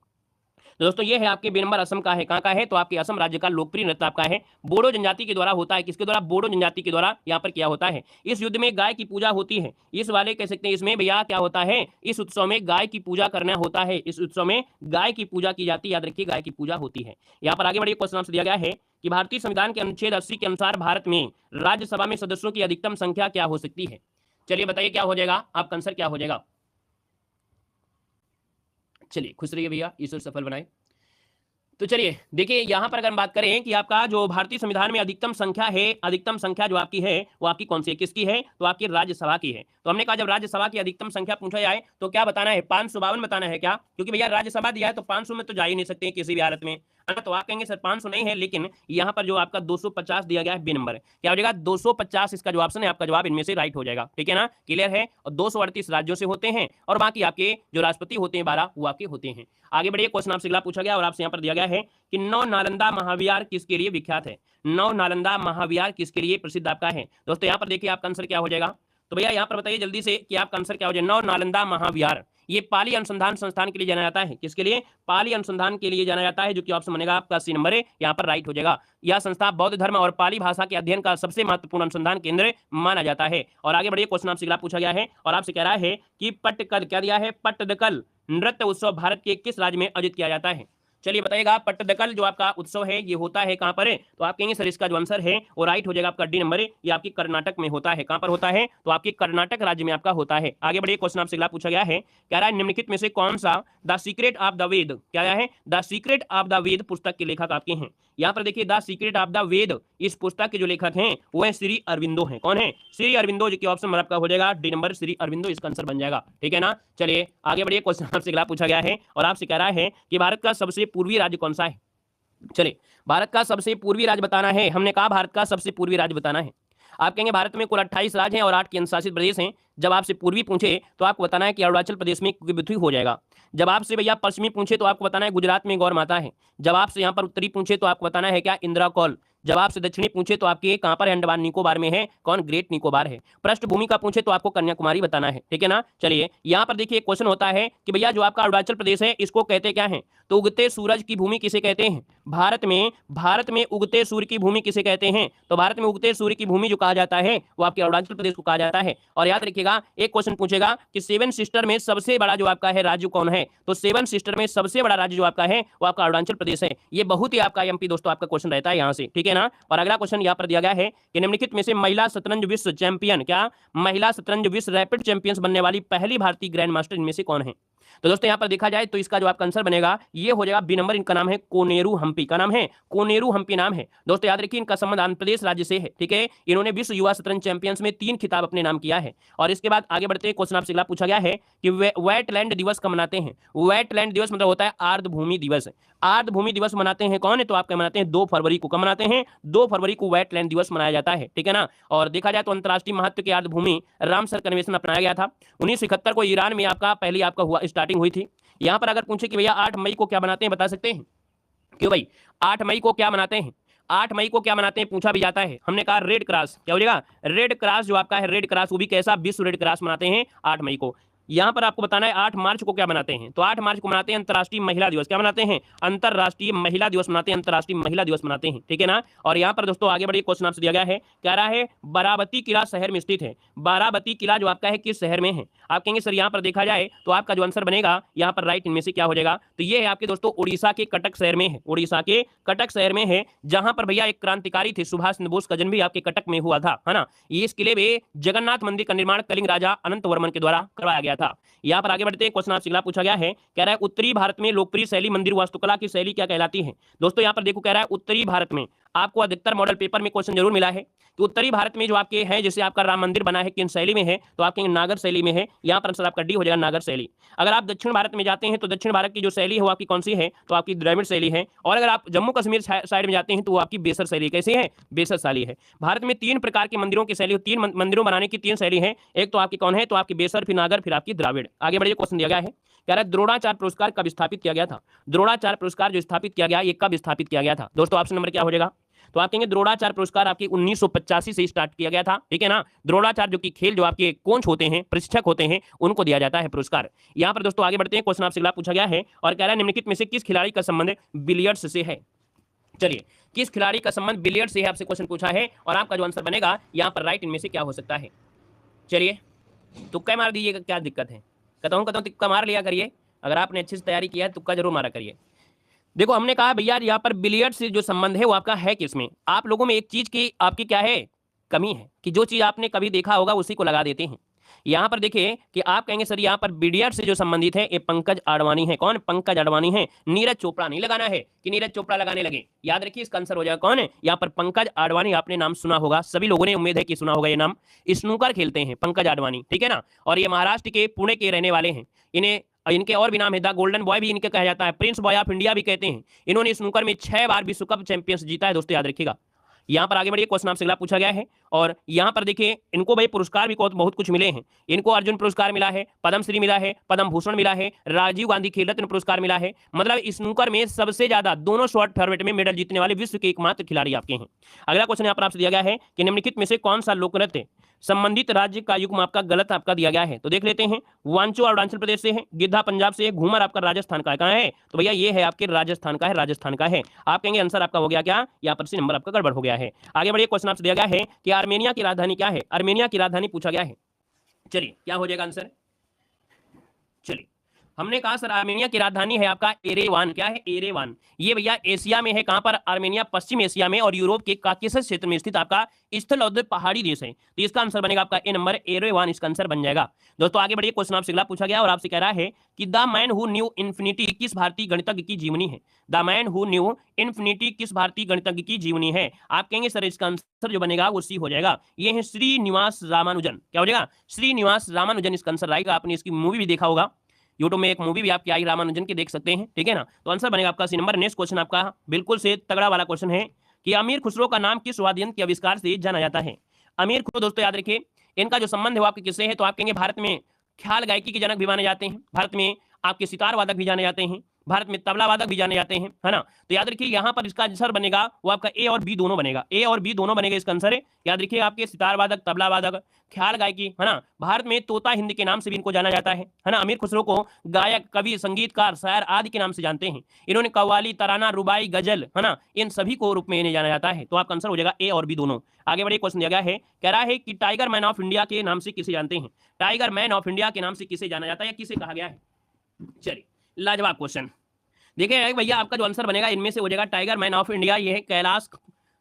दोस्तों ये है आपके बी नंबर, असम का है। कहाँ का है? तो आपके असम राज्य का लोकप्रिय नृत्य आपका है, बोडो जनजाति के द्वारा होता है। किसके द्वारा? बोडो जनजाति के द्वारा यहाँ पर किया होता है। इस युद्ध में गाय की पूजा होती है, इस वाले कह सकते हैं इसमें भैया क्या होता है? इस उत्सव में गाय की पूजा करना होता है, इस उत्सव में गाय की पूजा की जाती है, याद रखिए गाय की पूजा होती है। यहाँ पर आगे बढ़िए क्वेश्चन आपसे दिया गया है कि भारतीय संविधान के अनुच्छेद 80 के अनुसार भारत में राज्यसभा में सदस्यों की अधिकतम संख्या क्या हो सकती है? चलिए बताइए क्या हो जाएगा, आपका आंसर क्या हो जाएगा? चलिए खुश रहिए भैया, ईश्वर सफल बनाए। तो चलिए देखिए यहाँ पर अगर हम बात करें कि आपका जो भारतीय संविधान में अधिकतम संख्या है, अधिकतम संख्या जो आपकी है वो आपकी कौन सी है? किसकी है? तो आपकी राज्यसभा की है। तो हमने कहा जब राज्यसभा की अधिकतम संख्या पूछा जाए तो क्या बताना है? 552 बताना है क्या? क्योंकि भैया राज्यसभा दिया है तो 500 में तो जा ही नहीं सकते किसी भी हालत में, तो आप कहेंगे सर 500 नहीं है, लेकिन यहाँ पर जो आपका 250 दिया गया है बी नंबर, क्या हो जाएगा? 250 इसका जो ऑप्शन है आपका जवाब इनमें से राइट हो जाएगा। ठीक है ना, क्लियर है। और 238 राज्यों से होते हैं और बाकी आपके जो राष्ट्रपति होते हैं 12 वो आपके होते हैं। आगे बढ़िए क्वेश्चन आपसे अगला पूछा गया और आपसे यहाँ पर दिया गया है कि नौ नालंदा महाविहार किसके लिए विख्यात है? नौ नालंदा महाविहार किसके लिए प्रसिद्ध आपका है? दोस्तों यहाँ पर देखिए आपका आंसर क्या हो जाएगा, तो भैया यहाँ पर बताइए जल्दी से कि आपका आंसर क्या हो जाएगा। नौ नालंदा महाविहार ये पाली अनुसंधान संस्थान के लिए जाना जाता है। किसके लिए? पाली अनुसंधान के लिए जाना जाता है, जो कि ऑप्शन बनेगा आपका सी नंबर है, यहाँ पर राइट हो जाएगा। यह संस्था बौद्ध धर्म और पाली भाषा के अध्ययन का सबसे महत्वपूर्ण अनुसंधान केंद्र माना जाता है। और आगे बढ़िए क्वेश्चन आपसे अगला पूछा गया है और आपसे कह रहा है कि पट्टकल, क्या दिया है? पट्टदकल नृत्य उत्सव भारत के किस राज्य में आयोजित किया जाता है? चलिए बताइएगा, पट्टदकल जो आपका उत्सव है ये होता है कहां पर है? तो आप कहेंगे सर इसका जो आंसर है वो राइट हो जाएगा आपका डी नंबर है, ये आपकी कर्नाटक में होता है। कहां पर होता है? तो आपके कर्नाटक राज्य में आपका होता है। आगे बढ़िए क्वेश्चन आपसे अगला पूछा गया है, कह रहा है निम्नलिखित में से कौन सा द सीक्रेट ऑफ द वेद, क्या है? द सीक्रेट ऑफ द वेद पुस्तक के लेखक आपके हैं। यहाँ पर देखिए द सीक्रेट ऑफ द वेद, इस पुस्तक के जो लेखक हैं वो है श्री अरविंदो हैं। कौन है? श्री अरविंदो, जो कि ऑप्शन आपका हो जाएगा डी नंबर, श्री अरविंदो इसका आंसर बन जाएगा। ठीक है ना, चलिए आगे बढ़िए क्वेश्चन आपसे अगला पूछा गया है और आपसे कह रहा है कि भारत का सबसे पूर्वी राज्य कौन सा है? चलिए भारत का सबसे पूर्वी राज्य बताना है। हमने कहा भारत का सबसे पूर्वी राज्य बताना है। आप कहेंगे भारत में कुल 28 राज्य हैं और 8 केंद्र शासित प्रदेश हैं। जब आपसे पूर्वी पूछे तो आपको बताना है कि अरुणाचल प्रदेश में पृथ्वी हो जाएगा। जब आपसे भैया पश्चिमी पूछे तो आपको बताना है गुजरात में गौर माता है। जब आपसे यहाँ पर उत्तरी पूछे तो आपको बताना है क्या? इंदिरा कौल। जब आपसे दक्षिणी पूछे तो आपके कहां पर है? अंडमान निकोबार में है। कौन? ग्रेट निकोबार है। पृष्ठभूमि का पूछे तो आपको कन्याकुमारी बताना है। ठीक है ना, चलिए यहाँ पर देखिए क्वेश्चन होता है कि भैया जो आपका अरुणाचल प्रदेश है इसको कहते क्या है? तो उगते सूरज की भूमि किसे कहते हैं? भारत में उगते सूर्य की भूमि किसे कहते हैं? तो भारत में उगते सूर्य की भूमि जो कहा जाता है वो आपके अरुणाचल प्रदेश को कहा जाता है। और याद रखिएगा एक क्वेश्चन पूछेगा कि 7 सिस्टर में सबसे बड़ा जो आपका है राज्य कौन है? तो 7 सिस्टर में सबसे बड़ा राज्य जो आपका है वो आपका अरुणाचल प्रदेश है। ये बहुत ही आपका एमपी दोस्तों आपका क्वेश्चन रहता है यहाँ से। ठीक है ना, और अगला क्वेश्चन यहाँ पर दिया गया है कि निम्नलिखित में से महिला शतरंज विश्व चैंपियन, क्या महिला शतरंज विश्व रैपिड चैंपियंस बनने वाली पहली भारतीय ग्रैंड मास्टर इनमें से कौन है? तो दोस्तों यहाँ पर देखा जाए तो इसका जो आपका आंसर बनेगा ये हो जाएगा बी नंबर, इनका नाम है कोनेरू हम्पी। का नाम है कोनेरू हम्पी नाम है। दोस्तों याद रखिए इनका संबंध आंध्र प्रदेश राज्य से है। ठीक है, इन्होंने विश्व युवा शतरंज चैंपियंस में 3 खिताब अपने नाम किया है। और इसके बाद आगे बढ़ते हैं, क्वेश्चन आपसे अगला पूछा गया है कि वेटलैंड दिवस कब मनाते हैं? वेटलैंड दिवस मतलब होता है आर्द्र भूमि दिवस। आर्द्र भूमि दिवस मनाते हैं कौन है? तो आप क्या मनाते हैं? 2 फरवरी को। कब मनाते हैं? 2 फरवरी को वेटलैंड दिवस मनाया जाता है। ठीक है ना, और देखा जाए तो अंतर्राष्ट्रीय महत्व की आर्द्र भूमि रामसर कन्वेंशन अपनाया गया था 1971 को। ईरान में आपका पहली आपका हुआ स्टार्टिंग हुई थी। यहाँ पर अगर पूछे कि भैया 8 मई को क्या बनाते हैं, बता सकते हैं? क्यों भाई 8 मई को क्या मनाते हैं? 8 मई को क्या मनाते हैं पूछा भी जाता है। हमने कहा रेड क्रॉस, क्या हो जाएगा? रेड क्रॉस जो आपका है रेड क्रॉस, वो भी कैसा? विश्व रेड क्रॉस मनाते हैं 8 मई को। यहां पर आपको बताना है 8 मार्च को क्या मनाते हैं, तो 8 मार्च को मनाते हैं अंतर्राष्ट्रीय महिला दिवस। क्या मनाते हैं? अंतर्राष्ट्रीय महिला दिवस मनाते हैं, अंतर्राष्ट्रीय महिला दिवस मनाते हैं, ठीक है ना। और यहां पर दोस्तों आगे बढ़िए, क्वेश्चन आपसे दिया गया है, कह रहा है बाराबती किला शहर में स्थित है। बाराबती किला जो आपका है किस शहर में है? आप कहेंगे सर यहां पर देखा जाए तो आपका जो आंसर बनेगा यहां पर राइट इनमें से क्या हो जाएगा, तो ये है आपके दोस्तों उड़ीसा के कटक शहर में है, उड़ीसा के कटक शहर में है, जहां पर भैया एक क्रांतिकारी थे सुभाष चंद्र बोस का जन्म भी आपके कटक में हुआ था, है ना। इस किले में जगन्नाथ मंदिर का निर्माण कलिंग राजा अनंत वर्मन के द्वारा करवाया गया था। यहाँ पर आगे बढ़ते हैं, क्वेश्चन आपसे अगला पूछा गया है, कह रहा है उत्तरी भारत में लोकप्रिय शैली मंदिर वास्तुकला की शैली क्या कहलाती है? दोस्तों यहाँ पर देखो कह रहा है उत्तरी भारत में, आपको अधिकतर मॉडल पेपर में क्वेश्चन जरूर मिला है कि उत्तरी भारत में जो आपके हैं जैसे आपका राम मंदिर बना है किन शैली में है, तो आपके नागर शैली में है। यहाँ पर आंसर आपका डी हो जाएगा, नागर शैली। अगर आप दक्षिण भारत में जाते हैं तो दक्षिण भारत की जो शैली है वो आपकी कौन सी है, तो आपकी द्रविड़ शैली है। और अगर आप जम्मू कश्मीर साइड में जाते हैं तो वो आपकी बेसर शैली कैसी है, बेसर शैली है। भारत में 3 प्रकार के मंदिरों की शैली, 3 मंदिरों बनाने की 3 शैली है, एक तो आपकी कौन है, तो आपकी बेसर, फिर नागर, फिर आपकी द्राविड़। आगे बढ़िए, क्वेश्चन दिया गया है, कह रहा है द्रोणाचार्य पुरस्कार कब स्थापित किया गया था? द्रोणाचार्य पुरस्कार जो स्थापित किया गया ये कब स्थापित किया गया था? दोस्तों ऑप्शन नंबर क्या हो जाएगा, तो आप कहेंगे द्रोणाचार्य पुरस्कार आपकी 1985 से स्टार्ट किया गया था, ठीक है ना। द्रोणाचार्य जो कि खेल जो आपके कोच होते हैं, प्रशिक्षक होते हैं, उनको दिया जाता है पुरस्कार। यहाँ पर दोस्तों आगे बढ़ते हैं, क्वेश्चन आपसे अगला पूछा गया है और कह रहा है निम्नलिखित में से किस खिलाड़ी का संबंध बिलियर्ड्स से है? चलिए, किस खिलाड़ी का संबंध बिलियर्ड्स से है, आपसे क्वेश्चन पूछा है और आपका जो आंसर बनेगा यहाँ पर राइट इनमें से क्या हो सकता है? चलिए तुक्का मार दीजिएगा, क्या दिक्कत है, कहता हूँ तुक्का मार लिया करिए, अगर आपने अच्छे से तैयारी किया है तुक्का जरूर मारा करिए। देखो हमने कहा भैया यहाँ पर बिलियर्ड्स से जो संबंध है वो आपका है किसमें? आप लोगों में एक चीज की आपकी क्या है, कमी है कि जो चीज आपने कभी देखा होगा उसी को लगा देते हैं। यहाँ पर देखिए कि आप कहेंगे सर यहाँ पर बिलियर्ड्स से जो संबंधित है ये पंकज आडवाणी है। कौन? पंकज आडवाणी है, नीरज चोपड़ा नहीं लगाना है कि नीरज चोपड़ा लगाने लगे। याद रखिए इसका आंसर हो जाएगा कौन है, यहाँ पर पंकज आडवाणी। आपने नाम सुना होगा, सभी लोगों ने उम्मीद है कि सुना होगा ये नाम। स्नूकर खेलते हैं पंकज आडवाणी, ठीक है ना। और ये महाराष्ट्र के पुणे के रहने वाले हैं। इन्हें इनके और भी नाम है, द गोल्डन बॉय भी इनके कहा जाता है, प्रिंस बॉय ऑफ इंडिया भी कहते हैं। इन्होंने स्नूकर में 6 बार विश्व कप चैंपियंस जीता है दोस्तों, याद रखिएगा। यहाँ पर आगे बढ़िए, क्वेश्चन आपसे अगला पूछा गया है और यहाँ पर देखिए इनको भाई पुरस्कार भी बहुत कुछ मिले हैं। इनको अर्जुन पुरस्कार मिला है, पद्मश्री मिला है, पद्म भूषण मिला है, राजीव गांधी खेल रत्न पुरस्कार मिला है। मतलब स्नूकर में सबसे ज्यादा दोनों शॉर्ट फॉर्मेट में मेडल जीतने वाले विश्व के एकमात्र खिलाड़ी आपके हैं। अगला क्वेश्चन यहाँ पर आपसे दिया गया है कि निम्नलिखित में से कौन सा लोकनृत्य संबंधित राज्य का युग्म आपका गलत आपका दिया गया है? तो देख लेते हैं। वांचो अरुणाचल प्रदेश से है, गिद्धा पंजाब से है, घूमर आपका राजस्थान का है। कहाँ है? तो भैया ये है आपके राजस्थान का है, राजस्थान का है। आप कहेंगे आंसर आपका हो गया क्या, यहाँ पर से नंबर आपका गड़बड़ हो गया है। आगे बढ़िए, क्वेश्चन आपसे दिया गया है कि आर्मेनिया की राजधानी क्या है? आर्मेनिया की राजधानी पूछा गया है। चलिए क्या हो जाएगा आंसर? चलिए हमने कहा सर आर्मेनिया की राजधानी है आपका एरेवान। क्या है? एरेवान। ये भैया एशिया में है, कहां पर? आर्मेनिया पश्चिम एशिया में और यूरोप के काकेशस क्षेत्र में स्थित आपका स्थल और पहाड़ी देश है। तो इसका आंसर बनेगा आपका ए नंबर, एरेवान इसका आंसर बन जाएगा। दोस्तों आगे बढ़िए, क्वेश्चन आपसे अगला पूछा गया और आपसे कह रहा है कि the man who knew infinity किस भारतीय गणितज्ञ की जीवनी है? The man who knew infinity किस भारतीय गणितज्ञ की जीवनी है? आप कहेंगे सर इसका आंसर जो बनेगा वो सी हो जाएगा, ये है श्रीनिवास रामानुजन। क्या हो जाएगा? श्रीनिवास रामानुजन इसका आंसर आएगा। आपने इसकी मूवी भी देखा होगा, यूट्यूब में एक मूवी भी आपकी आई रामानुजन की, देख सकते हैं, ठीक है ना। तो आंसर बनेगा आपका सी नंबर। नेक्स्ट क्वेश्चन आपका बिल्कुल से तगड़ा वाला क्वेश्चन है कि अमीर खुसरो का नाम किस वाद्य यंत्र के आविष्कार से जाना जाता है? अमीर खुसरो दोस्तों याद रखिए इनका जो संबंध है वो आपके किससे है? तो आप कहेंगे भारत में ख्याल गायकी के जनक भी माने जाते हैं, भारत में आपके सितार वादक भी जाने जाते हैं, भारत में तबला वादक भी जाने जाते हैं, है ना। तो याद रखिए यहाँ पर इसका आंसर बनेगा वो आपका ए और बी दोनों बनेगा, ए और बी दोनों बनेगा इसका आंसर है। याद रखिए आपके सितार वादक, तबला वादक, ख्याल गायकी, है ना। भारत में तोता हिंद के नाम से भी इनको जाना जाता है ना। अमीर खुसरो को गायक, कवि, संगीतकार, शायर आदि के नाम से जानते हैं। इन्होंने कव्वाली, तराना, रुबाई, गजल, है ना, इन सभी को रूप में इन्हें जाना जाता है। तो आपका आंसर हो जाएगा ए और बी दोनों। आगे बढ़िए, क्वेश्चन दिया गया है, कह रहा है कि टाइगर मैन ऑफ इंडिया के नाम से किसे जानते हैं? टाइगर मैन ऑफ इंडिया के नाम से किसे जाना जाता है या किसे कहा गया है? चलिए लाजवाब क्वेश्चन देखिए भैया, आपका जो आंसर बनेगा इनमें से हो जाएगा टाइगर मैन ऑफ इंडिया, ये है कैलाश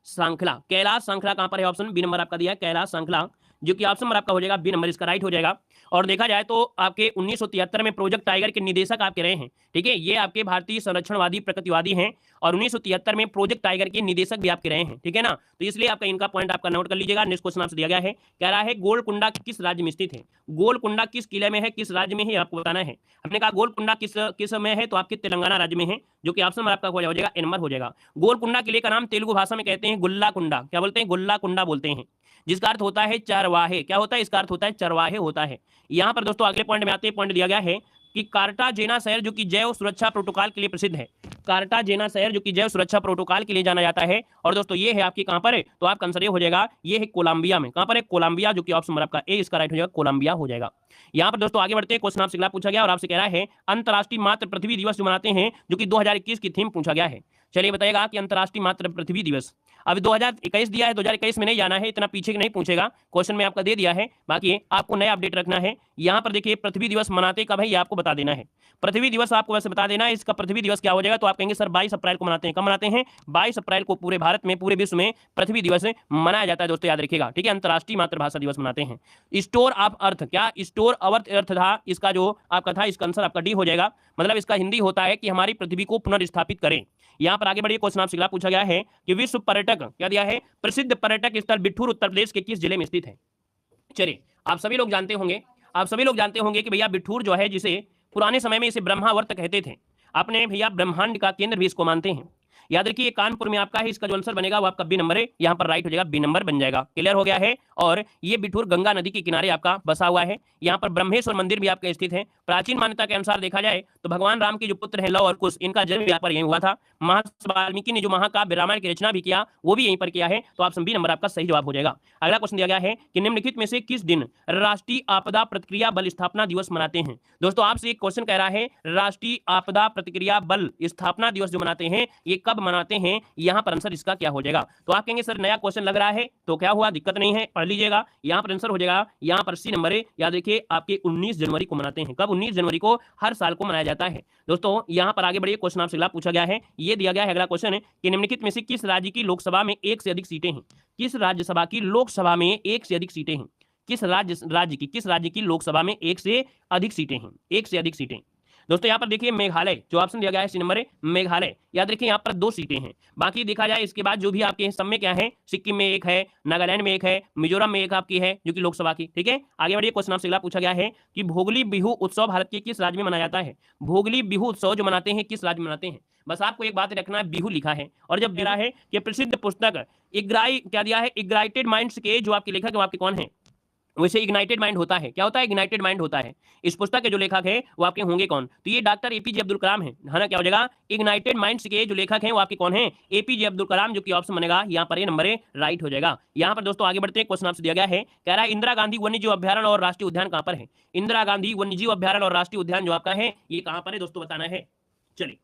सांखला। कैलाश सांखला कहां पर है? ऑप्शन बी नंबर आपका दिया है, कैलाश सांखला, जो कि ऑप्शन नंबर आपका हो जाएगा बी नंबर, इसका राइट हो जाएगा। और देखा जाए तो आपके 1973 में प्रोजेक्ट टाइगर के निदेशक आपके रहे हैं, ठीक है। ये आपके भारतीय संरक्षणवादी प्रकृतिवादी हैं और 1973 में प्रोजेक्ट टाइगर के निदेशक भी आपके रहे हैं, ठीक है ना। तो इसलिए आपका इनका पॉइंट आपका नोट कर लीजिएगा। नेक्स्ट क्वेश्चन आपसे दिया गया है, कह रहा है गोलकुंडा किस राज्य में स्थित है? गोलकुंडा किस किले में है, किस राज्य में है, आपको बताना है। हमने कहा गोलकुंडा किस में है, तो आपके तेलंगाना राज्य में है, जो कि ऑप्शन नंबर आपका हो जाएगा ए नंबर हो जाएगा। गोलकुंडा किले का नाम तेलुगु भाषा में कहते हैं गुल्ला कुंडा। क्या बोलते हैं? गुल्ला कुंडा बोलते हैं, जिसका अर्थ होता है चरवाहे। क्या होता है? इसका अर्थ होता है चरवाहे होता है। यहाँ पर दोस्तों अगले पॉइंट में आते हैं, पॉइंट दिया गया है कि कार्टाजेना शहर जो कि जैव सुरक्षा प्रोटोकॉल के लिए प्रसिद्ध है, कार्टाजेना शहर जो कि जैव सुरक्षा प्रोटोकॉल के लिए जाना जाता है। और दोस्तों ये है आपकी कहां पर है, तो आपका आंसर ये हो जाएगा, ये है कोलंबिया में। कहां पर है, कोलंबिया, जो कि ऑप्शन नंबर आपका ए इसका राइट हो जाएगा, कोलंबिया हो जाएगा। यहां पर दोस्तों आगे बढ़ते हैं, क्वेश्चन आपसे अगला पूछा गया और आपसे कह रहा है अंतर्राष्ट्रीय मातृ पृथ्वी दिवस जो मनाते हैं, जो कि 2021 की थीम पूछा गया है। चलिए बताइएगा कि अंतर्राष्ट्रीय मातृ पृथ्वी दिवस अभी 2021 दिया है, 2021 में नहीं जाना है, इतना पीछे नहीं पूछेगा, क्वेश्चन में आपका दे दिया है। बाकी आपको नया अपडेट रखना है। यहाँ पर देखिए पृथ्वी दिवस मनाते कब है ये आपको बता देना है। पृथ्वी दिवस आपको वैसे बता देना है, इसका पृथ्वी दिवस क्या हो जाएगा, तो आप कहेंगे सर 22 अप्रैल को मनाते हैं। कब मनाते हैं, 22 अप्रैल को पूरे भारत में, पूरे विश्व में पृथ्वी दिवस मनाया जाता है। दोस्तों याद रखिएगा, ठीक है, अंतर्राष्ट्रीय मातृभाषा दिवस मनाते हैं। स्टोर ऑफ अर्थ, क्या स्टोर ऑफ अर्थ था इसका जो आपका था, इसका आंसर आपका डी हो जाएगा। मतलब इसका हिंदी होता है कि हमारी पृथ्वी को पुनर्स्थापित करें। यहाँ पर आगे बढ़िए, क्वेश्चन आपसे अगला पूछा गया है कि विश्व पर्यटक क्या दिया है, प्रसिद्ध पर्यटक स्थल बिठूर उत्तर प्रदेश के किस जिले में स्थित है। चलिए आप सभी लोग जानते होंगे कि भैया बिठूर जो है, जिसे पुराने समय में इसे ब्रह्मावर्त कहते थे, अपने भैया ब्रह्मांड का केंद्र भी इसको मानते हैं। याद रखिए कानपुर में आपका है, इसका जो आंसर बनेगा वो आपका बी नंबर है, यहाँ पर राइट हो जाएगा, बी नंबर बन जाएगा। क्लियर हो गया है। और ये बिठूर गंगा नदी के किनारे आपका बसा हुआ है। यहाँ पर ब्रह्मेश्वर मंदिर भी आपका स्थित है। प्राचीन मान्यता के अनुसार देखा जाए तो भगवान राम के जो पुत्र हैं लव और कुश, इनका जन्म यहाँ पर यहीं हुआ था। महर्षि वाल्मीकि ने जो महाकाव्य रामायण की रचना भी किया वो भी यहीं पर किया है। तो ऑप्शन बी नंबर आपका सही जवाब हो जाएगा। अगला क्वेश्चन दिया गया है कि निम्नलिखित में से किस दिन राष्ट्रीय आपदा प्रतिक्रिया बल स्थापना दिवस मनाते हैं। दोस्तों आपसे एक क्वेश्चन कह रहा है राष्ट्रीय आपदा प्रतिक्रिया बल स्थापना दिवस जो मनाते हैं ये कब मनाते हैं, यहाँ पर आंसर इसका क्या हो जाएगा। तो आप कहेंगे सर नया क्वेश्चन लग रहा है, तो क्या हुआ, दिक्कत नहीं है, पढ़ लीजिएगा। यहाँ पर आंसर हो जाएगा, यहाँ पर सी नंबर है। याद रखिए आपके 19 जनवरी को मनाते हैं। कब, 19 जनवरी को हर साल को मनाया जाता है। दोस्तों यहाँ पर आगे बढ़िए, क्वेश्चन आपसे अगला पूछा गया है, ये दिया गया है अगला क्वेश्चन कि निम्नलिखित में से किस राज्य की लोकसभा में एक से अधिक सीटें हैं। किस राज्यसभा की लोकसभा में एक से अधिक सीटें हैं। किस राज्य की लोकसभा में एक से अधिक सीटें हैं, एक से अधिक सीटें। दोस्तों यहाँ पर देखिए मेघालय, जो ऑप्शन दिया गया है सी नंबर है, मेघालय। याद रखिए यहाँ पर 2 सीटें हैं। बाकी देखा जाए इसके बाद जो भी आपके सब में क्या है, सिक्किम में एक है, नागालैंड में एक है, मिजोरम में एक आपकी है जो कि लोकसभा की। ठीक है, आगे बढ़िए, क्वेश्चन आपसे अगला पूछा गया है कि भोगली बिहू उत्सव भारत के किस राज्य में मनाया जाता है। भोगली बिहू उत्सव जो मनाते हैं किस राज्य में मनाते हैं। बस आपको एक बात रखना है, बिहू लिखा है। और जब दिया है कि प्रसिद्ध पुस्तक क्या दिया है, इग्नाइटेड माइंड्स के जो आपके लेखक है वो आपके कौन है, वैसे इग्नाइटेड माइंड होता है, क्या होता है, इग्नाइटेड माइंड होता है। इस पुस्तक के जो लेखक है वो आपके होंगे कौन, तो ये डॉक्टर एपीजे अब्दुल कलाम है ना। क्या हो जाएगा, इग्नाइटेड माइंड्स के जो लेखक हैं वो आपके कौन है, एपीजे अब्दुल कलाम, जो कि ऑप्शन बनेगा यहाँ पर ये नंबर है, राइट हो जाएगा। यहाँ पर दोस्तों आगे बढ़ते हैं, क्वेश्चन आपसे दिया गया है, कह रहा है इंदिरा गांधी वन्यजीव अभ्यारण्य और राष्ट्रीय उद्यान कहाँ पर है। इंदिरा गांधी वन्यजीव अभ्यारण्य और राष्ट्रीय उद्यान जो आपका है ये कहाँ पर है दोस्तों, बताना है। चलिए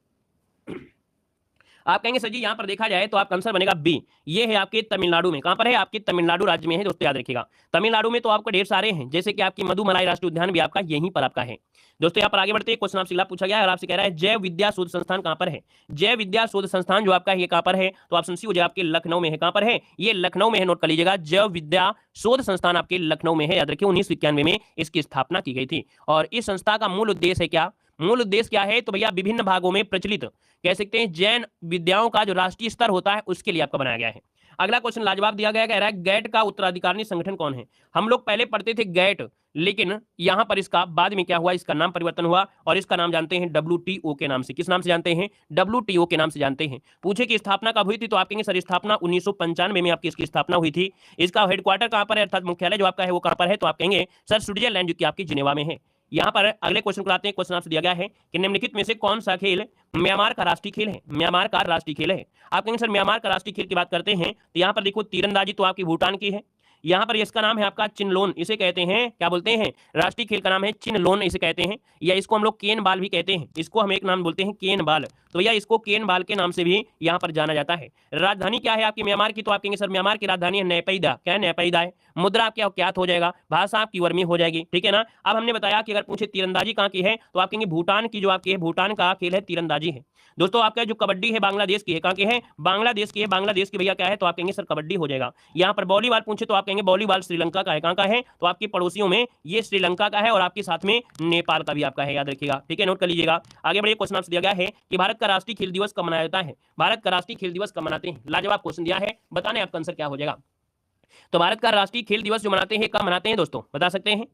आप कहेंगे सर जी यहाँ पर देखा जाए तो आपका आंसर बनेगा बी, ये है आपके तमिलनाडु में। कहां पर है, आपके तमिलनाडु राज्य में है दोस्तों, याद रखिएगा। तमिलनाडु में तो आपको ढेर सारे हैं, जैसे कि आपकी मधुमलाई राष्ट्रीय उद्यान भी आपका यहीं पर आपका है। दोस्तों यहाँ पर आगे बढ़ते हैं, क्वेश्चन आपसे अगला पूछा गया है और आपसे कह रहा है जैव विद्या शोध संस्थान कहां पर है। जैव विद्या शोध संस्थान जो आपका ये कहां पर है, तो ऑप्शन सी हो जाए आपके लखनऊ में है। कहां पर है, ये लखनऊ में है, नोट कर लीजिएगा। जैव विद्या शोध संस्थान आपके लखनऊ में है। याद रखिए 1991 में इसकी स्थापना की गई थी। और इस संस्था का मूल उद्देश्य है क्या, मूल उद्देश्य क्या है, तो भैया विभिन्न भागों में प्रचलित कह सकते हैं जैन विद्याओं का जो राष्ट्रीय स्तर होता है उसके लिए आपका बनाया गया है। अगला क्वेश्चन लाजवाब दिया गया, कह रहा है गैट का उत्तराधिकारी संगठन कौन है। हम लोग पहले पढ़ते थे गैट, लेकिन यहां पर इसका बाद में क्या हुआ, इसका नाम परिवर्तन हुआ और इसका नाम जानते हैं WTO के नाम से। किस नाम से जानते हैं, WTO के नाम से जानते हैं। पूछे कि स्थापना कब हुई थी, तो आप कहेंगे सर स्थापना 1995 में आपकी इसकी स्थापना हुई थी। इसका हेडक्वार्टर कहां पर है, अर्थात मुख्यालय जो आपका है वो कहां पर है, तो आप कहेंगे सर स्विट्जरलैंड जो कि आपकी जिनेवा में है। यहाँ पर अगले क्वेश्चन को आते हैं, क्वेश्चन आपसे दिया गया है कि निम्नलिखित में से कौन सा खेल म्यांमार का राष्ट्रीय खेल है। म्यांमार का राष्ट्रीय खेल है। आप कहेंगे सर म्यांमार का राष्ट्रीय खेल की बात करते हैं तो यहाँ पर देखो तीरंदाजी तो आपकी भूटान की है। यहाँ पर इसका नाम है आपका चिनलोन, इसे कहते हैं, क्या बोलते हैं, राष्ट्रीय खेल का नाम है चिनलोन इसे कहते हैं, या इसको हम लोग केन बाल भी कहते हैं। इसको हम एक नाम बोलते हैं केन बाल, तो भैया इसको केन बाल के नाम से भी यहाँ पर जाना जाता है। राजधानी क्या है आपकी म्यांमार की, तो आप कहेंगे सर म्यांमार की राजधानी है नैपैदा। क्या है, नैपैदा है। मुद्रा आपकी अज्ञात हो जाएगा, भाषा आपकी वर्मी हो जाएगी, ठीक है ना। अब हमने बताया कि अगर पूछे तीरंदाजी कहाँ की है, तो आप कहेंगे भूटान की, जो आपकी है भूटान का खेल है तीरंदाजी है। दोस्तों आपका जो कबड्डी है बांग्लादेश की है, कहाँ की है, बांग्लादेश की है। बांग्लादेश की भैया क्या है, तो आप कहेंगे सर कबड्डी हो जाएगा। यहाँ पर वॉलीबॉल पूछे तो आप कहेंगे वॉलीबॉल श्रीलंका का है। कहाँ का है, तो आपके पड़ोसियों में ये श्रीलंका का है और आपके साथ में नेपाल का भी आपका है, याद रखिएगा, ठीक है, नोट कर लीजिएगा। आगे बढ़िए, क्वेश्चन आपसे दिया गया है कि भारत का राष्ट्रीय खेल दिवस कब मनाया जाता है। भारत का राष्ट्रीय खेल दिवस कब मनाते हैं, लाजवाब क्वेश्चन दिया है, बताने आपका आंसर क्या हो जाएगा। तो भारत का राष्ट्रीय खेल दिवस जो मनाते हैं कब मनाते हैं दोस्तों, बता सकते हैं।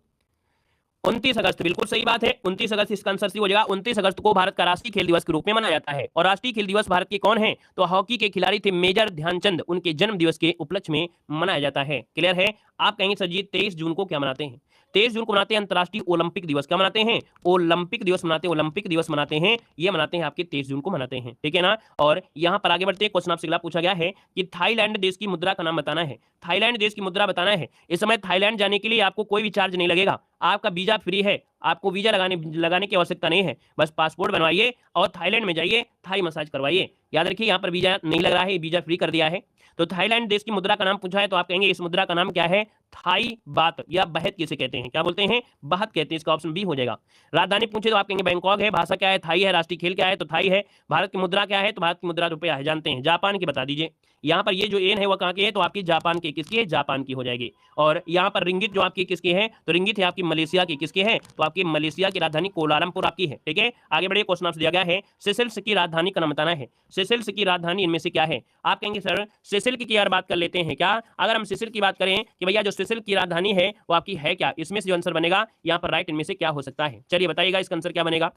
29 अगस्त, बिल्कुल सही बात है, 29 अगस्त इसका आंसर सी हो जाएगा। 29 अगस्त को भारत का राष्ट्रीय खेल दिवस के रूप में मनाया जाता है। और राष्ट्रीय खेल दिवस भारत के कौन है, तो हॉकी के खिलाड़ी थे मेजर ध्यानचंद, उनके जन्म दिवस के उपलक्ष्य में मनाया जाता है। क्लियर है। आप कहेंगे सर जी 23 जून को क्या मनाते हैं, 23 जून को मनाते हैं अंतर्राष्ट्रीय ओलंपिक दिवस। क्या मनाते हैं? ओलंपिक दिवस मनाते हैं, ओलंपिक दिवस मनाते हैं, ये मनाते हैं आपके 23 जून को मनाते हैं, ठीक है ना। और यहाँ पर आगे बढ़ते हैं, क्वेश्चन आपसे अगला पूछा गया है कि थाईलैंड देश की मुद्रा का नाम बताना है। थाईलैंड देश की मुद्रा बताना है। इस समय थाईलैंड जाने के लिए आपको कोई भी चार्ज नहीं लगेगा, आपका वीजा फ्री है, आपको वीजा लगाने की आवश्यकता नहीं है, बस पासपोर्ट बनवाइए और थाईलैंड में जाइए, थाई मसाज करवाइए। याद रखिए यहाँ पर वीजा नहीं लग रहा है, वीजा फ्री कर दिया है। तो थाईलैंड देश की मुद्रा का नाम पूछा है तो आप कहेंगे इस मुद्रा का नाम क्या है? थाई बात या बहत किसे कहते हैं? क्या बोलते हैं? बहत कहते हैं। इसका ऑप्शन बी हो जाएगा। राजधानी पूछे तो आप कहेंगे बैंकॉक है। भाषा क्या है? थाई है। राष्ट्रीय खेल क्या है? तो थाई है। भारत की मुद्रा क्या है? तो भारत की मुद्रा रुपया है, जानते हैं। जापान की बता दीजिए। यहाँ पर ये जो एन है वो कहाँ की है? तो आपकी जापान की, किसकी है? जापान की हो जाएगी। और यहाँ पर रिंगित जो आपकी किसकी है? तो रिंगित है आपकी मलेशिया की, किसकी है? तो आपकी मलेशिया की राजधानी कोलालमपुर आपकी है, ठीक है। आगे बढ़िए, क्वेश्चन आपसे दिया गया है सेशेल्स की राजधानी का नाम बताना है। सेशेल्स की राजधानी इनमें से क्या है? आप कहेंगे सर सेशेल की यार बात कर लेते हैं क्या? अगर हम सेशेल की बात करें कि भैया जो सेशेल की राजधानी है वो आपकी है क्या, इसमें से जो आंसर बनेगा यहाँ पर राइट इनमें से क्या हो सकता है? चलिए बताइएगा इसका आंसर क्या बनेगा।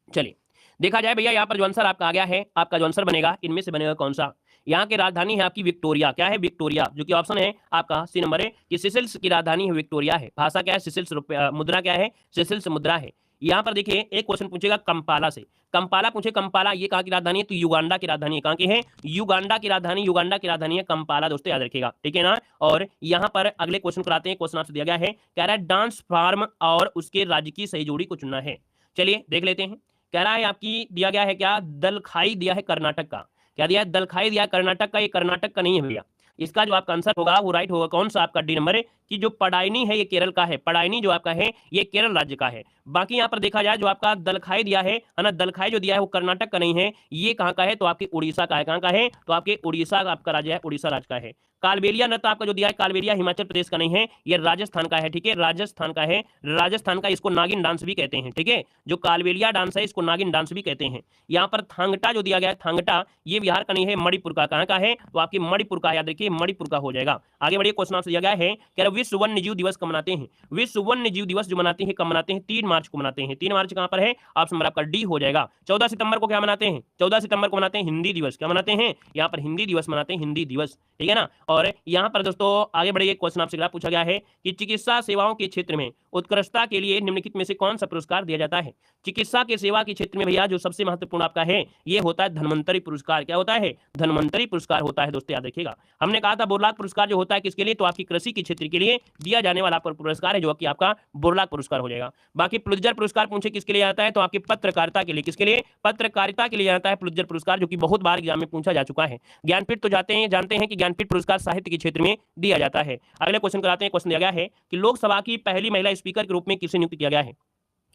चलिए देखा जाए भैया, यहाँ पर जो आंसर आपका आ गया है, आपका जो आंसर बनेगा इनमें से बनेगा कौन सा? यहाँ की राजधानी है आपकी विक्टोरिया। क्या है? विक्टोरिया, जो कि ऑप्शन है आपका सी नंबर है कि सेशेल्स की राजधानी है विक्टोरिया है। भाषा क्या है? सेशेल्स मुद्रा क्या है? सेशेल्स मुद्रा है। यहाँ पर देखिए एक क्वेश्चन पूछेगा कंपाला से। कंपाला पूछे, कंपाला ये कहाँ की राजधानी है? तो युगांडा की राजधानी है। कहाँ की है? युगांडा की राजधानी, युगांडा की राजधानी है कंपाला, दोस्तों याद रखिएगा, ठीक है ना। और यहाँ पर अगले क्वेश्चन कराते हैं। क्वेश्चन आपसे दिया गया है, कह रहा है डांस फॉर्म और उसके राज्य की सही जोड़ी को चुनना है। चलिए देख लेते हैं। कह रहा है आपकी दिया गया है क्या? दलखाई दिया है कर्नाटक का। क्या दिया है? दलखाई दिया है कर्नाटक का। ये कर्नाटक का नहीं है भैया। इसका जो आपका आंसर होगा वो राइट होगा कौन सा? आपका डी नंबर है कि जो पडायनी है ये केरल का है। पडायनी जो आपका है ये केरल राज्य का है। बाकी यहाँ पर देखा जाए जो आपका दलखाई दिया है ना, दलखाई जो दिया है वो कर्नाटक का नहीं है, ये कहाँ का है? तो आपके उड़ीसा का है। कहाँ का है? तो आपके उड़ीसा का आपका राज्य है, उड़ीसा राज्य का है। कालबेलिया नृत्य आपका जो दिया है, कालबेलिया हिमाचल प्रदेश का नहीं है, ये राजस्थान का है, ठीक है, राजस्थान का है। राजस्थान का, इसको नागिन डांस भी कहते हैं, ठीक है। जो कालबेलिया डांस है इसको नागिन डांस भी कहते हैं। यहाँ पर थांगटा जो दिया गया है, थांगटा ये बिहार का नहीं है, मणिपुर का। कहाँ का है? तो आपकी मणिपुर का, याद रखिए मणिपुर का हो जाएगा। आगे बढ़िए, क्वेश्चन आपसे दिया गया है कि विश्व वन्य जीव दिवस कब मनाते हैं? विश्व वन्य जीव दिवस जो मनाते हैं कब मनाते हैं? 3 मार्च को मनाते हैं। 3 मार्च कहाँ पर है? ऑप्शन नंबर आपका डी हो जाएगा। 14 सितंबर को क्या मनाते हैं? 14 सितंबर को मनाते हैं हिंदी दिवस। क्या मनाते हैं? यहाँ पर हिंदी दिवस मनाते हैं, हिंदी दिवस, ठीक है ना। और यहाँ पर दोस्तों आगे बढ़िए, क्वेश्चन आपसे पूछा गया है कि चिकित्सा सेवाओं के क्षेत्र में उत्कृष्टता के लिए निम्नलिखित में से कौन सा पुरस्कार दिया जाता है? चिकित्सा के सेवा के क्षेत्र में भैया जो सबसे महत्वपूर्ण आपका है ये होता है धन्वंतरी पुरस्कार। क्या होता है? धन्वंतरी पुरस्कार होता है, दोस्तों याद रखिएगा। हमने कहा था बोरलाग पुरस्कार जो होता है किसके लिए? तो आपकी कृषि के क्षेत्र के लिए दिया जाने वाला पुरस्कार है जो कि आपका बोरलाग पुरस्कार हो जाएगा। बाकी पुलित्जर पुरस्कार पूछे किसके लिए आता है? तो आपकी पत्रकारिता के लिए। किसके लिए? पत्रकारिता के लिए आता है पुलित्जर पुरस्कार, जो कि बहुत बार एग्जाम में पूछा जा चुका है। ज्ञानपीठ तो जानते हैं कि ज्ञानपीठ पुरस्कार साहित्य के क्षेत्र में दिया जाता है। अगले क्वेश्चन कराते हैं। क्वेश्चन दिया गया है कि लोकसभा की पहली महिला स्पीकर के रूप में किसे नियुक्त किया गया है?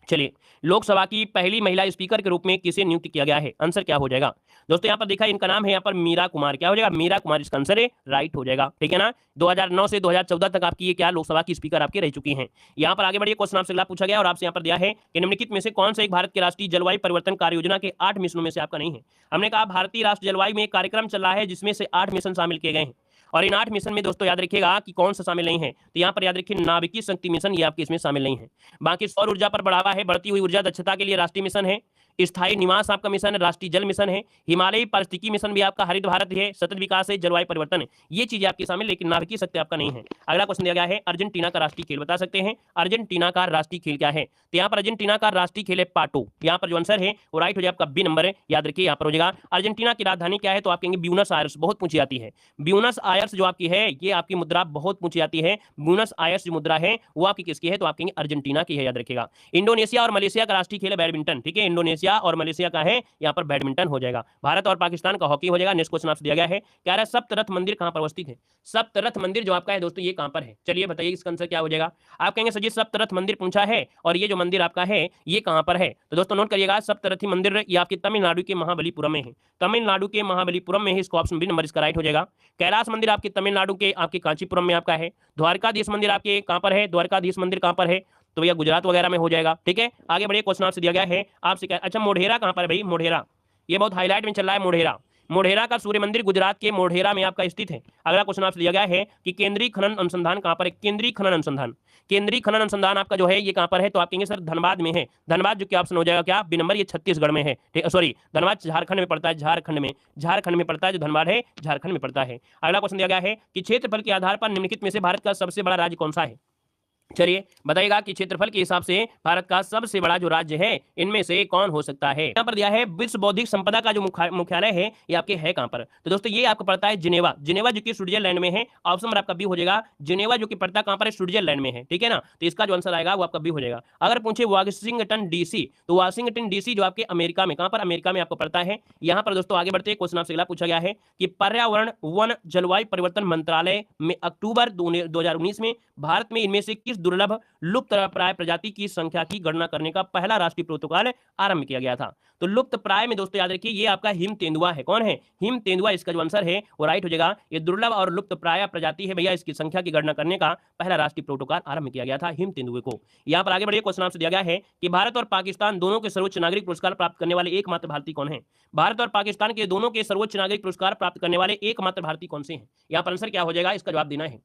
चलिए, लोकसभा की पहली महिला स्पीकर के रूप में किसे नियुक्त किया गया है? आंसर क्या हो जाएगा दोस्तों? यहाँ पर देखा इनका नाम है यहाँ पर मीरा कुमार। क्या हो जाएगा? मीरा कुमार इसका आंसर है, राइट हो जाएगा, ठीक है ना। 2009 से 2014 तक आपकी ये क्या लोकसभा की स्पीकर आपकी रह चुकी हैं। यहाँ पर आगे बढ़िए, क्वेश्चन आपसे अगला पूछा गया और आपसे यहाँ पर दिया है कि निम्नलिखित में से कौन सा एक भारत के राष्ट्रीय जलवायु परिवर्तन कार्य योजना के 8 मिशनों में से आपका नहीं है? हमने कहा भारतीय राष्ट्रीय जलवायु में एक कार्यक्रम चल रहा है जिसमें से 8 मिशन शामिल किए गए हैं, और इन 8 मिशन में दोस्तों याद रखिएगा कि कौन सा शामिल नहीं है? तो यहाँ पर याद रखिए नाभिकीय शक्ति मिशन, ये आपके इसमें शामिल नहीं है। बाकी सौर ऊर्जा पर बढ़ावा है, बढ़ती हुई ऊर्जा दक्षता के लिए राष्ट्रीय मिशन है। स्थायी निवास आपका मिशन है, राष्ट्रीय जल मिशन है। हिमालयी पारिस्थितिकी मिशन भी आपका, हरित भारत है, सतत विकास है, जलवायु परिवर्तन है, ये चीजें आपकी शामिल, लेकिन नाभिकीय शक्ति आपका नहीं है। अगला क्वेश्चन दिया गया है अर्जेंटीना का राष्ट्रीय खेल बता सकते हैं? अर्जेंटीना का राष्ट्रीय खेल क्या है? तो यहाँ पर अर्जेंटीना का राष्ट्रीय खेल है पाटो। यहाँ पर जो आंसर है वो राइट हो जाए आपका बी नंबर है, याद रखिए यहाँ पर हो जाएगा। अर्जेंटीना की राजधानी क्या है? तो आप कहेंगे ब्यूनस आयर्स, बहुत पूछी जाती है। ब्यूनस आयर्स जो आपकी है ये आपकी मुद्रा बहुत पूछी जाती है। ब्यूनस आयर्स जो मुद्रा है वो आपकी किसकी है? तो आप कहेंगे अर्जेंटीना की है, याद रखिएगा। इंडोनेशिया और मलेशिया का राष्ट्रीय खेल है बैडमिंटन, ठीक है। इंडोनेशिया और मलेशिया का है यहाँ पर बैडमिंटन हो जाएगा। भारत और पाकिस्तान का हॉकी हो जाएगा। नेक्स्ट क्वेश्चन आपसे दिया गया है, कह रहा है सप्तरथ मंदिर कहां पर अवस्थित है? सप्तरथ मंदिर जो आपका है दोस्तों ये कहां पर है? चलिए बताइए इसका आंसर क्या हो जाएगा। आप कहेंगे सर जी सप्तरथ मंदिर पूछा है और ये जो मंदिर आपका है ये कहां पर है? तो दोस्तों नोट करिएगा, सप्तरथी मंदिर ये आपके तमिलनाडु के महाबलीपुरम में है। तमिलनाडु के महाबलीपुरम में है, इसको ऑप्शन बी नंबर इसका राइट हो जाएगा। कैलाश मंदिर आपके तमिलनाडु के आपके कांचीपुरम में आपका है। द्वारकाधीश मंदिर आपके कहां पर है? द्वारकाधीश मंदिर कहां पर है? तो भैया गुजरात वगैरह में हो जाएगा, ठीक है। आगे बढ़िए, क्वेश्चन आपसे दिया गया है आपसे क्या, अच्छा मोढेरा कहां पर है भाई? मोढेरा ये बहुत हाईलाइट में चल रहा है। मोढेरा, मोढेरा का सूर्य मंदिर गुजरात के मोढेरा में आपका स्थित है। अगला क्वेश्चन आपसे दिया गया है कि केंद्रीय खनन अनुसंधान कहां पर है? केंद्रीय खनन अनुसंधान, केंद्रीय खनन अनुसंधान आपका जो है ये कहां पर है? तो आप कहेंगे सर धनबाद में है। धनबाद जो कि ऑप्शन हो जाएगा क्या? बी नंबर, ये छत्तीसगढ़ में है, सॉरी धनबाद झारखंड में पड़ता है, झारखंड में पड़ता है, जो धनबाद है झारखंड में पड़ता है। अगला क्वेश्चन दिया गया है कि क्षेत्रफल के आधार पर निम्नलिखित में से भारत का सबसे बड़ा राज्य कौन सा है? चलिए बताइएगा कि क्षेत्रफल के हिसाब से भारत का सबसे बड़ा जो राज्य है इनमें से कौन हो सकता है। यहाँ पर दिया है विश्व बौद्धिक संपदा का जो मुख्यालय है ये आपके है कहां पर। तो दोस्तों ये आपको पड़ता है जिनेवा, जिनेवा जो कि स्विट्जरलैंड में है। ऑप्शन नंबर आपका बी हो जाएगा जिनेवा, जो कि पड़ता कहां पर है, स्विट्जरलैंड में है, ठीक है ना। तो इसका जो आंसर आएगा वो आपका बी हो जाएगा। अगर पूछे वाशिंगटन डीसी, तो वाशिंगटन डीसी जो आपके अमेरिका में, कहां पर, अमेरिका में आपको पड़ता है। यहाँ पर दोस्तों आगे बढ़ते क्वेश्चन आपसे अगला पूछा गया है कि पर्यावरण वन जलवायु परिवर्तन मंत्रालय में अक्टूबर 2019 में भारत में इनमें से किस दुर्लभ लुप्त प्राय प्रजाति की संख्या की गणना करने का पहला राष्ट्रीय प्रोटोकॉल आरंभ किया गया था। तो लुप्त प्राय में दोस्तों याद रखिए ये आपका हिम तेंदुआ है। कौन है? हिम तेंदुआ इसका जो आंसर है वो राइट हो जाएगा। ये दुर्लभ और लुप्त प्राय प्रजाति है भैया, इसकी संख्या की गणना करने का पहला राष्ट्रीय प्रोटोकॉल आरंभ किया गया था हिम तेंदुए को। यहाँ पर आगे बढ़िए क्वेश्चन आपसे दिया गया है कि भारत और पाकिस्तान दोनों के सर्वोच्च नागरिक पुरस्कार प्राप्त करने वाले एकमात्र भारतीय कौन है। भारत और पाकिस्तान के दोनों के सर्वोच्च नागरिक पुरस्कार प्राप्त करने वाले एकमात्र भारतीय कौन से हैं। यहाँ पर आंसर क्या हो जाएगा, इसका जवाब देना है।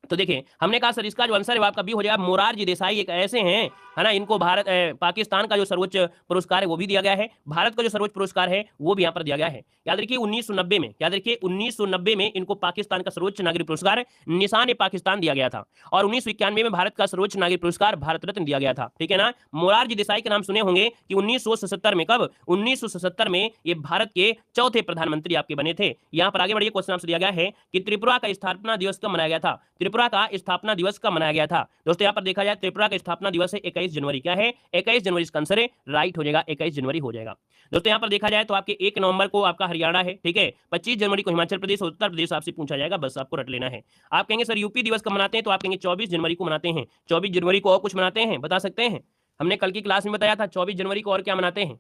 तो देखिए हमने कहा सर इसका जो आंसर है वो आपका बी हो जाएगा। मोरारजी देसाई एक ऐसे हैं, है ना, इनको भारत पाकिस्तान का जो सर्वोच्च पुरस्कार है वो भी दिया गया है, भारत का जो सर्वोच्च पुरस्कार है वो भी यहाँ पर दिया गया है। याद रखिए 1990 में, याद रखिए 1990 में इनको पाकिस्तान का सर्वोच्च नागरिक पुरस्कार निशान पाकिस्तान दिया गया था और 1991 में भारत का सर्वोच्च नागरिक पुरस्कार भारत रत्न दिया गया था, ठीक है ना। मोरारजी देसाई के नाम सुने होंगे कि 1977 में, कब, 1977 में ये भारत के चौथे प्रधानमंत्री आपके बने थे। यहाँ पर आगे बढ़िए क्वेश्चन आपसे दिया गया है कि त्रिपुरा का स्थापना दिवस कब मनाया गया था। त्रिपुरा का स्थापना दिवस कब मनाया गया था। दोस्तों यहाँ पर देखा जाए त्रिपुरा का स्थापना दिवस है 21 जनवरी। क्या है? 21 जनवरी इसका आंसर है, राइट हो जाएगा, 21 जनवरी हो जाएगा। दोस्तों यहाँ पर देखा जाए तो आपके 1 नवंबर को आपका हरियाणा है, ठीक है। 25 जनवरी को हिमाचल प्रदेश और उत्तर प्रदेश आपसे पूछा जाएगा, बस आपको रट लेना है। आप कहेंगे सर यूपी दिवस कब मनाते हैं, तो आप कहेंगे 24 जनवरी को मनाते हैं। 24 जनवरी को और कुछ मनाते हैं, बता सकते हैं? हमने कल की क्लास में बताया था 24 जनवरी को और क्या मनाते हैं।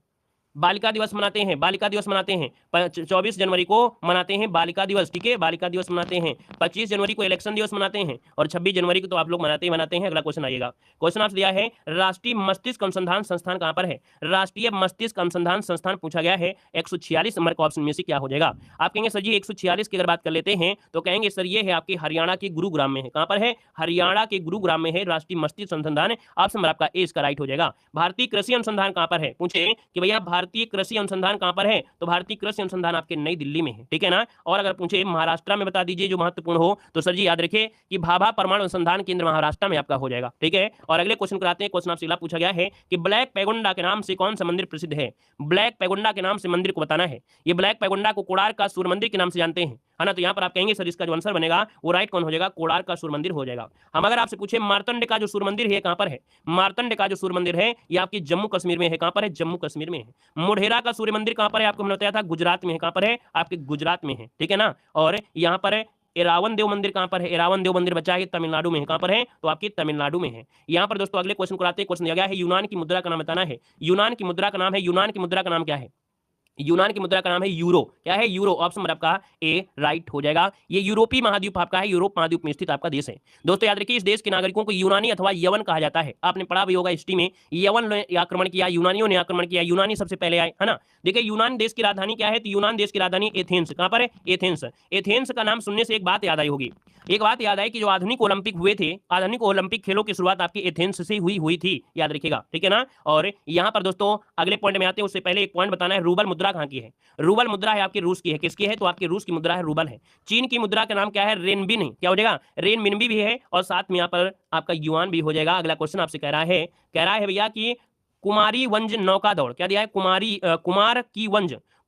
बालिका दिवस मनाते हैं, बालिका दिवस मनाते हैं। 24 जनवरी को मनाते हैं बालिका दिवस, ठीक है, बालिका दिवस मनाते हैं। 25 जनवरी को इलेक्शन दिवस मनाते हैं और 26 जनवरी को तो आप लोग मनाते ही मनाते हैं। अगला क्वेश्चन आइएगा। क्वेश्चन आपसे दिया है राष्ट्रीय मस्तिष्क अनुसंधान संस्थान कहां पर है। राष्ट्रीय मस्तिष्क अनुसंधान संस्थान पूछा गया है। 146 नंबर का ऑप्शन में से क्या हो जाएगा। आप कहेंगे सर जी 146 की अगर बात कर लेते हैं तो कहेंगे सर ये है आपके हरियाणा के गुरुग्राम में है। कहां पर है? हरियाणा के गुरुग्राम में है राष्ट्रीय मस्तिष्क अनुसंधान। ऑप्शन नंबर आपका ए इसका राइट हो जाएगा। भारतीय कृषि अनुसंधान कहां पर है, पूछे कि भैया भारतीय कृषि अनुसंधान कहां पर है, तो भारतीय कृषि अनुसंधान आपके नई दिल्ली में है, ठीक है ना। और अगर पूछे महाराष्ट्र में बता दीजिए जो महत्वपूर्ण हो, तो सर जी याद रखिए कि भाभा परमाणु अनुसंधान केंद्र महाराष्ट्र में आपका हो जाएगा, ठीक है। और अगले क्वेश्चन कराते हैं। क्वेश्चन आपसे अगला पूछा गया है कि ब्लैक पैगोंडा के नाम से कौन सा मंदिर प्रसिद्ध है। ब्लैक पैगोंडा के नाम से मंदिर को बताना है। ये ब्लैक पैगोंडा को कोणार्क का सूर्य मंदिर के नाम से जानते हैं, है ना। तो यहाँ पर आप कहेंगे सर इसका जो आंसर बनेगा वो राइट कौन हो जाएगा, कोणार्क का सूर्य मंदिर हो जाएगा। हम अगर आपसे पूछे मार्तंड का जो सूर्य मंदिर है कहां पर है। मार्तंड का जो सूर्य मंदिर है ये आपकी जम्मू कश्मीर में है। कहां पर है? जम्मू कश्मीर में है। मोढेरा का सूर्य मंदिर कहां पर है, आपको मैंने बताया था गुजरात में है। कहां पर है? आपके गुजरात में है, ठीक है ना। और यहाँ पर एरावन देव मंदिर कहां पर है। एरावन देव मंदिर बचा है तमिलनाडु में है। कहां पर है? तो आपकी तमिलनाडु में है। यहाँ पर दोस्तों अगले क्वेश्चन को आते हैं। क्वेश्चन दिया गया है यूनान की मुद्रा का नाम बताना है। यूनान की मुद्रा का नाम है, यूनान की मुद्रा का नाम क्या है। यूनान की मुद्रा का नाम है यूरो। क्या है? यूरो। ऑप्शन नंबर आपका ए राइट हो जाएगा। ये यूरोपीय महाद्वीप आपका है, यूरोप महाद्वीप में स्थित आपका देश है। दोस्तों याद रखिए इस देश के नागरिकों को यूनानी अथवा यवन कहा जाता है। आपने पढ़ा भी होगा हिस्ट्री में, यवन ने आक्रमण किया, यूनानियों ने आक्रमण किया, यूनानी सबसे पहले आए, है ना। देखिए यूनान देश की राजधानी क्या है, तो यूनान देश की राजधानी एथेंस। कहां पर है? एथेंस। एथेंस का नाम सुनने से एक बात याद आई होगी, एक बात याद आई कि जो आधुनिक ओलंपिक हुए थे, आधुनिक ओलंपिक खेलों की शुरुआत आपकी एथेंस से हुई थी, याद रखिएगा, ठीक है ना। और यहाँ पर दोस्तों अगले पॉइंट में आते हैं, उससे पहले एक पॉइंट बताना है, रूबल मुद्रा कहाँ की है। रूबल मुद्रा है आपकी रूस की है। किसकी है? तो आपकी रूस की मुद्रा है, रूबल है। चीन की मुद्रा का नाम क्या है? रेनबिन है। क्या हो जाएगा? रेनबिन भी है और साथ में यहाँ पर आपका युआन भी हो जाएगा। अगला क्वेश्चन आपसे कह रहा है भैया कि कुमारी वंज नौका दौड़, क्या दिया है?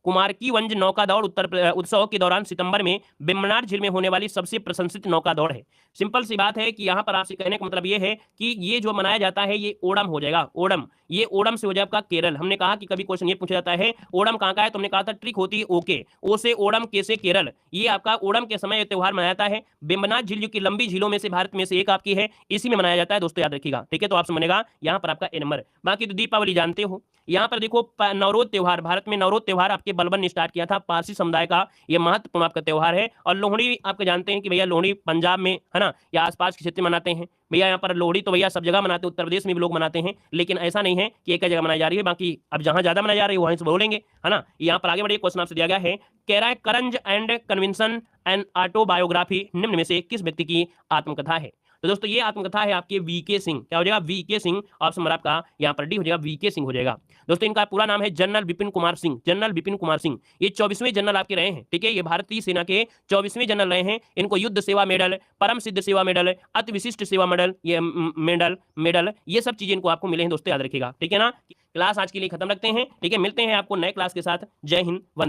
कुमार की वंज नौका दौड़ उत्सव के दौरान सितंबर में वेम्बनाड झील में होने वाली सबसे प्रशंसित नौका दौड़ है। सिंपल सी बात है कि यहाँ पर आपसे कहने का मतलब ये है कि ये जो मनाया जाता है ये ओणम हो जाएगा। ओणम, ये ओणम से हो जाएगा आपका केरल। हमने कहा कि कभी क्वेश्चन ये पूछा जाता है ओणम कहाँ का है, तो हमने कहा था ट्रिक होती है ओके, ओ से ओणम, के से केरल। ये आपका ओणम के समय त्योहार मनाया जाता है। वेम्बनाड झील जो कि लंबी झीलों में से भारत में से एक आपकी है, इसी में मनाया जाता है दोस्तों, याद रखिएगा, ठीक है। तो आपसे बनेगा यहाँ पर आपका ए नंबर। बाकी तो दीपावली जानते हो। यहाँ पर देखो नवरोज त्योहार, भारत में नवरोज त्योहार आपके बलबन ने स्टार्ट किया था, पारसी समुदाय का ये महत्वपूर्ण आपका त्योहार है। और लोहड़ी आपके जानते हैं कि भैया लोहड़ी पंजाब में, है ना, या आसपास के क्षेत्र में मनाते हैं भैया। यहाँ पर लोहड़ी तो भैया सब जगह मनाते हैं, उत्तर प्रदेश में भी लोग मनाते हैं, लेकिन ऐसा नहीं है कि एक जगह मनाई जा रही है। बाकी अब जहां ज्यादा मनाई जा रही है वहीं से बोलेंगे, है ना। यहाँ पर आगे बढ़िए क्वेश्चन आपसे दिया गया है, कह रहा है करंज एंड कन्विंसन एंड ऑटोबायोग्राफी निम्न में से किस व्यक्ति की आत्मकथा है। तो दोस्तों ये आत्मकथा है आपके वीके सिंह, क्या हो जाएगा, वीके सिंह, ऑप्शन नंबर आपका यहाँ पर डी हो जाएगा, वीके सिंह हो जाएगा। दोस्तों इनका पूरा नाम है जनरल विपिन कुमार सिंह, जनरल विपिन कुमार सिंह। ये 24वें जनरल आपके रहे हैं, ठीक है, ये भारतीय सेना के 24वें जनरल रहे हैं। इनको युद्ध सेवा मेडल, परम सिद्ध सेवा मेडल, अति विशिष्ट सेवा मेडल, ये मेडल ये सब चीजें इनको आपको मिले हैं दोस्तों, याद रखिएगा, ठीक है ना। क्लास आज के लिए खत्म रखते हैं, ठीक है, मिलते हैं आपको नए क्लास के साथ। जय हिंद, वंदे।